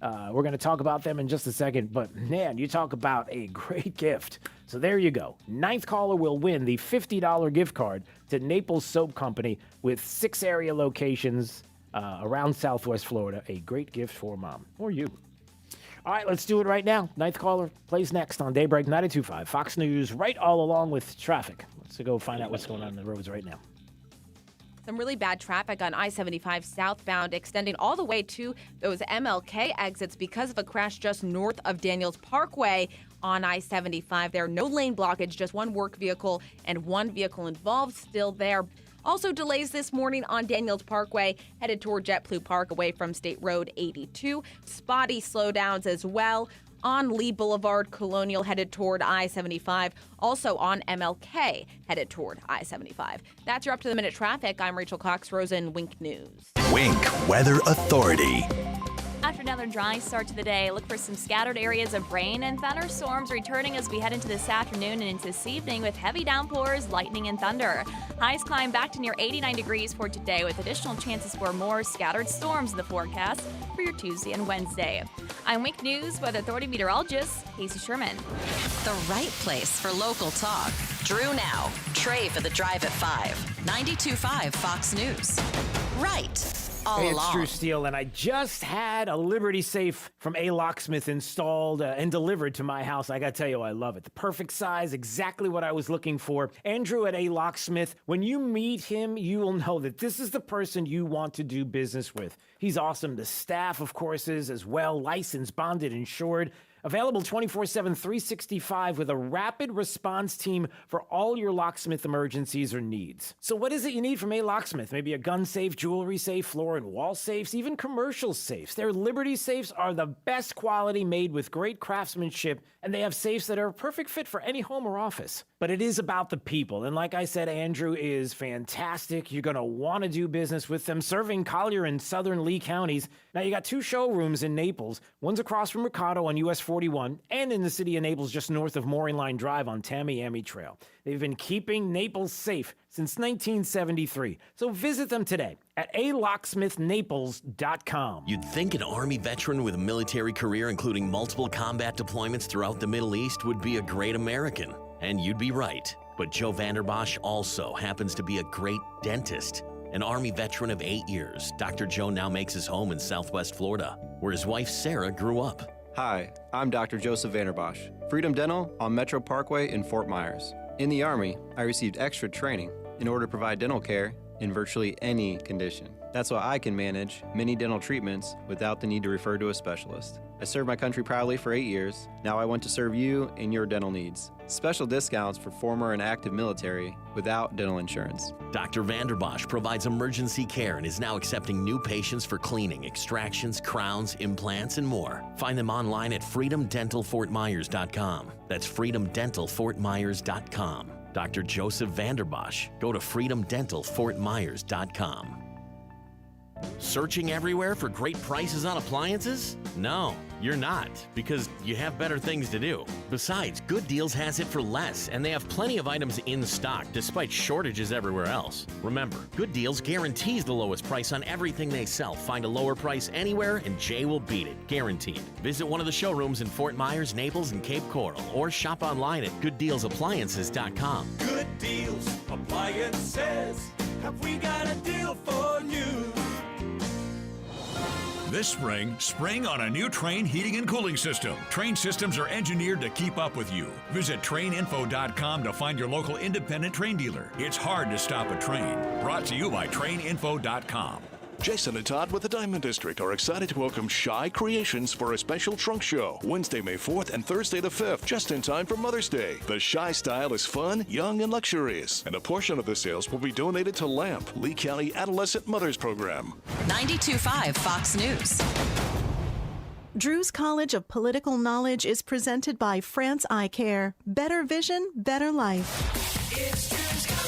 We're going to talk about them in just a second, but man, you talk about a great gift. So there you go. 9th caller will win the $50 gift card to Naples Soap Company with 6 area locations around Southwest Florida. A great gift for mom or you. All right, let's do it right now. 9th caller plays next on Daybreak 92.5 Fox News, right all along with traffic. Let's go find out what's going on the roads right now. Some really bad traffic on I-75 southbound, extending all the way to those MLK exits because of a crash just north of Daniels Parkway on I-75. There, no lane blockage, just one work vehicle and one vehicle involved still there. Also delays this morning on Daniels Parkway, headed toward JetBlue Park away from State Road 82. Spotty slowdowns as well on Lee Boulevard, Colonial, headed toward I-75. Also on MLK, headed toward I-75. That's your up-to-the-minute traffic. I'm Rachel Cox, Rosen, Wink News. Wink Weather Authority. After another dry start to the day, look for some scattered areas of rain and thunderstorms returning as we head into this afternoon and into this evening with heavy downpours, lightning, and thunder. Highs climb back to near 89 degrees for today with additional chances for more scattered storms in the forecast for your Tuesday and Wednesday. I'm Wink News Weather Authority meteorologist Casey Sherman. The right place for local talk. Drew now. Trey for the drive at 5. 92.5 Fox News. Right. All Hey, along. it's Drew Steele, and I just had a Liberty Safe from A Locksmith installed and delivered to my house. I got to tell you, I love it. The perfect size, exactly what I was looking for. Andrew at A Locksmith, when you meet him, you will know that this is the person you want to do business with. He's awesome. The staff, of course, is as well, licensed, bonded, insured. Available 24/7, 365 with a rapid response team for all your locksmith emergencies or needs. So what is it you need from A Locksmith? Maybe a gun safe, jewelry safe, floor and wall safes, even commercial safes. Their Liberty safes are the best quality, made with great craftsmanship, and they have safes that are a perfect fit for any home or office. But it is about the people, and like I said, Andrew is fantastic. You're going to want to do business with them, serving Collier and southern Lee counties. Now, you got 2 showrooms in Naples. One's across from Mercado on US 4 41, and in the city of Naples, just north of Mooring Line Drive on Tamiami Trail. They've been keeping Naples safe since 1973. So visit them today at alocksmithnaples.com. You'd think an Army veteran with a military career, including multiple combat deployments throughout the Middle East, would be a great American. And you'd be right. But Joe Vanderbosch also happens to be a great dentist. An Army veteran of 8 years, Dr. Joe now makes his home in Southwest Florida, where his wife Sarah grew up. Hi, I'm Dr. Joseph Vanderbosch, Freedom Dental on Metro Parkway in Fort Myers. In the Army, I received extra training in order to provide dental care in virtually any condition. That's why I can manage many dental treatments without the need to refer to a specialist. I served my country proudly for 8 years. Now I want to serve you and your dental needs. Special discounts for former and active military without dental insurance. Dr. Vanderbosch provides emergency care and is now accepting new patients for cleaning, extractions, crowns, implants, and more. Find them online at freedomdentalfortmyers.com. That's freedomdentalfortmyers.com. Dr. Joseph Vanderbosch. Go to freedomdentalfortmyers.com. Searching everywhere for great prices on appliances? No, you're not, because you have better things to do. Besides, Good Deals has it for less, and they have plenty of items in stock despite shortages everywhere else. Remember, Good Deals guarantees the lowest price on everything they sell. Find a lower price anywhere, and Jay will beat it, guaranteed. Visit one of the showrooms in Fort Myers, Naples, and Cape Coral, or shop online at gooddealsappliances.com. Good Deals Appliances. Have we got a deal for you? This spring on a new Trane heating and cooling system. Trane systems are engineered to keep up with you. Visit TraneInfo.com to find your local independent Trane dealer. It's hard to stop a Trane. Brought to you by TraneInfo.com. Jason and Todd with the Diamond District are excited to welcome Shy Creations for a special trunk show Wednesday, May 4th and Thursday the 5th, just in time for Mother's Day. The Shy style is fun, young, and luxurious, and a portion of the sales will be donated to LAMP, Lee County Adolescent Mothers Program. 92.5 Fox News. Drew's College of Political Knowledge is presented by France Eye Care. Better vision, better life. It's Drew's College.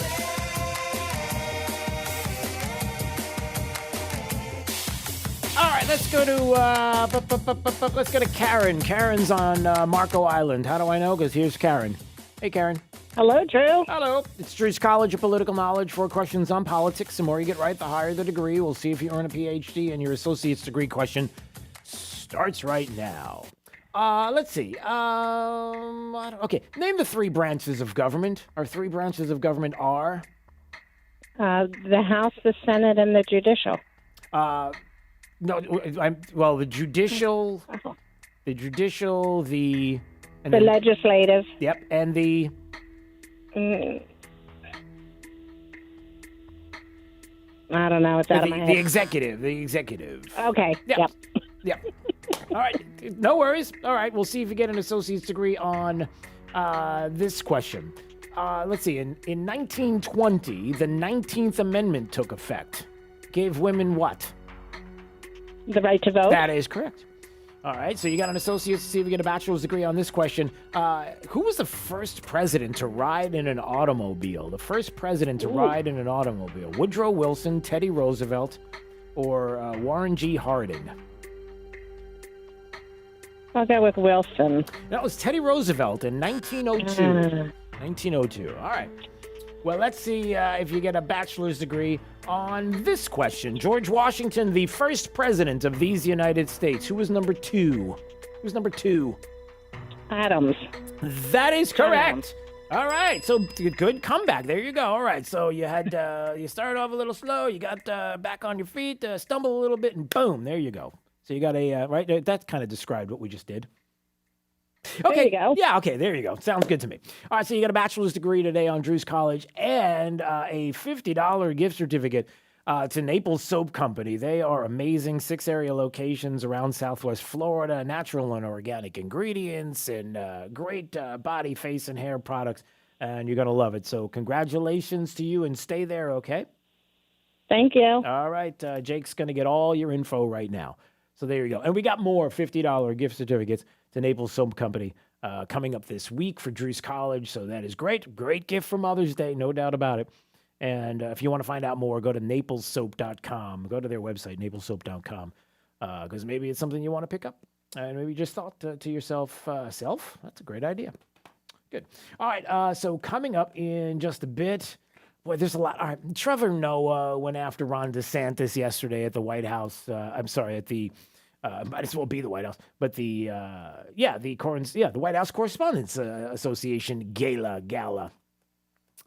All right, let's go to Karen. Karen's on Marco Island. How do I know? Because here's Karen. Hey, Karen. Hello, Drew. Hello. It's Drew's College of Political Knowledge. 4 questions on politics. The more you get right, the higher the degree. We'll see if you earn a PhD, and your associate's degree question starts right now. Let's see. Okay, name the 3 branches of government. Our 3 branches of government are? The House, the Senate, and the Judicial. No, the judicial, the legislative. Yep, and the. I don't know. It's out of my head. The executive. Okay. Yep. All right. No worries. All right. We'll see if you get an associate's degree on this question. Let's see. In 1920, the 19th Amendment took effect. Gave women what? The right to vote? That is correct. All right, so you got an associate's, see if you get a bachelor's degree on this question. Who was the first president to ride in an automobile? The first president to ride in an automobile. Woodrow Wilson, Teddy Roosevelt, or Warren G. Harding? I'll go with Wilson. That was Teddy Roosevelt in 1902. 1902. All right. Well, let's see if you get a bachelor's degree on this question. George Washington, the first president of these United States. Who was number 2? Who's number 2? Adams. That is correct. All right. So good comeback. There you go. All right. So you had you started off a little slow. You got back on your feet, stumbled a little bit, and boom, there you go. So you got a right. That kind of described what we just did. Okay. There you go. Yeah, okay, there you go. Sounds good to me. All right, so you got a bachelor's degree today on Drew's College and a $50 gift certificate to Naples Soap Company. They are amazing. 6 area locations around Southwest Florida, natural and organic ingredients, and great body, face, and hair products. And you're going to love it. So congratulations to you, and stay there, okay? Thank you. All right, Jake's going to get all your info right now. So there you go. And we got more $50 gift certificates to Naples Soap Company coming up this week for Drew's College. So that is great. Great gift for Mother's Day, no doubt about it. And if you want to find out more, go to naplessoap.com. Go to their website, naplessoap.com, because maybe it's something you want to pick up. And maybe you just thought to yourself, self, that's a great idea. Good. All right, so coming up in just a bit, boy, there's a lot. All right, Trevor Noah went after Ron DeSantis yesterday at the White House. At the, might as well be the White House, but the White House Correspondents Association Gala.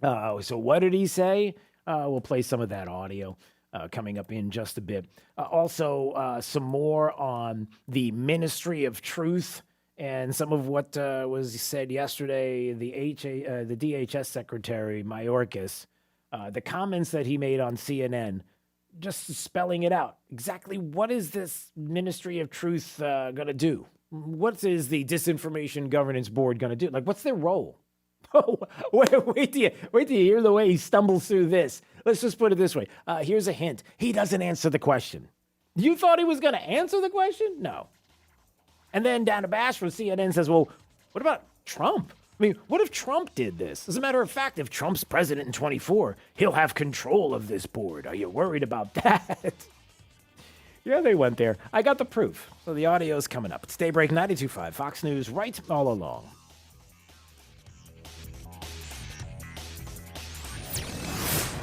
So what did he say? We'll play some of that audio coming up in just a bit. Also, some more on the Ministry of Truth and some of what was said yesterday. The DHS Secretary Mayorkas, the comments that he made on CNN, just spelling it out. Exactly what is this Ministry of Truth going to do? What is the Disinformation Governance Board going to do? Like, what's their role? Wait till you hear the way he stumbles through this. Let's just put it this way. Here's a hint. He doesn't answer the question. You thought he was going to answer the question? No. And then Dana Bash from CNN says, well, what about Trump? I mean, what if Trump did this? As a matter of fact, if Trump's president in 2024, he'll have control of this board. Are you worried about that? Yeah, they went there. I got the proof. So the audio's coming up. It's Daybreak 92.5, Fox News, right all along.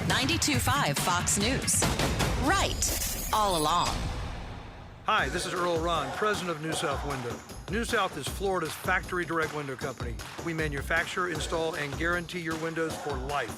.5 Fox News. Right all along. Hi, this is Earl Ron, president of New South Window. New South is Florida's factory direct window company. We manufacture, install, and guarantee your windows for life.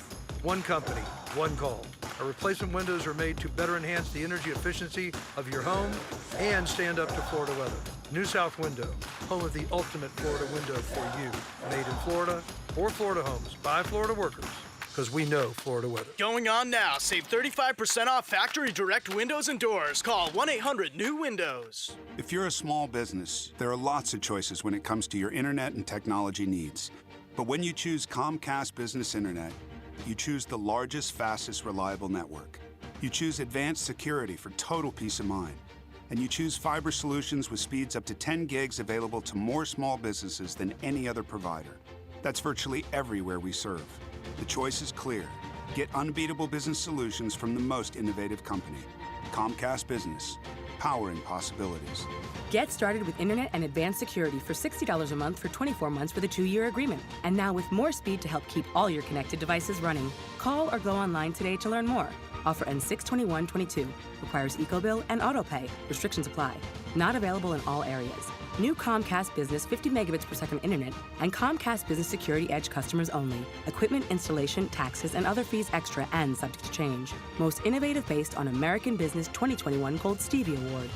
One company, one call. Our replacement windows are made to better enhance the energy efficiency of your home and stand up to Florida weather. New South Window, home of the ultimate Florida window for you. Made in Florida, for Florida homes, by Florida workers. Because we know Florida weather. Going on now. Save 35% off factory direct windows and doors. Call 1-800-NEW-WINDOWS. If you're a small business, there are lots of choices when it comes to your internet and technology needs. But when you choose Comcast Business Internet, you choose the largest, fastest, reliable network. You choose advanced security for total peace of mind. And you choose fiber solutions with speeds up to 10 gigs available to more small businesses than any other provider. That's virtually everywhere we serve. The choice is clear. Get unbeatable business solutions from the most innovative company. Comcast Business, powering possibilities. Get started with internet and advanced security for $60 a month for 24 months with a 2-year agreement. And now with more speed to help keep all your connected devices running. Call or go online today to learn more. Offer ends 6/21/22. Requires EcoBill and AutoPay. Restrictions apply. Not available in all areas. New Comcast Business 50 megabits per second internet and Comcast Business Security Edge customers only. Equipment, installation, taxes, and other fees extra and subject to change. Most innovative based on American Business 2021 Gold Stevie Award.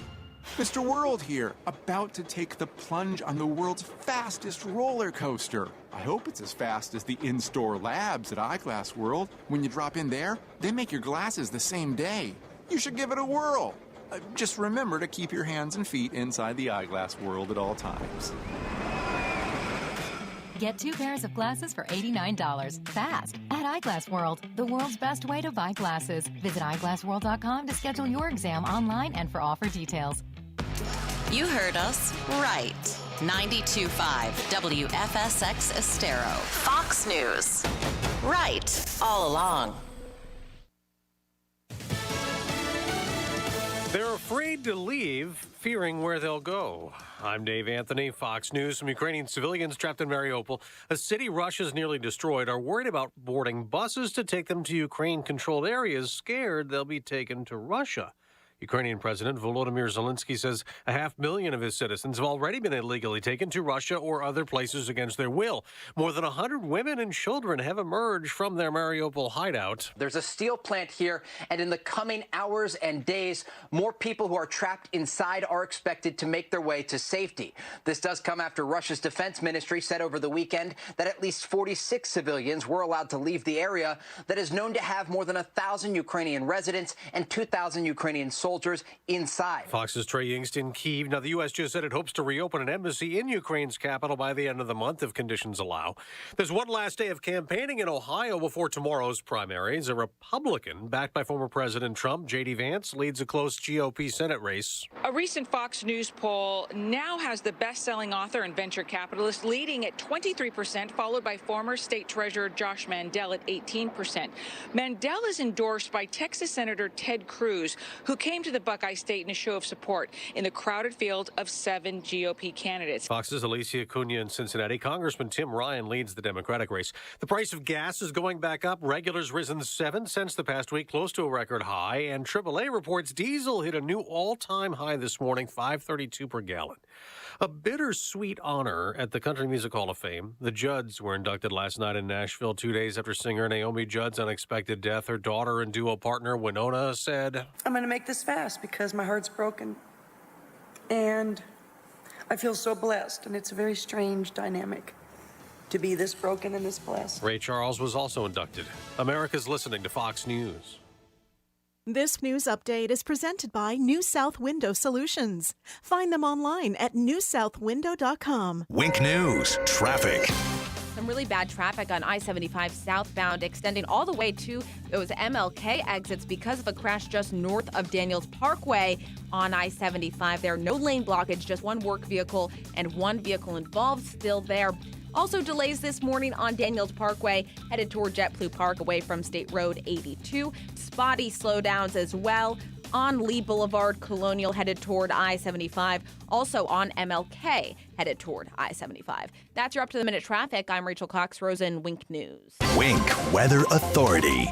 Mr. World here, about to take the plunge on the world's fastest roller coaster. I hope it's as fast as the in-store labs at Eyeglass World. When you drop in there, they make your glasses the same day. You should give it a whirl. Just remember to keep your hands and feet inside the Eyeglass World at all times. Get 2 pairs of glasses for $89. Fast at Eyeglass World, the world's best way to buy glasses. Visit eyeglassworld.com to schedule your exam online and for offer details. You heard us right. 92.5 WFSX Estero. Fox News. Right all along. They're afraid to leave, fearing where they'll go. I'm Dave Anthony, Fox News. Some Ukrainian civilians trapped in Mariupol, a city Russia's nearly destroyed, are worried about boarding buses to take them to Ukraine-controlled areas, scared they'll be taken to Russia. Ukrainian President Volodymyr Zelensky says 500,000 of his citizens have already been illegally taken to Russia or other places against their will. More than 100 women and children have emerged from their Mariupol hideout. There's a steel plant here, and in the coming hours and days, more people who are trapped inside are expected to make their way to safety. This does come after Russia's defense ministry said over the weekend that at least 46 civilians were allowed to leave the area that is known to have more than 1,000 Ukrainian residents and 2,000 Ukrainian soldiers inside. Fox's Trey Yingst in Kyiv. Now, the U.S. just said it hopes to reopen an embassy in Ukraine's capital by the end of the month if conditions allow. There's one last day of campaigning in Ohio before tomorrow's primaries. A Republican, backed by former President Trump, J.D. Vance, leads a close GOP Senate race. A recent Fox News poll now has the best-selling author and venture capitalist leading at 23%, followed by former state treasurer Josh Mandel at 18%. Mandel is endorsed by Texas Senator Ted Cruz, who came came to the Buckeye State in a show of support in the crowded field of 7 GOP candidates. Fox's Alicia Acuna in Cincinnati. Congressman Tim Ryan leads the Democratic race. The price of gas is going back up. Regular's risen 7 cents the past week, close to a record high. And AAA reports diesel hit a new all-time high this morning, $5.32 per gallon. A bittersweet honor at the Country Music Hall of Fame. The Judds were inducted last night in Nashville, 2 days after singer Naomi Judd's unexpected death. Her daughter and duo partner Winona said, I'm going to make this fast because my heart's broken. And I feel so blessed, and it's a very strange dynamic to be this broken and this blessed. Ray Charles was also inducted. America's listening to Fox News. This news update is presented by New South Window Solutions. Find them online at newsouthwindow.com. Wink News, traffic. Some really bad traffic on I-75 southbound, extending all the way to those MLK exits because of a crash just north of Daniels Parkway on I-75. There, no lane blockage, just one work vehicle and one vehicle involved still there. Also delays this morning on Daniels Parkway, headed toward JetBlue Park away from State Road 82. Spotty slowdowns as well on Lee Boulevard, Colonial headed toward I-75. Also on MLK headed toward I-75. That's your up-to-the-minute traffic. I'm Rachel Cox, Rosen, Wink News. Wink Weather Authority.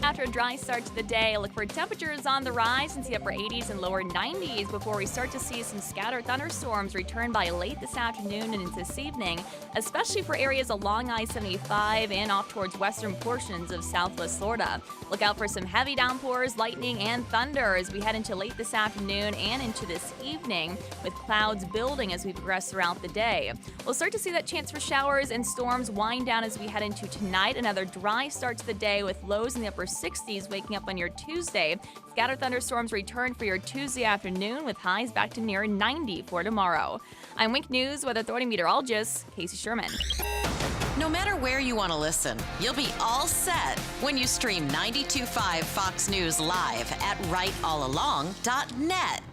After a dry start to the day, look for temperatures on the rise into the upper 80s and lower 90s before we start to see some scattered thunderstorms return by late this afternoon and into this evening, especially for areas along I-75 and off towards western portions of southwest Florida. Look out for some heavy downpours, lightning, and thunder as we head into late this afternoon and into this evening, with clouds building as we progress throughout the day. We'll start to see that chance for showers and storms wind down as we head into tonight. Another dry start to the day with lows in the upper 60s waking up on your Tuesday. Scattered thunderstorms return for your Tuesday afternoon with highs back to near 90 for tomorrow. I'm Wink News Weather Authority meteorologist Casey Sherman. No matter where you want to listen, you'll be all set when you stream 92.5 Fox News live at rightallalong.net.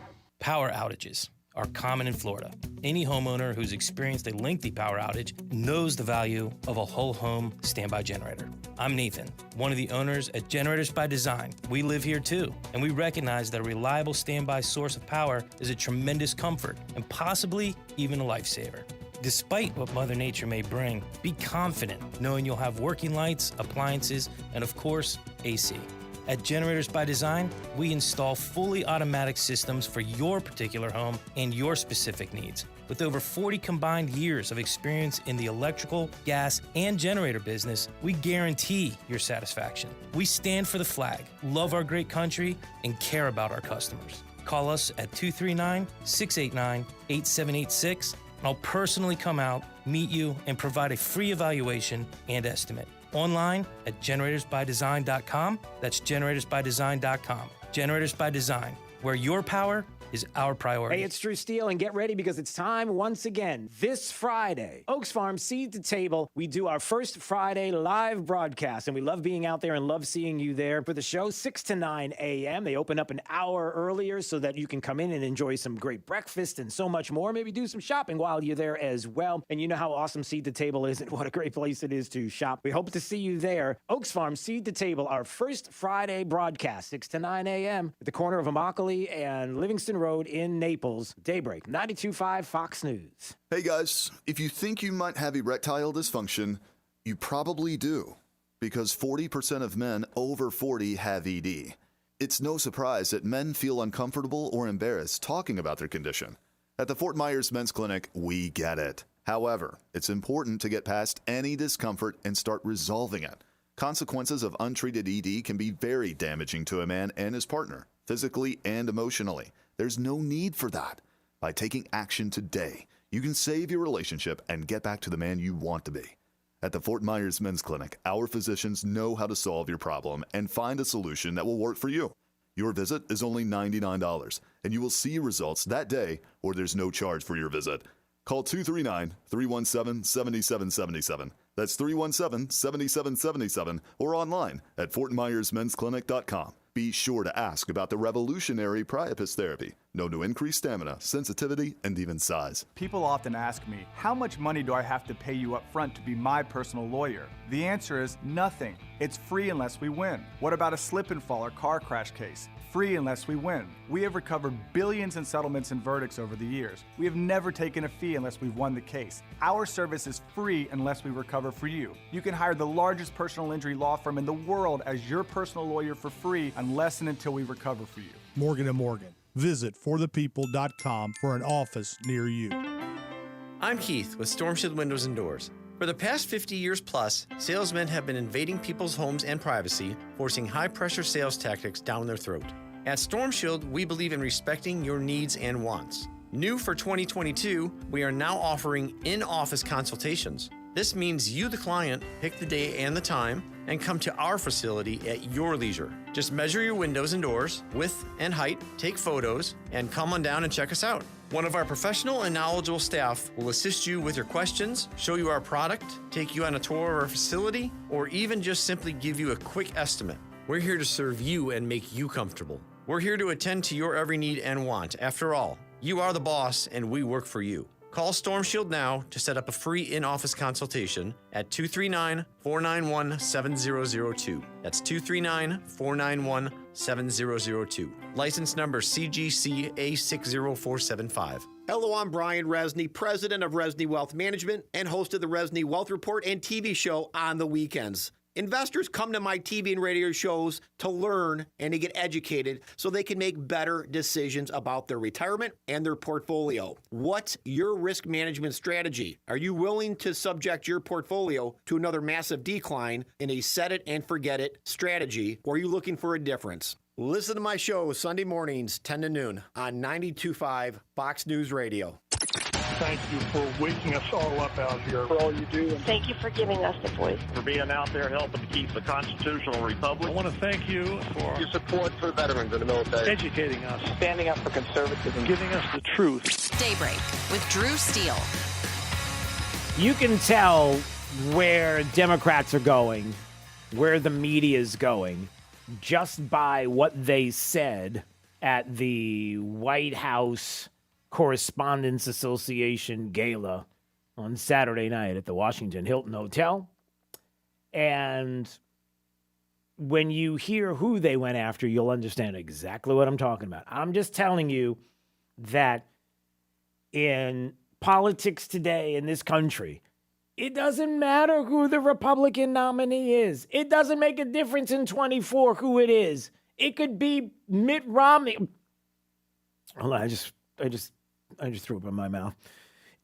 Power outages are common in Florida. Any homeowner who's experienced a lengthy power outage knows the value of a whole home standby generator. I'm Nathan, one of the owners at Generators by Design. We live here too, and we recognize that a reliable standby source of power is a tremendous comfort and possibly even a lifesaver. Despite what Mother Nature may bring, be confident knowing you'll have working lights, appliances, and of course, AC. At Generators by Design, we install fully automatic systems for your particular home and your specific needs. With over 40 combined years of experience in the electrical, gas, and generator business, we guarantee your satisfaction. We stand for the flag, love our great country, and care about our customers. Call us at 239-689-8786, and I'll personally come out, meet you, and provide a free evaluation and estimate. Online at generatorsbydesign.com. That's generatorsbydesign.com. Generators by Design, where your power is our priority. Hey, it's Drew Steele, and get ready because it's time once again. This Friday, Oaks Farm Seed to Table, we do our first Friday live broadcast, and we love being out there and love seeing you there for the show, 6 to 9 a.m. They open up an hour earlier so that you can come in and enjoy some great breakfast and so much more. Maybe do some shopping while you're there as well. And you know how awesome Seed to Table is and what a great place it is to shop. We hope to see you there. Oaks Farm Seed to Table, our first Friday broadcast, 6 to 9 a.m. at the corner of Immokalee and Livingston Road in Naples. Daybreak, 92.5 Fox News. Hey guys, if you think you might have erectile dysfunction, you probably do, because 40% of men over 40 have ED. It's no surprise that men feel uncomfortable or embarrassed talking about their condition. At the Fort Myers Men's Clinic, we get it. However, it's important to get past any discomfort and start resolving it. Consequences of untreated ED can be very damaging to a man and his partner, physically and emotionally. There's no need for that. By taking action today, you can save your relationship and get back to the man you want to be. At the Fort Myers Men's Clinic, our physicians know how to solve your problem and find a solution that will work for you. Your visit is only $99, and you will see results that day, or there's no charge for your visit. Call 239-317-7777. That's 317-7777, or online at fortmyersmensclinic.com. Be sure to ask about the revolutionary priapus therapy, known to increase stamina, sensitivity, and even size. People often ask me, how much money do I have to pay you up front to be my personal lawyer? The answer is nothing. It's free unless we win. What about a slip and fall or car crash case? Free unless we win. We have recovered billions in settlements and verdicts over the years. We have never taken a fee unless we've won the case. Our service is free unless we recover for you. You can hire the largest personal injury law firm in the world as your personal lawyer for free unless and until we recover for you. Morgan & Morgan. Visit forthepeople.com for an office near you. I'm Keith with Storm Shield Windows and Doors. For the past 50 years plus, salesmen have been invading people's homes and privacy, forcing high-pressure sales tactics down their throat. At Storm Shield, we believe in respecting your needs and wants. New for 2022, we are now offering in-office consultations. This means you, the client, pick the day and the time and come to our facility at your leisure. Just measure your windows and doors, width and height, take photos, and come on down and check us out. One of our professional and knowledgeable staff will assist you with your questions, show you our product, take you on a tour of our facility, or even just simply give you a quick estimate. We're here to serve you and make you comfortable. We're here to attend to your every need and want. After all, you are the boss and we work for you. Call Storm Shield now to set up a free in-office consultation at 239-491-7002. That's 239-491-7002. License number CGC A60475. Hello, I'm Brian Resney, president of Resney Wealth Management and host of the Resney Wealth Report and TV show on the weekends. Investors come to my TV and radio shows to learn and to get educated so they can make better decisions about their retirement and their portfolio. What's your risk management strategy? Are you willing to subject your portfolio to another massive decline in a set it and forget it strategy, or are you looking for a difference? Listen to my show Sunday mornings, 10 to noon on 92.5 Fox News Radio. Thank you for waking us all up out here, for all you do. And thank you for giving us the voice. For being out there helping to keep the constitutional republic. I want to thank you for your support for veterans in the military. Educating us. Standing up for conservatism. Giving us the truth. Daybreak with Drew Steele. You can tell where Democrats are going, where the media is going, just by what they said at the White House Correspondents Association Gala on Saturday night at the Washington Hilton Hotel. And when you hear who they went after, you'll understand exactly what I'm talking about. I'm just telling you that in politics today in this country, it doesn't matter who the Republican nominee is. It doesn't make a difference in 24 who it is. It could be Mitt Romney. Hold on, I just threw up in my mouth.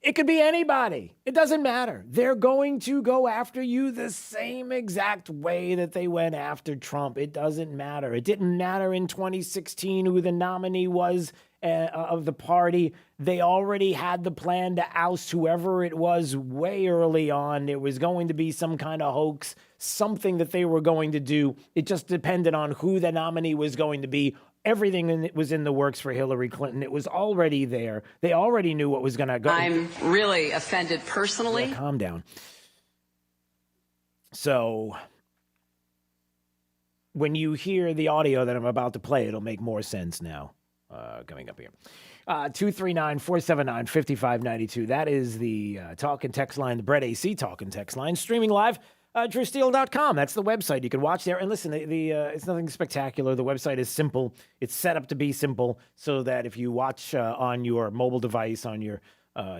It could be anybody. It doesn't matter. They're going to go after you the same exact way that they went after Trump. It doesn't matter. It didn't matter in 2016 who the nominee was of the party. They already had the plan to oust whoever it was way early on. It was going to be some kind of hoax, something that they were going to do. It just depended on who the nominee was going to be. Everything was in the works for Hillary Clinton. It was already there. They already knew what was going to go. I'm really offended personally. Yeah, calm down. So when you hear the audio that I'm about to play, it'll make more sense now. Coming up here. 239-479-5592. That is the talk and text line, the Brett AC talk and text line. Streaming live. DrewSteele.com. That's the website. You can watch there. And listen, it's nothing spectacular. The website is simple. It's set up to be simple so that if you watch on your mobile device, on your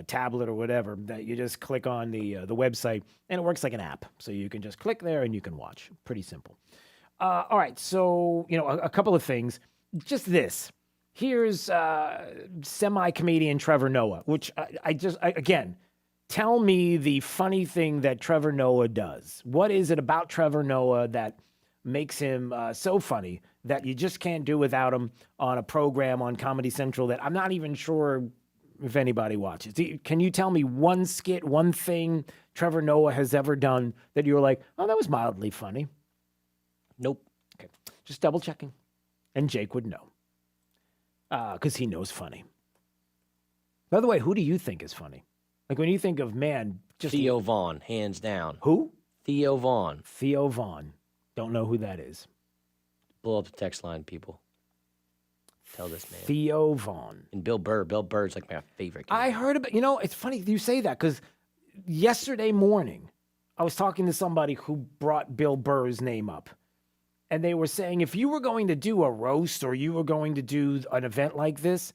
tablet or whatever, that you just click on the website and it works like an app. So you can just click there and you can watch. Pretty simple. All right. So, a couple of things. Just this. Here's semi-comedian Trevor Noah, which again, tell me the funny thing that Trevor Noah does. What is it about Trevor Noah that makes him so funny that you just can't do without him on a program on Comedy Central that I'm not even sure if anybody watches? Can you tell me one skit, one thing Trevor Noah has ever done that you're like, oh, that was mildly funny? Nope. Okay. Just double checking. And Jake would know. Because he knows funny. By the way, who do you think is funny? Like when you think of, man, just... Theo Vaughn, hands down. Who? Theo Vaughn. Theo Vaughn. Don't know who that is. Blow up the text line, people. Tell this man. Theo Vaughn. And Bill Burr. Bill Burr's like my favorite guy. I heard about... it's funny you say that because yesterday morning, I was talking to somebody who brought Bill Burr's name up. And they were saying if you were going to do a roast or you were going to do an event like this,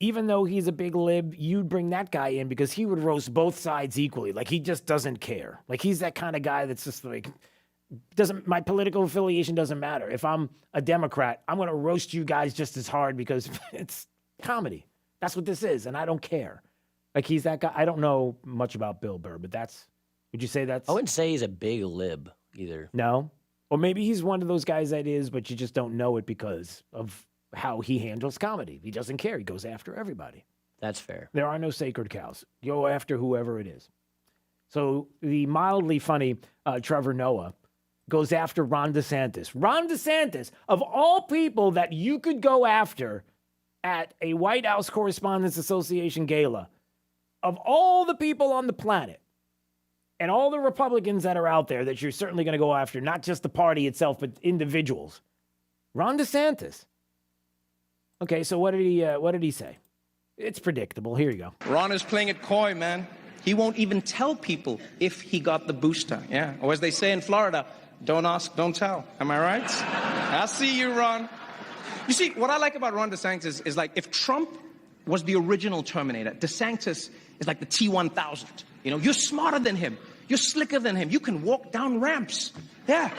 even though he's a big lib, you'd bring that guy in because he would roast both sides equally. Like, he just doesn't care. Like, he's that kind of guy that's just like, my political affiliation doesn't matter. If I'm a Democrat, I'm going to roast you guys just as hard because it's comedy. That's what this is, and I don't care. Like, he's that guy. I don't know much about Bill Burr, but would you say that's? I wouldn't say he's a big lib either. No? Or maybe he's one of those guys that is, but you just don't know it because of how he handles comedy. He doesn't care. He goes after everybody. That's fair. There are no sacred cows. Go after whoever it is. So the mildly funny Trevor Noah goes after Ron DeSantis. Ron DeSantis, of all people that you could go after at a White House Correspondents Association gala, of all the people on the planet, and all the Republicans that are out there that you're certainly going to go after, not just the party itself, but individuals, Ron DeSantis. Okay, so what did he say? It's predictable. Here you go. Ron is playing it coy, man. He won't even tell people if he got the booster. Yeah, or as they say in Florida, don't ask, don't tell. Am I right? I see you, Ron. You see, what I like about Ron DeSantis is like if Trump was the original Terminator, DeSantis is like the T-1000. You know, you're smarter than him. You're slicker than him. You can walk down ramps. Yeah.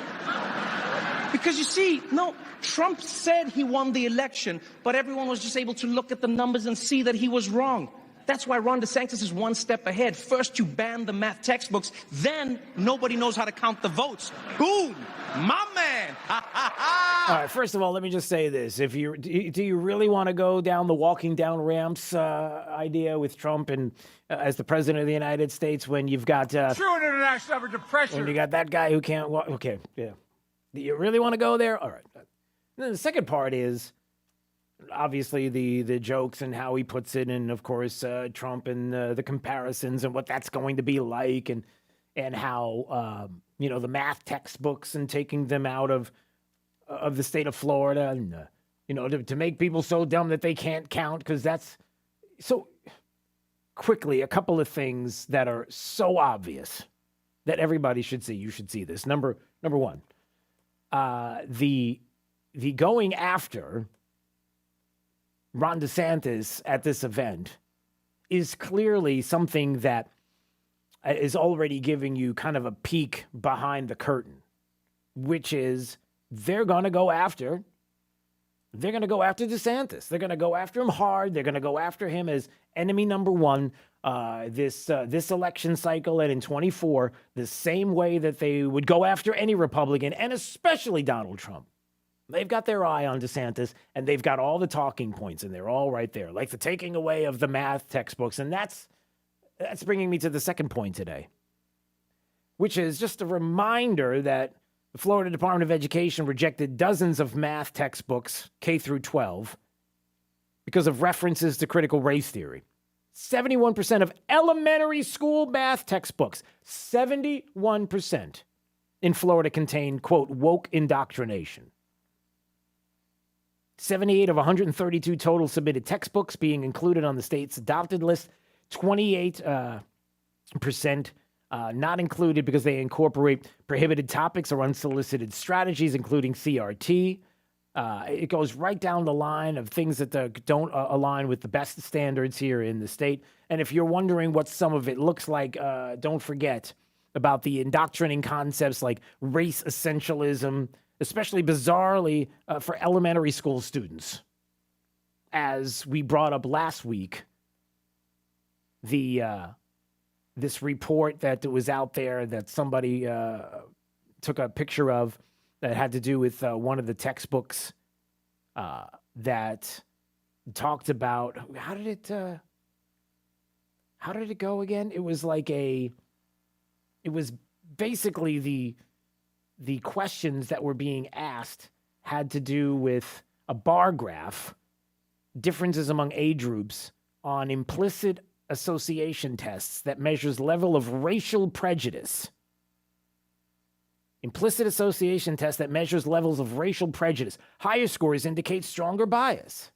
Because you see, no, Trump said he won the election, but everyone was just able to look at the numbers and see that he was wrong. That's why Ron DeSantis is one step ahead. First, you ban the math textbooks. Then, nobody knows how to count the votes. Boom! My man! All right, first of all, let me just say this. Do you really want to go down the walking down ramps idea with Trump and as the president of the United States when you've got... True international average of pressure. When you got that guy who can't walk... Okay, yeah. Do you really want to go there? All right. And then the second part is... obviously the jokes and how he puts it, and of course Trump and the comparisons and what that's going to be like, and how the math textbooks and taking them out of the state of Florida, and to make people so dumb that they can't count, because that's so quickly a couple of things that are so obvious that everybody should see. You should see this. Number one, the going after Ron DeSantis at this event is clearly something that is already giving you kind of a peek behind the curtain, which is they're going to go after DeSantis. They're going to go after him hard. They're going to go after him as enemy number one this election cycle and in 24, the same way that they would go after any Republican, and especially Donald Trump. They've got their eye on DeSantis, and they've got all the talking points, and they're all right there, like the taking away of the math textbooks. And that's bringing me to the second point today, which is just a reminder that the Florida Department of Education rejected dozens of math textbooks, K through 12, because of references to critical race theory. 71% of elementary school math textbooks, 71% in Florida contain, quote, woke indoctrination. 78 of 132 total submitted textbooks being included on the state's adopted list. 28% not included because they incorporate prohibited topics or unsolicited strategies, including CRT. It goes right down the line of things that don't align with the best standards here in the state. And if you're wondering what some of it looks like, don't forget about the indoctrinating concepts like race essentialism, especially bizarrely for elementary school students. As we brought up last week, this report that was out there that somebody took a picture of that had to do with one of the textbooks that talked about, how did it go again? It was basically the questions that were being asked had to do with a bar graph, differences among age groups on implicit association tests that measures level of racial prejudice. Implicit association test that measures levels of racial prejudice. Higher scores indicate stronger bias.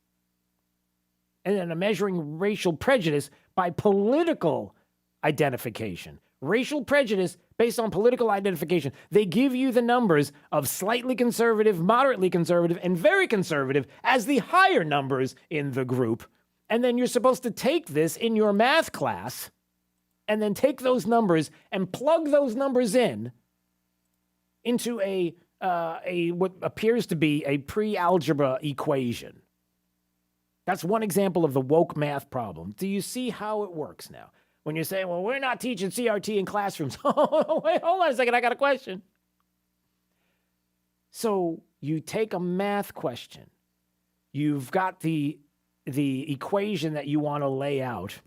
And then measuring racial prejudice by political identification. racial prejudice based on political identification. They give you the numbers of slightly conservative, moderately conservative, and very conservative as the higher numbers in the group. And then you're supposed to take this in your math class and then take those numbers and plug those numbers into a what appears to be a pre-algebra equation. That's one example of the woke math problem. Do you see how it works now? When you say, well, we're not teaching CRT in classrooms. Oh, wait, hold on a second. I got a question. So you take a math question. You've got the equation that you want to lay out.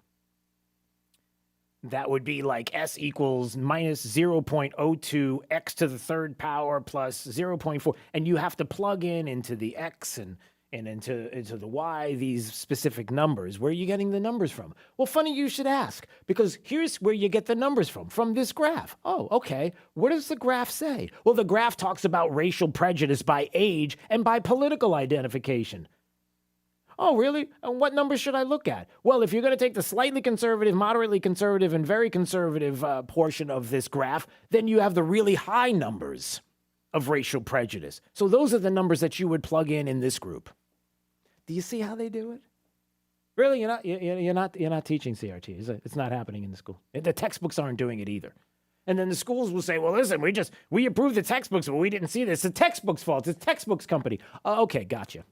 That would be like S equals minus 0.02 x to the third power plus 0.4. And you have to plug into the x and into the y these specific numbers. Where are you getting the numbers from? Well, funny you should ask, because here's where you get the numbers from this graph. Oh, okay. What does the graph say? Well, the graph talks about racial prejudice by age and by political identification. Oh, really? And what numbers should I look at? Well, if you're going to take the slightly conservative, moderately conservative, and very conservative portion of this graph, then you have the really high numbers of racial prejudice. So those are the numbers that you would plug in this group. Do you see how they do it? Really, you're not teaching CRT. Is it? It's not happening in the school. The textbooks aren't doing it either. And then the schools will say, well, listen, we approved the textbooks, but we didn't see this. It's the textbook's fault. It's the textbooks company. Okay, gotcha.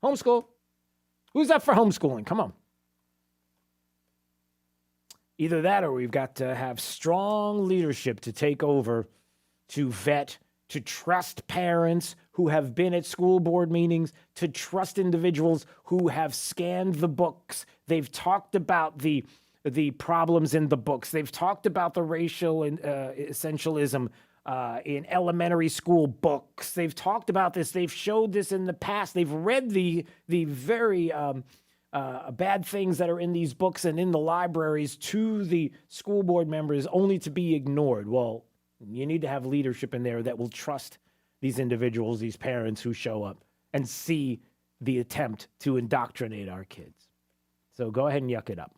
Homeschool. Who's up for homeschooling? Come on. Either that or we've got to have strong leadership to take over, to vet, to trust parents who have been at school board meetings, to trust individuals who have scanned the books. They've talked about the problems in the books. They've talked about the racial essentialism in elementary school books. They've talked about this. They've showed this in the past. They've read the very bad things that are in these books and in the libraries to the school board members, only to be ignored. Well, you need to have leadership in there that will trust these individuals, these parents who show up and see the attempt to indoctrinate our kids. So go ahead and yuck it up.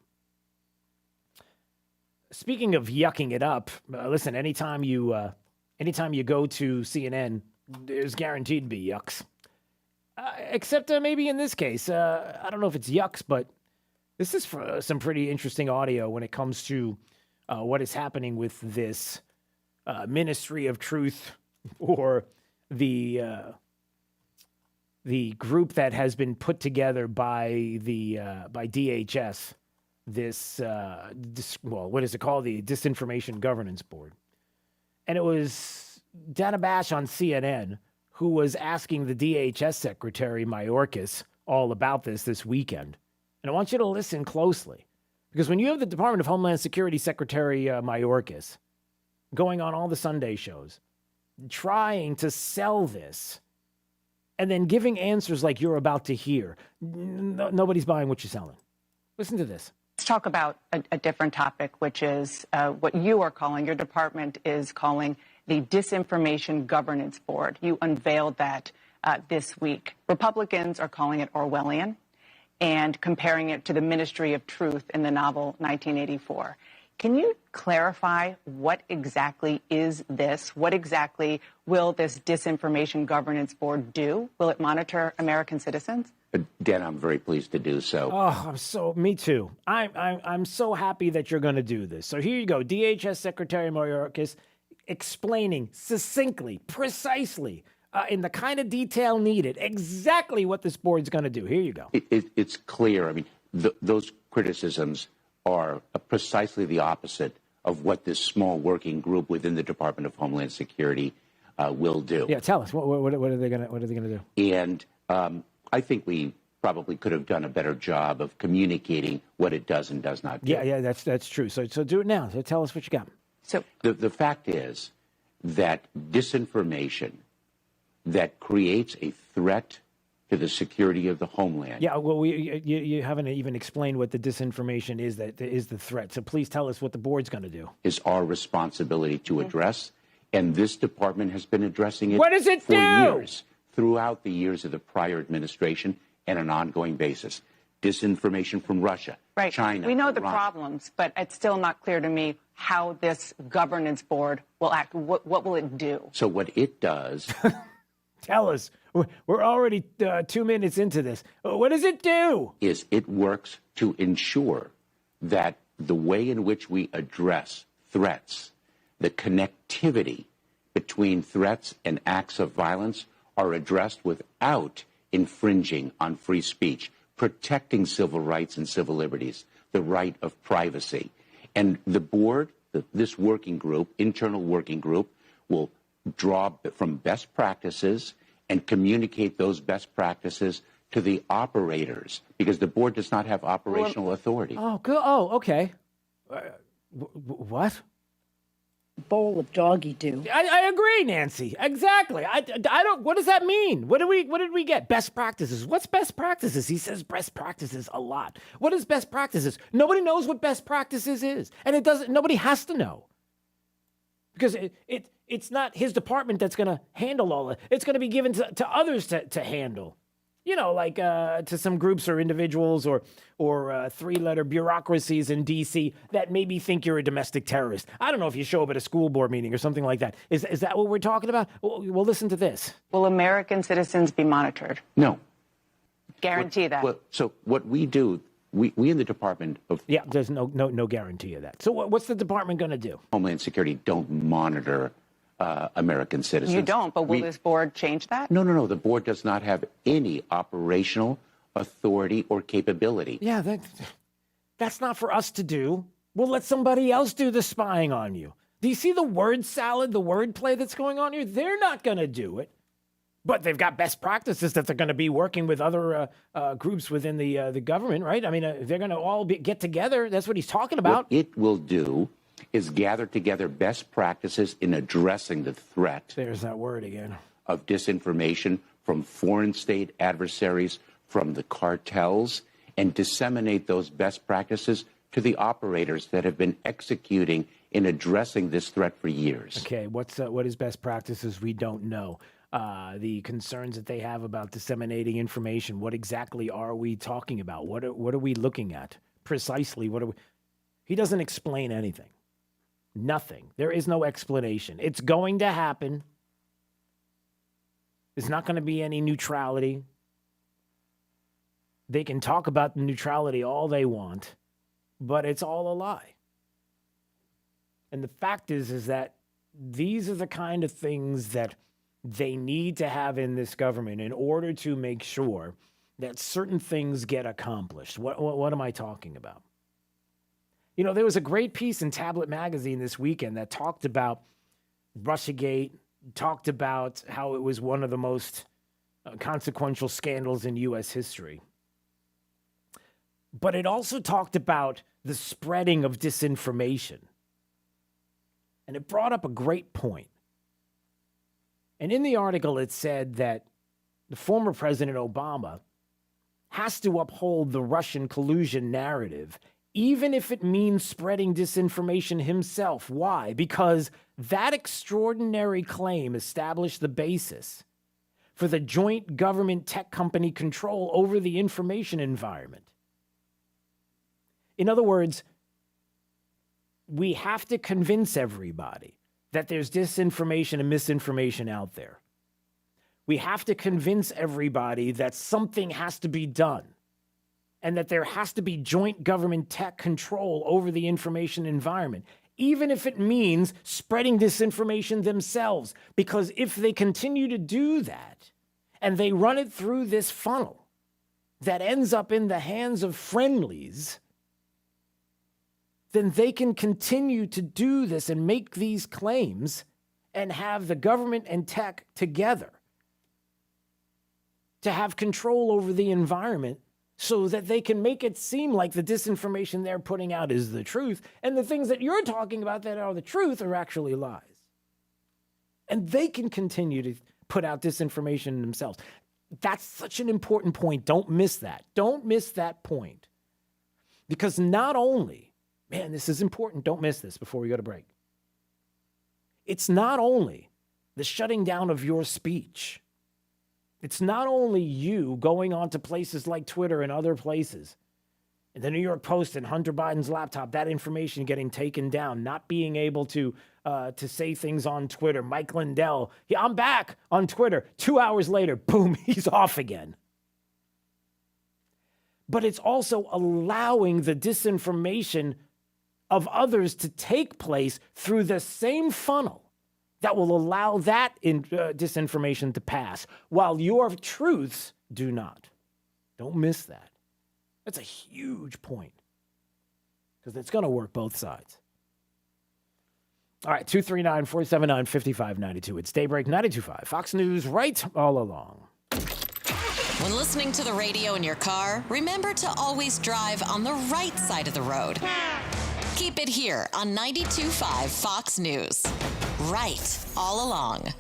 Speaking of yucking it up, listen, anytime you go to CNN, there's guaranteed to be yucks. Except maybe in this case, I don't know if it's yucks, but this is some pretty interesting audio when it comes to what is happening with this Ministry of Truth, or the group that has been put together by DHS. What is it called? The Disinformation Governance Board. And it was Dana Bash on CNN who was asking the DHS Secretary Mayorkas all about this weekend. And I want you to listen closely, because when you have the Department of Homeland Security Secretary Mayorkas going on all the Sunday shows, trying to sell this, and then giving answers like you're about to hear, nobody's buying what you're selling. Listen to this. Let's talk about a different topic, which is what you are calling, your department is calling, the Disinformation Governance Board. You unveiled that this week. Republicans are calling it Orwellian and comparing it to the Ministry of Truth in the novel 1984. Can you clarify what exactly is this? What exactly will this Disinformation Governance Board do? Will it monitor American citizens? Dan, I'm very pleased to do so. Oh, me too. I'm so happy that you're going to do this. So here you go. DHS Secretary Mayorkas explaining succinctly, precisely, in the kind of detail needed, exactly what this board's going to do. Here you go. It's clear. I mean, those criticisms are precisely the opposite of what this small working group within the Department of Homeland Security will do. Yeah, tell us. What are they going to do? And I think we probably could have done a better job of communicating what it does and does not do. Yeah, that's true. So do it now. So tell us what you got. So the fact is that disinformation that creates a threat to the security of the homeland. Yeah, well, you haven't even explained what the disinformation is that is the threat. So please tell us what the board's going to do. Is our responsibility to address, and this department has been addressing it. What does it for do? Years, throughout the years of the prior administration, and an ongoing basis. Disinformation from Russia, right. China, we know the Iran. problems, but it's still not clear to me how this governance board will act? What will it do? So what it does... Tell us. We're already 2 minutes into this. What does it do? Is it works to ensure that the way in which we address threats, the connectivity between threats and acts of violence are addressed without infringing on free speech, protecting civil rights and civil liberties, the right of privacy. And the board, this working group, internal working group, will draw from best practices and communicate those best practices to the operators, because the board does not have operational authority. Oh, good. Oh, okay. What? Bowl of doggy do. I agree, Nancy. Exactly. I don't. What does that mean? What did we get? Best practices. What's best practices? He says best practices a lot. What is best practices? Nobody knows what best practices is, and it doesn't. Nobody has to know, because it's not his department that's going to handle all of it. It's going to be given to others to handle. You know, like to some groups or individuals or three-letter bureaucracies in D.C. that maybe think you're a domestic terrorist. I don't know if you show up at a school board meeting or something like that. Is that what we're talking about? Well, listen to this. Will American citizens be monitored? No. Guarantee that. Well, so what we do, we in the Department of... Yeah, there's no guarantee of that. So what's the department going to do? Homeland Security don't monitor American citizens. You don't, but will this board change that? No. The board does not have any operational authority or capability. Yeah, that's not for us to do. We'll let somebody else do the spying on you. Do you see the word salad, the word play that's going on here? They're not going to do it. But they've got best practices that they're going to be working with other groups within the government, right? I mean, they're going to all get together. That's what he's talking about. What it will do is gather together best practices in addressing the threat. There's that word again. Of disinformation from foreign state adversaries, from the cartels, and disseminate those best practices to the operators that have been executing in addressing this threat for years. Okay, what is best practices? We don't know. The concerns that they have about disseminating information, what exactly are we talking about? What are we looking at? Precisely, He doesn't explain anything. Nothing. There is no explanation. It's going to happen. There's not going to be any neutrality. They can talk about the neutrality all they want, but it's all a lie. And the fact is that these are the kind of things that they need to have in this government in order to make sure that certain things get accomplished. What am I talking about? You know, there was a great piece in Tablet Magazine this weekend that talked about Russiagate, talked about how it was one of the most consequential scandals in U.S. history. But it also talked about the spreading of disinformation. And it brought up a great point. And in the article, it said that the former President Obama has to uphold the Russian collusion narrative, even if it means spreading disinformation himself. Why? Because that extraordinary claim established the basis for the joint government tech company control over the information environment. In other words, we have to convince everybody that there's disinformation and misinformation out there. We have to convince everybody that something has to be done and that there has to be joint government tech control over the information environment, even if it means spreading disinformation themselves. Because if they continue to do that and they run it through this funnel that ends up in the hands of friendlies, then they can continue to do this and make these claims and have the government and tech together to have control over the environment so that they can make it seem like the disinformation they're putting out is the truth, and the things that you're talking about that are the truth are actually lies. And they can continue to put out disinformation themselves. That's such an important point. Don't miss that. Don't miss that point. Because not only, man, this is important. Don't miss this before we go to break. It's not only the shutting down of your speech. It's not only you going on to places like Twitter and other places The New York Post and Hunter Biden's laptop, that information getting taken down, not being able to say things on Twitter. Mike Lindell, I'm back on Twitter. 2 hours later, boom, he's off again. But it's also allowing the disinformation of others to take place through the same funnel that will allow that disinformation to pass, while your truths do not. Don't miss that. That's a huge point, because it's going to work both sides. All right, 239-479-5592. It's Daybreak 92.5. Fox News right all along. When listening to the radio in your car, remember to always drive on the right side of the road. Keep it here on 92.5 Fox News. Right all along.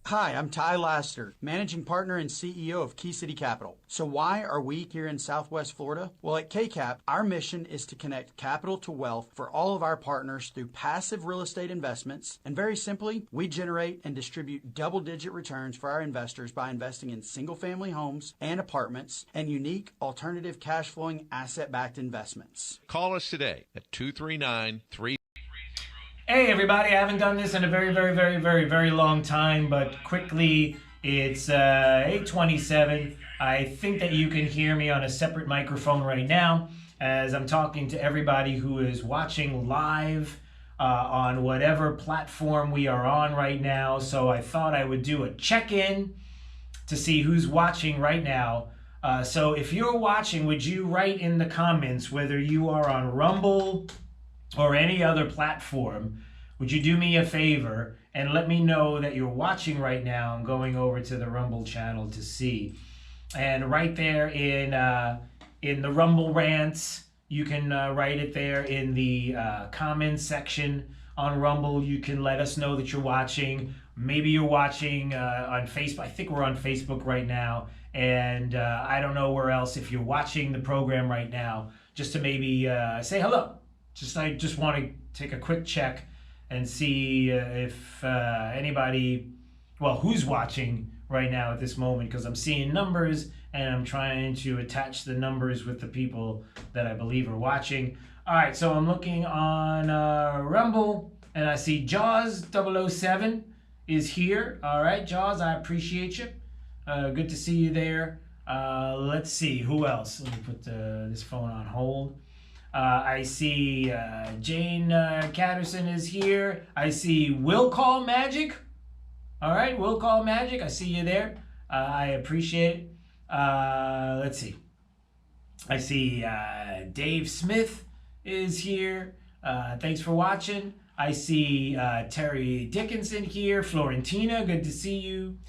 Hi, I'm Ty Laster, Managing Partner and CEO of Key City Capital. So why are we here in Southwest Florida? Well, at KCAP, our mission is to connect capital to wealth for all of our partners through passive real estate investments. And very simply, we generate and distribute double-digit returns for our investors by investing in single-family homes and apartments and unique alternative cash-flowing asset-backed investments. Call us today at 239-3. Hey everybody, I haven't done this in a very long time, but quickly, it's 8:27. I think that you can hear me on a separate microphone right now as I'm talking to everybody who is watching live on whatever platform we are on right now. So I thought I would do a check-in to see who's watching right now. So if you're watching, would you write in the comments whether you are on Rumble or any other platform? Would you do me a favor and let me know that you're watching right now? I'm going over to the Rumble channel to see. And right there in the Rumble rants, you can write it there in the comments section on Rumble. You can let us know that you're watching. Maybe you're watching on Facebook. I think we're on Facebook right now. And I don't know where else. If you're watching the program right now, just to maybe say hello. I just want to take a quick check and see if anybody, who's watching right now at this moment, because I'm seeing numbers and I'm trying to attach the numbers with the people that I believe are watching. All right, so I'm looking on Rumble and I see Jaws 007 is here. All right, Jaws, I appreciate you. Good to see you there. Let's see, who else? Let me put this phone on hold. I see Jane Catterson is here. I see Will Call Magic. All right, Will Call Magic. I see you there. I appreciate it. Let's see. I see Dave Smith is here. Thanks for watching. I see Terry Dickinson here. Florentina, good to see you.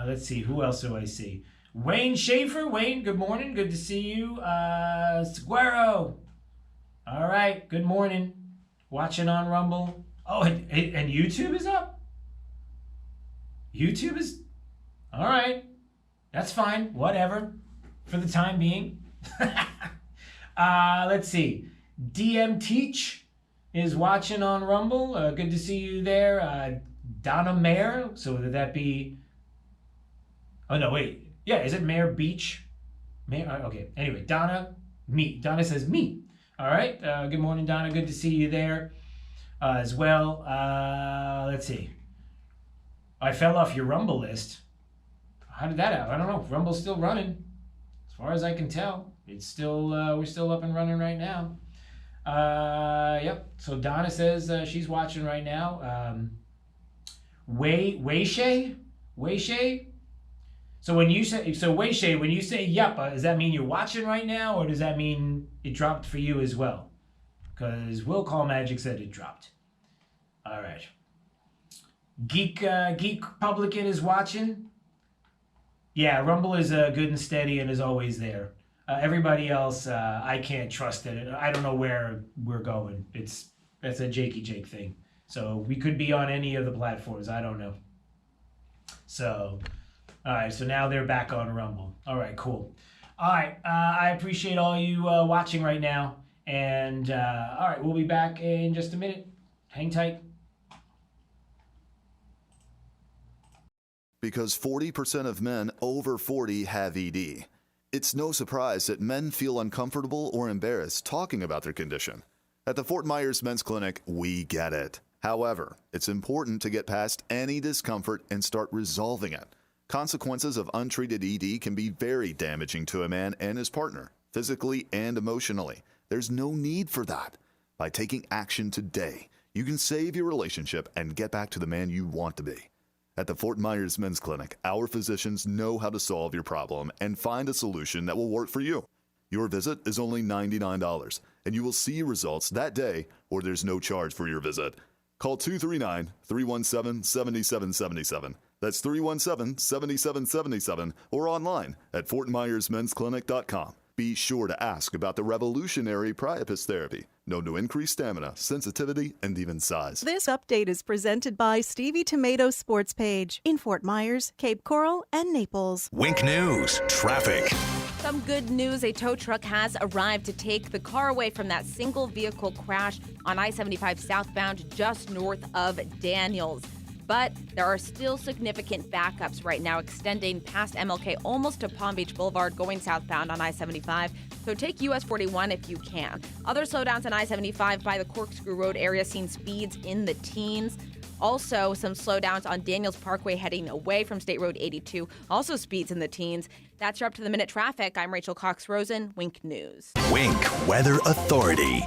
Let's see, who else do I see? Wayne Schaefer. Wayne, good morning. Good to see you. Seguero. All right, good morning. Watching on Rumble. Oh, and YouTube is up? YouTube is... All right. That's fine. Whatever. For the time being. Let's see. DM Teach is watching on Rumble. Good to see you there. Donna Mayer. So would that be... Oh, no, wait. Yeah, is it Mayor Beach? Mayor, okay, anyway, Donna, me. Donna says me. All right, good morning, Donna. Good to see you there as well. Let's see. I fell off your Rumble list. How did that happen? I don't know. Rumble's still running. As far as I can tell. It's still, we're still up and running right now. Yep, so Donna says she's watching right now. Weishay? So when you say, Weishay, when you say yep, does that mean you're watching right now, or does that mean it dropped for you as well? Because Will Call Magic said it dropped. All right. Geek Publican is watching. Yeah, Rumble is good and steady and is always there. Everybody else, I can't trust it. I don't know where we're going. That's a Jakey Jake thing. So we could be on any of the platforms. I don't know. So... All right, so now they're back on Rumble. All right, cool. All right, I appreciate all you watching right now. And all right, we'll be back in just a minute. Hang tight. Because 40% of men over 40 have ED. It's no surprise that men feel uncomfortable or embarrassed talking about their condition. At the Fort Myers Men's Clinic, we get it. However, it's important to get past any discomfort and start resolving it. Consequences of untreated ED can be very damaging to a man and his partner, physically and emotionally. There's no need for that. By taking action today, you can save your relationship and get back to the man you want to be. At the Fort Myers Men's Clinic, our physicians know how to solve your problem and find a solution that will work for you. Your visit is only $99, and you will see results that day, or there's no charge for your visit. Call 239-317-7777. That's 317-7777, or online at fortmyersmensclinic.com. Be sure to ask about the revolutionary priapus therapy, known to increase stamina, sensitivity, and even size. This update is presented by Stevie Tomato Sports Page in Fort Myers, Cape Coral, and Naples. Wink News, traffic. Some good news, a tow truck has arrived to take the car away from that single vehicle crash on I-75 southbound just north of Daniels. But there are still significant backups right now extending past MLK almost to Palm Beach Boulevard going southbound on I-75. So take US 41 if you can. Other slowdowns on I-75 by the Corkscrew Road area seeing speeds in the teens. Also, some slowdowns on Daniels Parkway heading away from State Road 82. Also speeds in the teens. That's your up-to-the-minute traffic. I'm Rachel Cox-Rosen, Wink News. Wink Weather Authority.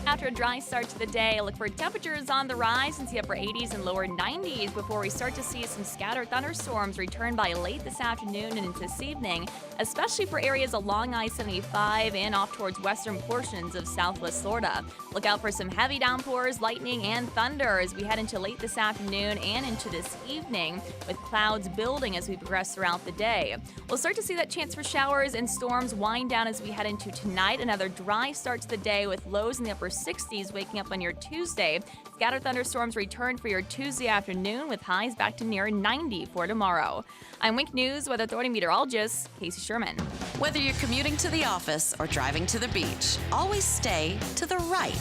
After a dry start to the day, look for temperatures on the rise into the upper 80s and lower 90s before we start to see some scattered thunderstorms return by late this afternoon and into this evening, especially for areas along I-75 and off towards western portions of southwest Florida. Look out for some heavy downpours, lightning, and thunder as we head into late this afternoon and into this evening, with clouds building as we progress throughout the day. We'll start to see that chance for showers and storms wind down as we head into tonight. Another dry start to the day with lows in the upper 60s waking up on your Tuesday. Scattered thunderstorms return for your Tuesday afternoon with highs back to near 90 for tomorrow. I'm Wink News Weather Authority meteorologist Casey Sherman. Whether you're commuting to the office or driving to the beach, always stay to the right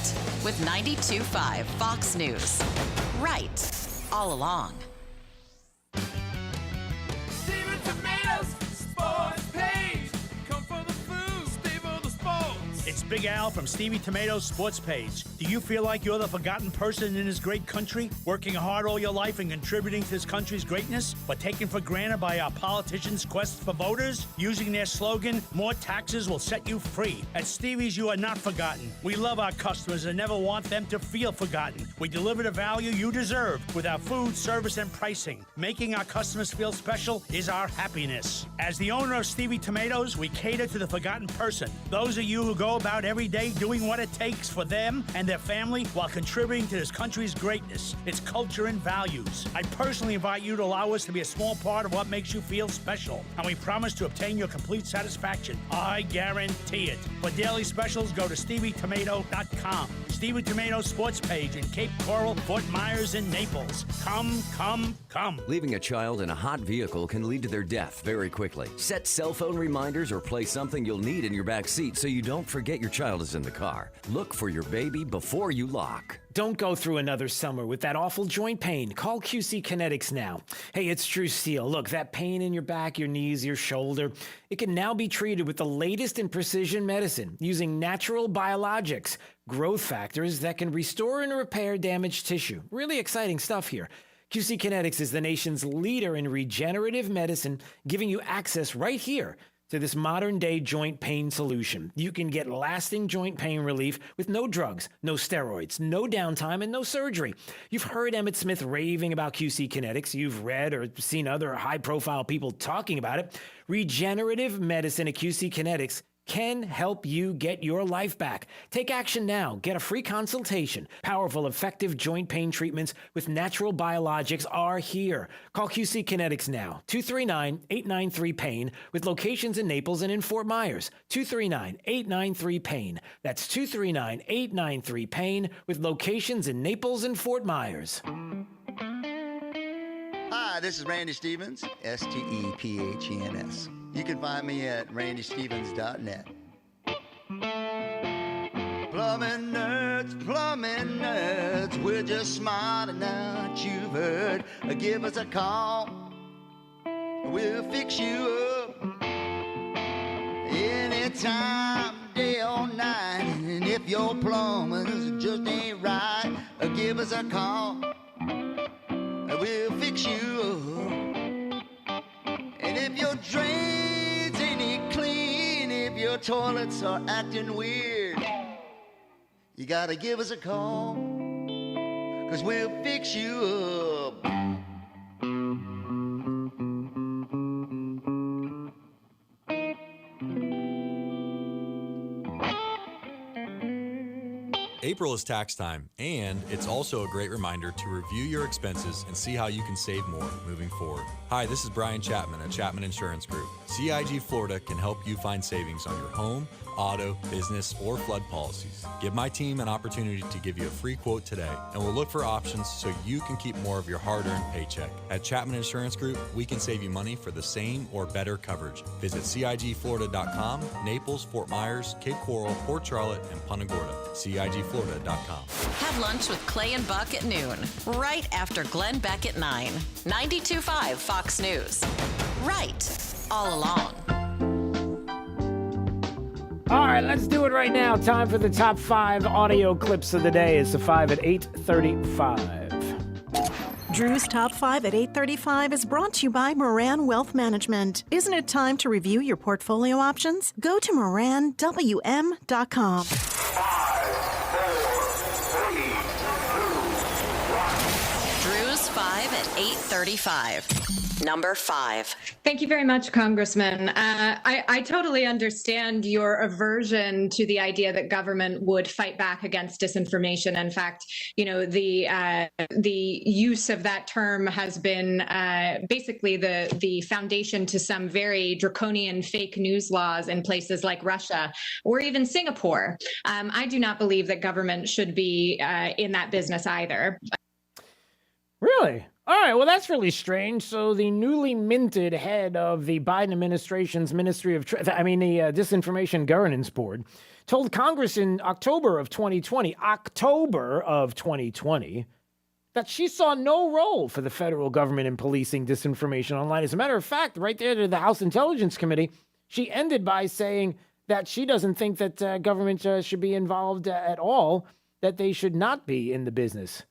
with 92.5 Fox News. Right all along. It's Big Al from Stevie Tomato's Sports Page. Do you feel like you're the forgotten person in this great country, working hard all your life and contributing to this country's greatness, but taken for granted by our politicians' quest for voters? Using their slogan, more taxes will set you free. At Stevie's, you are not forgotten. We love our customers and never want them to feel forgotten. We deliver the value you deserve with our food, service, and pricing. Making our customers feel special is our happiness. As the owner of Stevie Tomatoes, we cater to the forgotten person. Those of you who go about every day doing what it takes for them and their family while contributing to this country's greatness, its culture and values. I personally invite you to allow us to be a small part of what makes you feel special, and we promise to obtain your complete satisfaction. I guarantee it. For daily specials, go to StevieTomato.com. Stevie Tomato Sports Page in Cape Coral, Fort Myers, and Naples. Come, come, come. Leaving a child in a hot vehicle can lead to their death very quickly. Set cell phone reminders or place something you'll need in your back seat so you don't forget your child is in the car. Look for your baby before you lock. Don't go through another summer with that awful joint pain. Call QC Kinetics now. Hey, it's True Steel. Look, that pain in your back, your knees, your shoulder, it can now be treated with the latest in precision medicine using natural biologics, growth factors that can restore and repair damaged tissue. Really exciting stuff here. QC Kinetics is the nation's leader in regenerative medicine, giving you access right here to this modern-day joint pain solution. You can get lasting joint pain relief with no drugs, no steroids, no downtime, and no surgery. You've heard Emmett Smith raving about QC Kinetics. You've read or seen other high-profile people talking about it. Regenerative medicine at QC Kinetics can help you get your life back. Take action now. Get a free consultation. Powerful, effective joint pain treatments with natural biologics are here. Call QC Kinetics now. 239-893-PAIN with locations in Naples and in Fort Myers. 239-893-PAIN. That's 239-893-PAIN with locations in Naples and Fort Myers. Hi, this is Randy Stevens, STEPHENS. You can find me at randystevens.net. Plumbing nerds, we're just smart enough, you've heard. Give us a call, we'll fix you up. anytime, day or night. And if your plumbers just ain't right, give us a call. We'll fix you up. And if your drains ain't clean, if your toilets are acting weird, you gotta give us a call, 'cause we'll fix you up. April is tax time, and it's also a great reminder to review your expenses and see how you can save more moving forward. Hi, this is Brian Chapman at Chapman Insurance Group. CIG Florida can help you find savings on your home, auto, business, or flood policies. Give my team an opportunity to give you a free quote today, and we'll look for options so you can keep more of your hard-earned paycheck. At Chapman Insurance Group, we can save you money for the same or better coverage. Visit CIGFlorida.com, Naples, Fort Myers, Cape Coral, Port Charlotte, and Punta Gorda. CIGFlorida.com. Have lunch with Clay and Buck at noon, right after Glenn Beck at 9. 92.5 Fox News. Right all along. All right, let's do it right now. Time for the top 5 audio clips of the day. It's the 5 at 8:35. Drew's Top 5 at 8:35 is brought to you by Moran Wealth Management. Isn't it time to review your portfolio options? Go to moranwm.com. 5, 4, 3, 2, 1. Drew's 5 at 8:35. Number 5. Thank you very much, Congressman. I totally understand your aversion to the idea that government would fight back against disinformation. In fact, you know, the use of that term has been basically the foundation to some very draconian fake news laws in places like Russia or even Singapore. I do not believe that government should be in that business either. Really? All right, well, that's really strange. So the newly minted head of the Biden administration's Ministry of the Disinformation Governance Board, told Congress in October of 2020, that she saw no role for the federal government in policing disinformation online. As a matter of fact, right there to the House Intelligence Committee, she ended by saying that she doesn't think that government should be involved at all, that they should not be in the business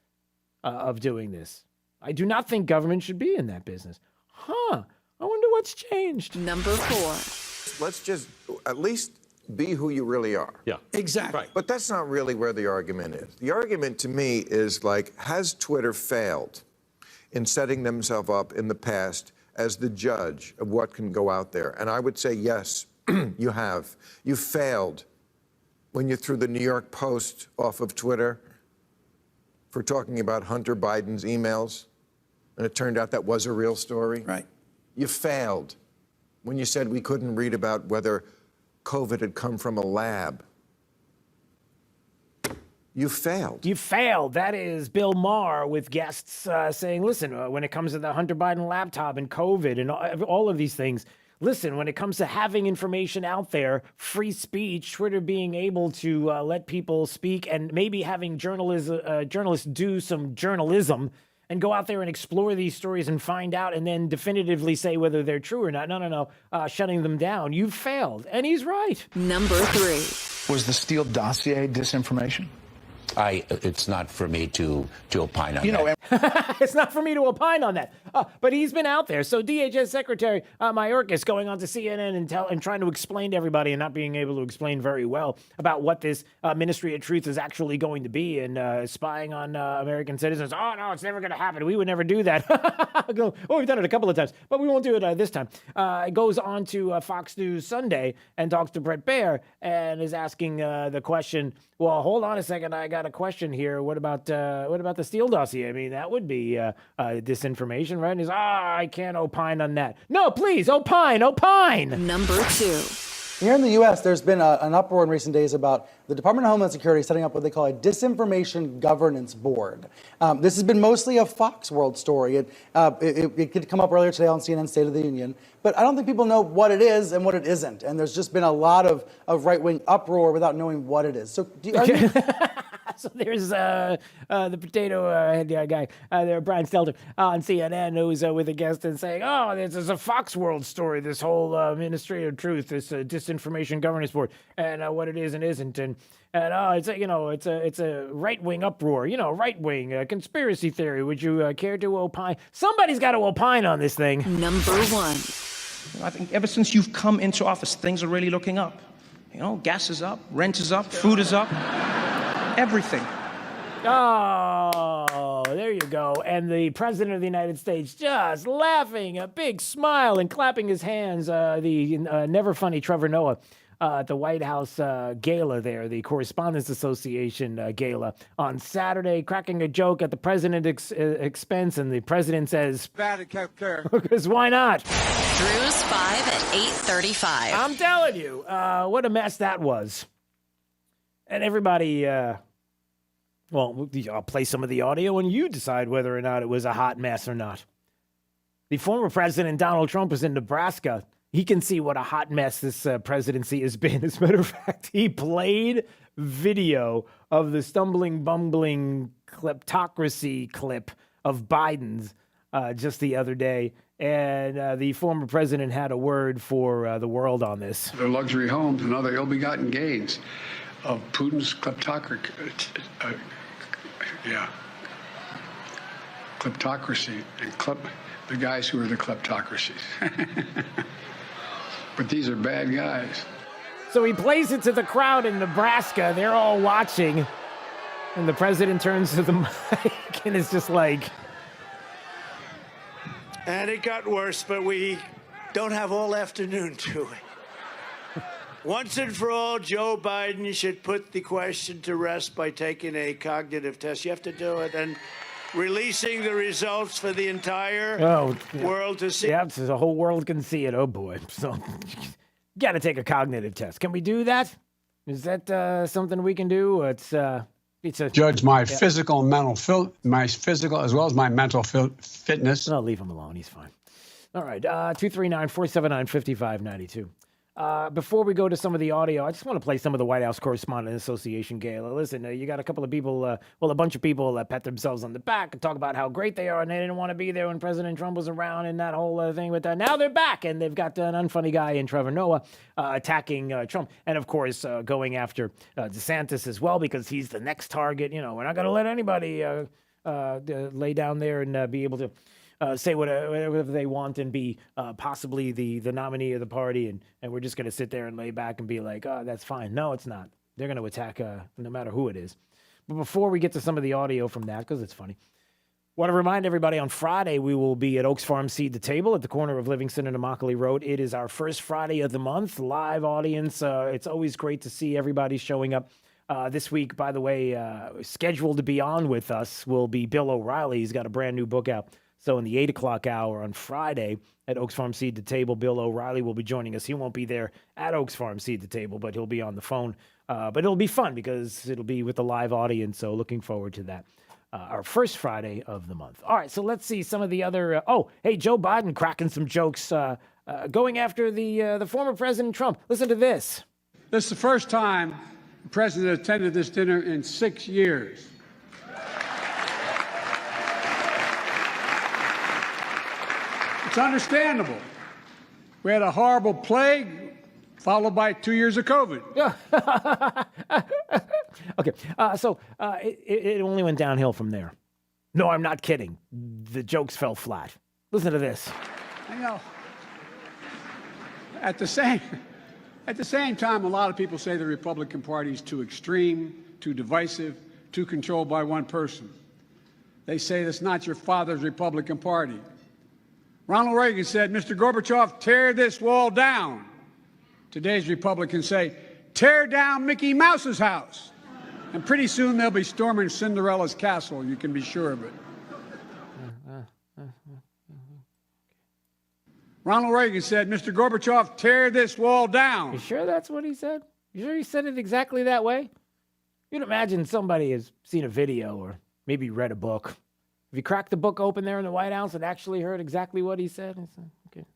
of doing this. I do not think government should be in that business. I wonder what's changed. Number 4. Let's just at least be who you really are. Yeah. Exactly. Right. But that's not really where the argument is. The argument to me is like, has Twitter failed in setting themselves up in the past as the judge of what can go out there? And I would say, yes, you have. You failed when you threw the New York Post off of Twitter for talking about Hunter Biden's emails, and it turned out that was a real story. Right. You failed when you said we couldn't read about whether COVID had come from a lab. You failed. You failed. That is Bill Maher with guests saying, listen, when it comes to the Hunter Biden laptop and COVID and all of these things, listen, when it comes to having information out there, free speech, Twitter being able to let people speak and maybe having journalists do some journalism and go out there and explore these stories and find out and then definitively say whether they're true or not. No. Shutting them down. You've failed. And he's right. Number 3. Was the Steele dossier disinformation? It's not for me to opine on that. It's not for me to opine on that. But he's been out there. So DHS Secretary Mayorkas going on to CNN and trying to explain to everybody and not being able to explain very well about what this Ministry of Truth is actually going to be and spying on American citizens. Oh, no, it's never going to happen. We would never do that. We've done it a couple of times, but we won't do it this time. It goes on to Fox News Sunday and talks to Bret Baier and is asking the question, well, hold on a second. I got a question here. What about the Steele dossier? I mean, that would be disinformation, right? And he's, I can't opine on that. No, please, opine. Number 2. Here in the U.S., there's been an uproar in recent days about the Department of Homeland Security setting up what they call a Disinformation Governance Board. This has been mostly a Fox World story. It could come up earlier today on CNN State of the Union, but I don't think people know what it is and what it isn't. And there's just been a lot of right-wing uproar without knowing what it is. So So there's the potato head guy there, Brian Stelter, on CNN, who's with a guest and saying, "Oh, this is a Fox World story. This whole Ministry of Truth, this Disinformation Governance Board, and what it is and isn't, and it's a right wing uproar. Right wing conspiracy theory. Would you care to opine? Somebody's got to opine on this thing." Number one. I think ever since you've come into office, things are really looking up. Gas is up, rent is up, food is up, everything. Oh, there you go. And the President of the United States just laughing, a big smile and clapping his hands. The never funny Trevor Noah at the White House gala there, the Correspondents Association gala on Saturday, cracking a joke at the president's expense. And the president says, because why not? Drew's 5 at 8:35. I'm telling you, what a mess that was. And everybody, I'll play some of the audio and you decide whether or not it was a hot mess or not. The former president, Donald Trump, was in Nebraska. He can see what a hot mess this presidency has been. As a matter of fact, he played video of the stumbling, bumbling kleptocracy clip of Biden's just the other day. And the former president had a word for the world on this. Their luxury homes and other ill-begotten gains of Putin's kleptocracy. Kleptocracy and the guys who are the kleptocracies. But these are bad guys. So he plays it to the crowd in Nebraska. They're all watching. And the president turns to the mic and is just like... And it got worse, but we don't have all afternoon to it. Once and for all, Joe Biden should put the question to rest by taking a cognitive test. You have to do it. And releasing the results for the entire world to see. Yeah, so the whole world can see it. Oh, boy. So got to take a cognitive test. Can we do that? Is that something we can do? It's a judge my physical and mental, my physical as well as my mental fitness. I'll leave him alone. He's fine. All right. 239-479-5592. Before we go to some of the audio, I just want to play some of the White House Correspondents Association gala. Listen, you got a couple of people, a bunch of people that pat themselves on the back and talk about how great they are, and they didn't want to be there when President Trump was around and that whole thing with that. Now they're back, and they've got an unfunny guy in Trevor Noah attacking Trump, and of course going after DeSantis as well, because he's the next target. We're not going to let anybody lay down there and be able to say whatever they want and be possibly the nominee of the party, and we're just going to sit there and lay back and be like, oh, that's fine. No, it's not. They're going to attack no matter who it is. But before we get to some of the audio from that, because it's funny, want to remind everybody on Friday we will be at Oaks Farm Seed to Table at the corner of Livingston and Immokalee Road. It is our first Friday of the month, live audience. It's always great to see everybody showing up. This week, by the way, scheduled to be on with us will be Bill O'Reilly. He's got a brand new book out. So in the 8 o'clock hour on Friday at Oaks Farm Seed to Table, Bill O'Reilly will be joining us. He won't be there at Oaks Farm Seed to Table, but he'll be on the phone. But it'll be fun because it'll be with a live audience. So looking forward to that. Our first Friday of the month. All right, so let's see some of the other. Joe Biden cracking some jokes, going after the former President Trump. Listen to this. This is the first time the president attended this dinner in 6 years. It's understandable. We had a horrible plague followed by 2 years of COVID. Okay, so it only went downhill from there. No, I'm not kidding. The jokes fell flat. Listen to this. At the same time, a lot of people say the Republican Party is too extreme, too divisive, too controlled by one person. They say that's not your father's Republican Party. Ronald Reagan said, Mr. Gorbachev, tear this wall down. Today's Republicans say, tear down Mickey Mouse's house. And pretty soon they'll be storming Cinderella's castle, you can be sure of it. Ronald Reagan said, Mr. Gorbachev, tear this wall down. You sure that's what he said? You sure he said it exactly that way? You'd imagine somebody has seen a video or maybe read a book. If you cracked the book open there in the White House and actually heard exactly what he said, okay.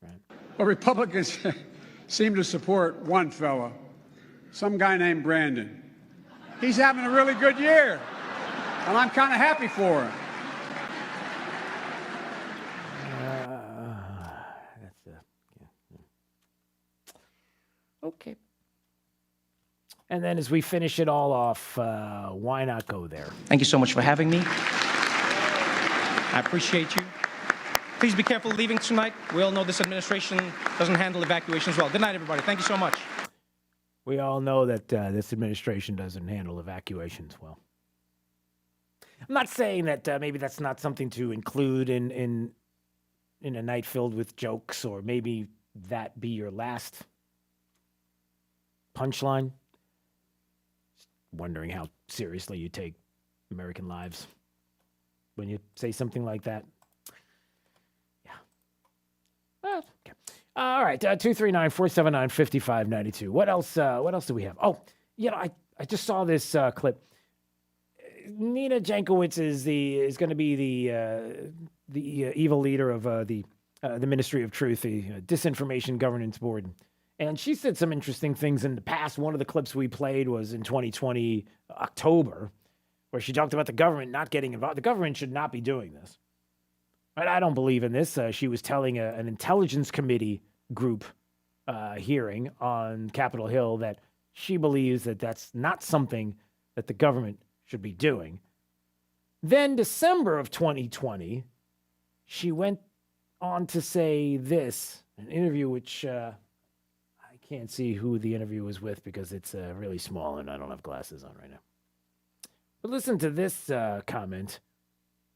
Right. Well, Republicans seem to support one fella, some guy named Brandon. He's having a really good year, and I'm kind of happy for him. Okay. And then as we finish it all off, why not go there? Thank you so much for having me. I appreciate you. Please be careful leaving tonight. We all know this administration doesn't handle evacuations well. Good night, everybody. Thank you so much. We all know that this administration doesn't handle evacuations well. I'm not saying that maybe that's not something to include in a night filled with jokes, or maybe that be your last punchline. Just wondering how seriously you take American lives when you say something like that. Yeah. Well, okay. All right. 239-479-5592. What else do we have? Oh, I just saw this clip. Nina Jankowicz is going to be the evil leader of the Ministry of Truth, the Disinformation Governance Board. And she said some interesting things in the past. One of the clips we played was in 2020, October, where she talked about the government not getting involved. The government should not be doing this. But I don't believe in this. She was telling an intelligence committee group hearing on Capitol Hill that she believes that that's not something that the government should be doing. Then December of 2020, she went on to say this, an interview which I can't see who the interview was with because it's really small and I don't have glasses on right now. But listen to this comment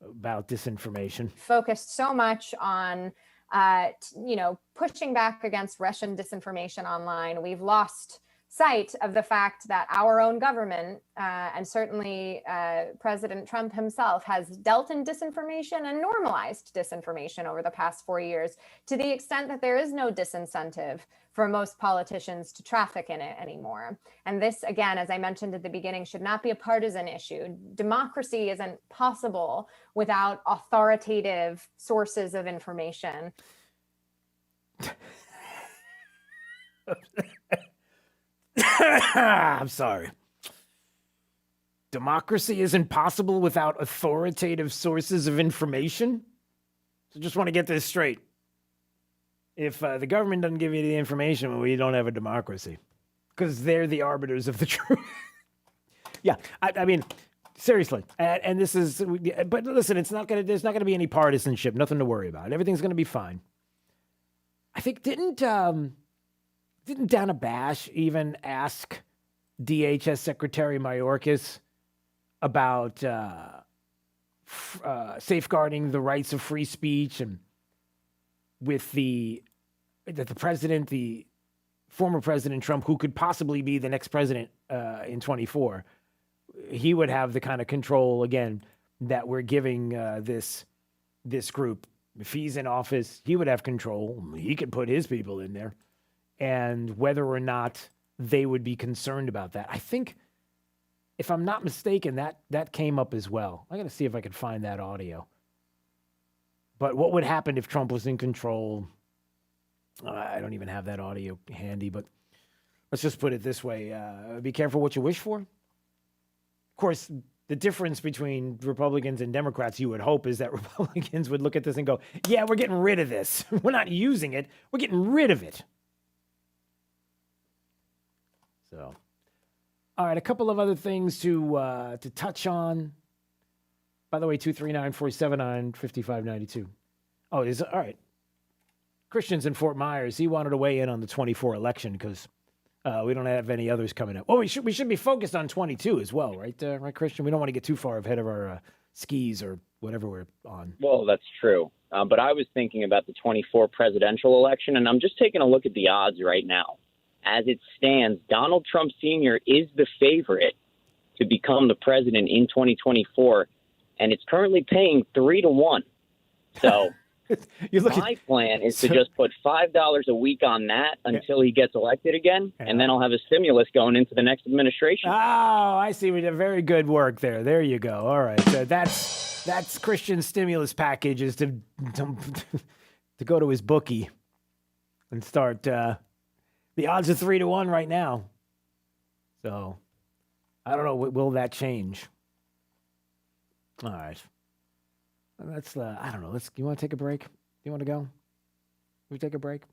about disinformation. Focused so much on, pushing back against Russian disinformation online. We've lost sight of the fact that our own government, and certainly President Trump himself, has dealt in disinformation and normalized disinformation over the past 4 years, to the extent that there is no disincentive for most politicians to traffic in it anymore. And this, again, as I mentioned at the beginning, should not be a partisan issue. Democracy isn't possible without authoritative sources of information. I'm sorry. Democracy isn't possible without authoritative sources of information? So just want to get this straight. If the government doesn't give you the information, well, we don't have a democracy. Because they're the arbiters of the truth. Yeah, I mean, seriously. And this is, but listen, there's not going to be any partisanship, nothing to worry about. Everything's going to be fine. I think, didn't Dana Bash even ask DHS Secretary Mayorkas about safeguarding the rights of free speech, and with the president, the former President Trump, who could possibly be the next president in 24, he would have the kind of control again that we're giving this group. If he's in office, he would have control. He could put his people in there. And whether or not they would be concerned about that. I think, if I'm not mistaken, that came up as well. I got to see if I can find that audio. But what would happen if Trump was in control? I don't even have that audio handy, but let's just put it this way. Be careful what you wish for. Of course, the difference between Republicans and Democrats, you would hope, is that Republicans would look at this and go, yeah, we're getting rid of this. We're not using it. We're getting rid of it. So, all right, a couple of other things to touch on. By the way, 239-479-5592. Oh, all right. Christian's in Fort Myers. He wanted to weigh in on the 24 election because we don't have any others coming up. Well, we should be focused on 22 as well, right? Right, Christian? We don't want to get too far ahead of our skis or whatever we're on. Well, that's true. But I was thinking about the 24 presidential election, and I'm just taking a look at the odds right now. As it stands, Donald Trump Sr. is the favorite to become the president in 2024, and it's currently paying 3-1. So my plan is to just put $5 a week on that until he gets elected again, and then I'll have a stimulus going into the next administration. Oh, I see. We did very good work there. There you go. All right. So that's Christian's stimulus package, is to go to his bookie and start. The odds are 3-1 right now. So I don't know. Will that change? All right. That's I don't know. You want to take a break? You want to go? We take a break?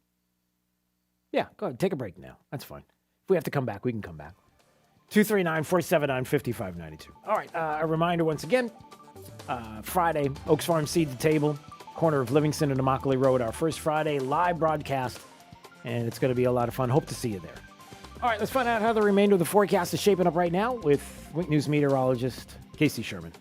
Yeah, go ahead. Take a break now. That's fine. If we have to come back, we can come back. 239-479-5592. All right. A reminder once again. Friday, Oaks Farm Seed to Table, corner of Livingston and Immokalee Road. Our first Friday live broadcast, and it's going to be a lot of fun. Hope to see you there. All right, let's find out how the remainder of the forecast is shaping up right now with Wink News meteorologist Casey Sherman.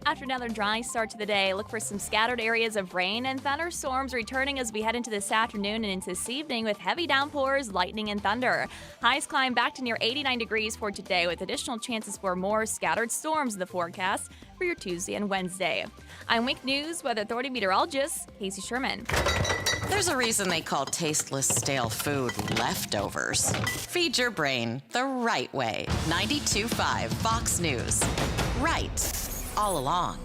After another dry start to the day, look for some scattered areas of rain and thunderstorms returning as we head into this afternoon and into this evening with heavy downpours, lightning, and thunder. Highs climb back to near 89 degrees for today with additional chances for more scattered storms in the forecast for your Tuesday and Wednesday. I'm Wink News Weather Authority meteorologist Casey Sherman. There's a reason they call tasteless, stale food leftovers. Feed your brain the right way. 92.5 Fox News. Right. All along.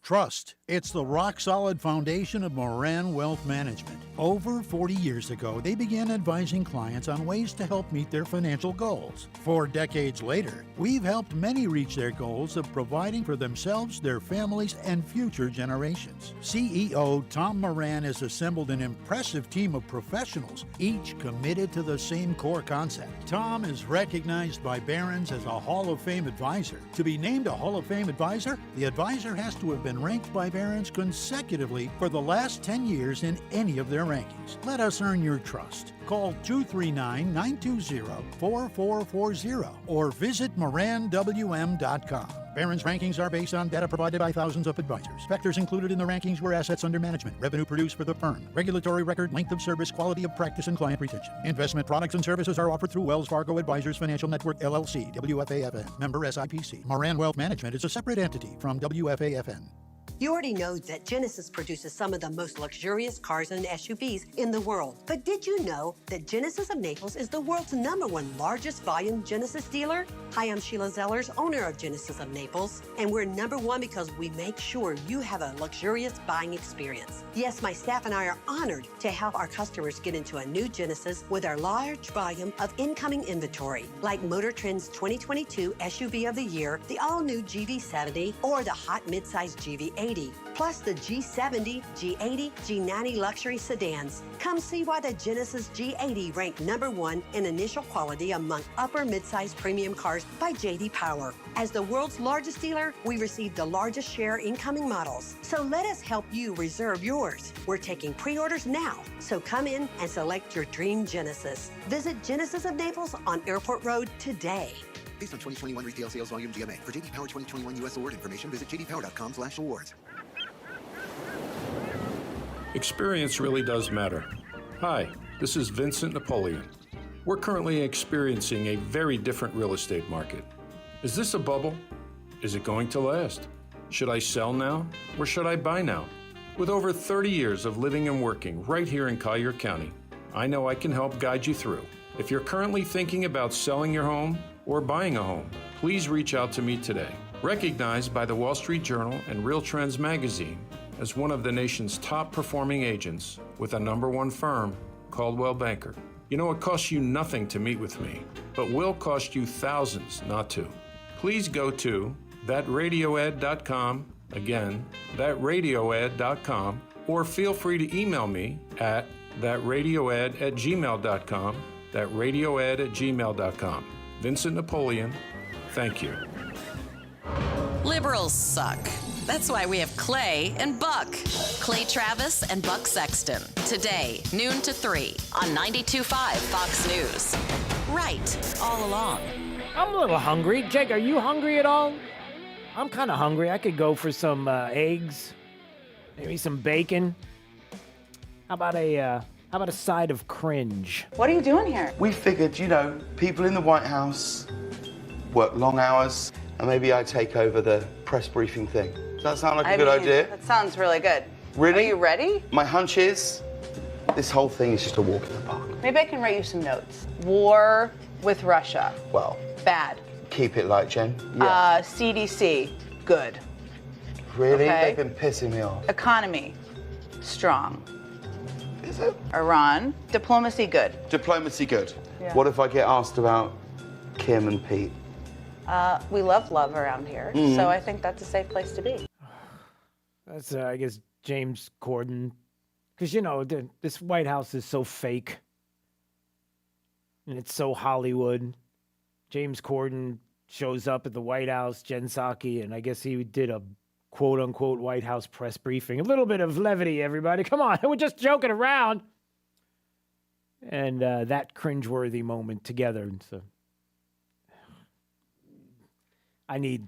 Trust. It's the rock-solid foundation of Moran Wealth Management. Over 40 years ago, they began advising clients on ways to help meet their financial goals. 4 decades later, we've helped many reach their goals of providing for themselves, their families, and future generations. CEO Tom Moran has assembled an impressive team of professionals, each committed to the same core concept. Tom is recognized by Barron's as a Hall of Fame advisor. To be named a Hall of Fame advisor, the advisor has to have been ranked by Barron's consecutively for the last 10 years in any of their rankings. Let us earn your trust. Call 239-920-4440 or visit moranwm.com. Barron's rankings are based on data provided by thousands of advisors. Factors included in the rankings were assets under management, revenue produced for the firm, regulatory record, length of service, quality of practice, and client retention. Investment products and services are offered through Wells Fargo Advisors Financial Network, LLC, WFAFN, member SIPC. Moran Wealth Management is a separate entity from WFAFN. You already know that Genesis produces some of the most luxurious cars and SUVs in the world. But did you know that Genesis of Naples is the world's #1 largest volume Genesis dealer? Hi, I'm Sheila Zellers, owner of Genesis of Naples. And we're #1 because we make sure you have a luxurious buying experience. Yes, my staff and I are honored to help our customers get into a new Genesis with our large volume of incoming inventory, like Motor Trend's 2022 SUV of the Year, the all-new GV70, or the hot midsize GV80. Plus the G70, G80, G90 luxury sedans. Come see why the Genesis G80 ranked #1 in initial quality among upper midsize premium cars by J.D. Power. As the world's largest dealer, we receive the largest share incoming models. So let us help you reserve yours. We're taking pre-orders now, so come in and select your dream Genesis. Visit Genesis of Naples on Airport Road today. Based on 2021 retail sales volume GMA. For JD Power 2021 U.S. award information, visit jdpower.com/awards. Experience really does matter. Hi, this is Vincent Napoleon. We're currently experiencing a very different real estate market. Is this a bubble? Is it going to last? Should I sell now or should I buy now? With over 30 years of living and working right here in Collier County, I know I can help guide you through. If you're currently thinking about selling your home or buying a home, please reach out to me today. Recognized by the Wall Street Journal and Real Trends magazine as one of the nation's top performing agents with a #1 firm, Coldwell Banker. You know, it costs you nothing to meet with me, but will cost you thousands not to. Please go to thatradioad.com, again, thatradioad.com, or feel free to email me at thatradioad@gmail.com, thatradioad@gmail.com. Vincent Napoleon, thank you. Liberals suck. That's why we have Clay and Buck. Clay Travis and Buck Sexton. Today, noon to 3 on 92.5 Fox News. Right, all along. I'm a little hungry. Jake, are you hungry at all? I'm kind of hungry. I could go for some eggs, maybe some bacon. How about a side of cringe? What are you doing here? We figured, people in the White House work long hours, and maybe I take over the press briefing thing. Does that sound like a good idea? That sounds really good. Really? Are you ready? My hunch is this whole thing is just a walk in the park. Maybe I can write you some notes. War with Russia. Well, bad. Keep it light, Jen. Yeah. CDC, good. Really? Okay. They've been pissing me off. Economy, strong. Is it? Iran, diplomacy, good. Diplomacy, good. Yeah. What if I get asked about Kim and Pete? We love around here, so I think that's a safe place to be. That's, I guess, James Corden. Because, this White House is so fake. And it's so Hollywood. James Corden shows up at the White House, Jen Psaki, and I guess he did a quote-unquote White House press briefing. A little bit of levity, everybody. Come on, we're just joking around. And that cringeworthy moment together. And so I need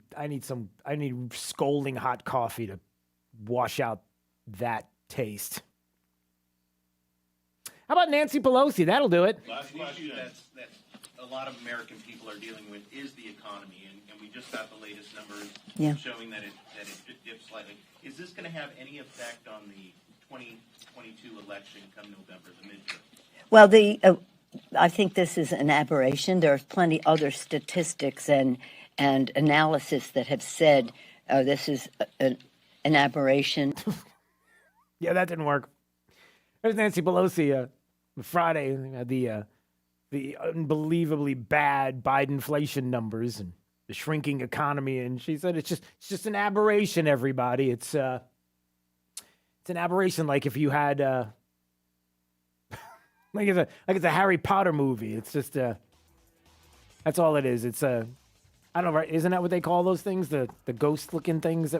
scalding hot coffee to wash out that taste. How about Nancy Pelosi? That'll do it. Last question that a lot of American people are dealing with is the economy, and we just got the latest numbers showing that it dipped slightly. Is this going to have any effect on the 2022 election come November, the midterm? Well, I think this is an aberration. There's plenty other statistics and analysis that have said this is an aberration. Yeah, that didn't work. There's Nancy Pelosi Friday. The unbelievably bad Bidenflation numbers and the shrinking economy, and she said it's just an aberration. Everybody, it's an aberration. Like if you had like it's a Harry Potter movie. It's just that's all it is. It's I don't know, right? Isn't that what they call those things? The ghost-looking things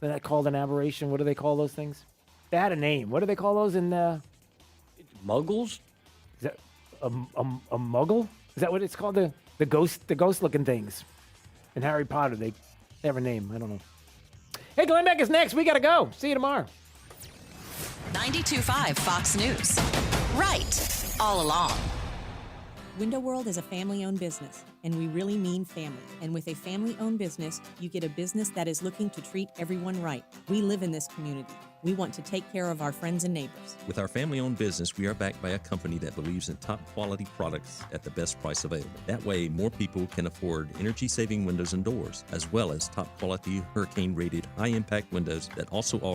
that called an aberration? What do they call those things? They had a name. What do they call those in Muggles? Is that a muggle? Is that what it's called? The ghost-looking things in Harry Potter. They have a name. I don't know. Hey, Glenn Beck is next. We gotta go. See you tomorrow. 92.5 Fox News. Right all along. Window World is a family-owned business, and we really mean family. And with a family-owned business, you get a business that is looking to treat everyone right. We live in this community. We want to take care of our friends and neighbors. With our family-owned business, we are backed by a company that believes in top-quality products at the best price available. That way, more people can afford energy-saving windows and doors, as well as top-quality hurricane-rated high-impact windows that also offer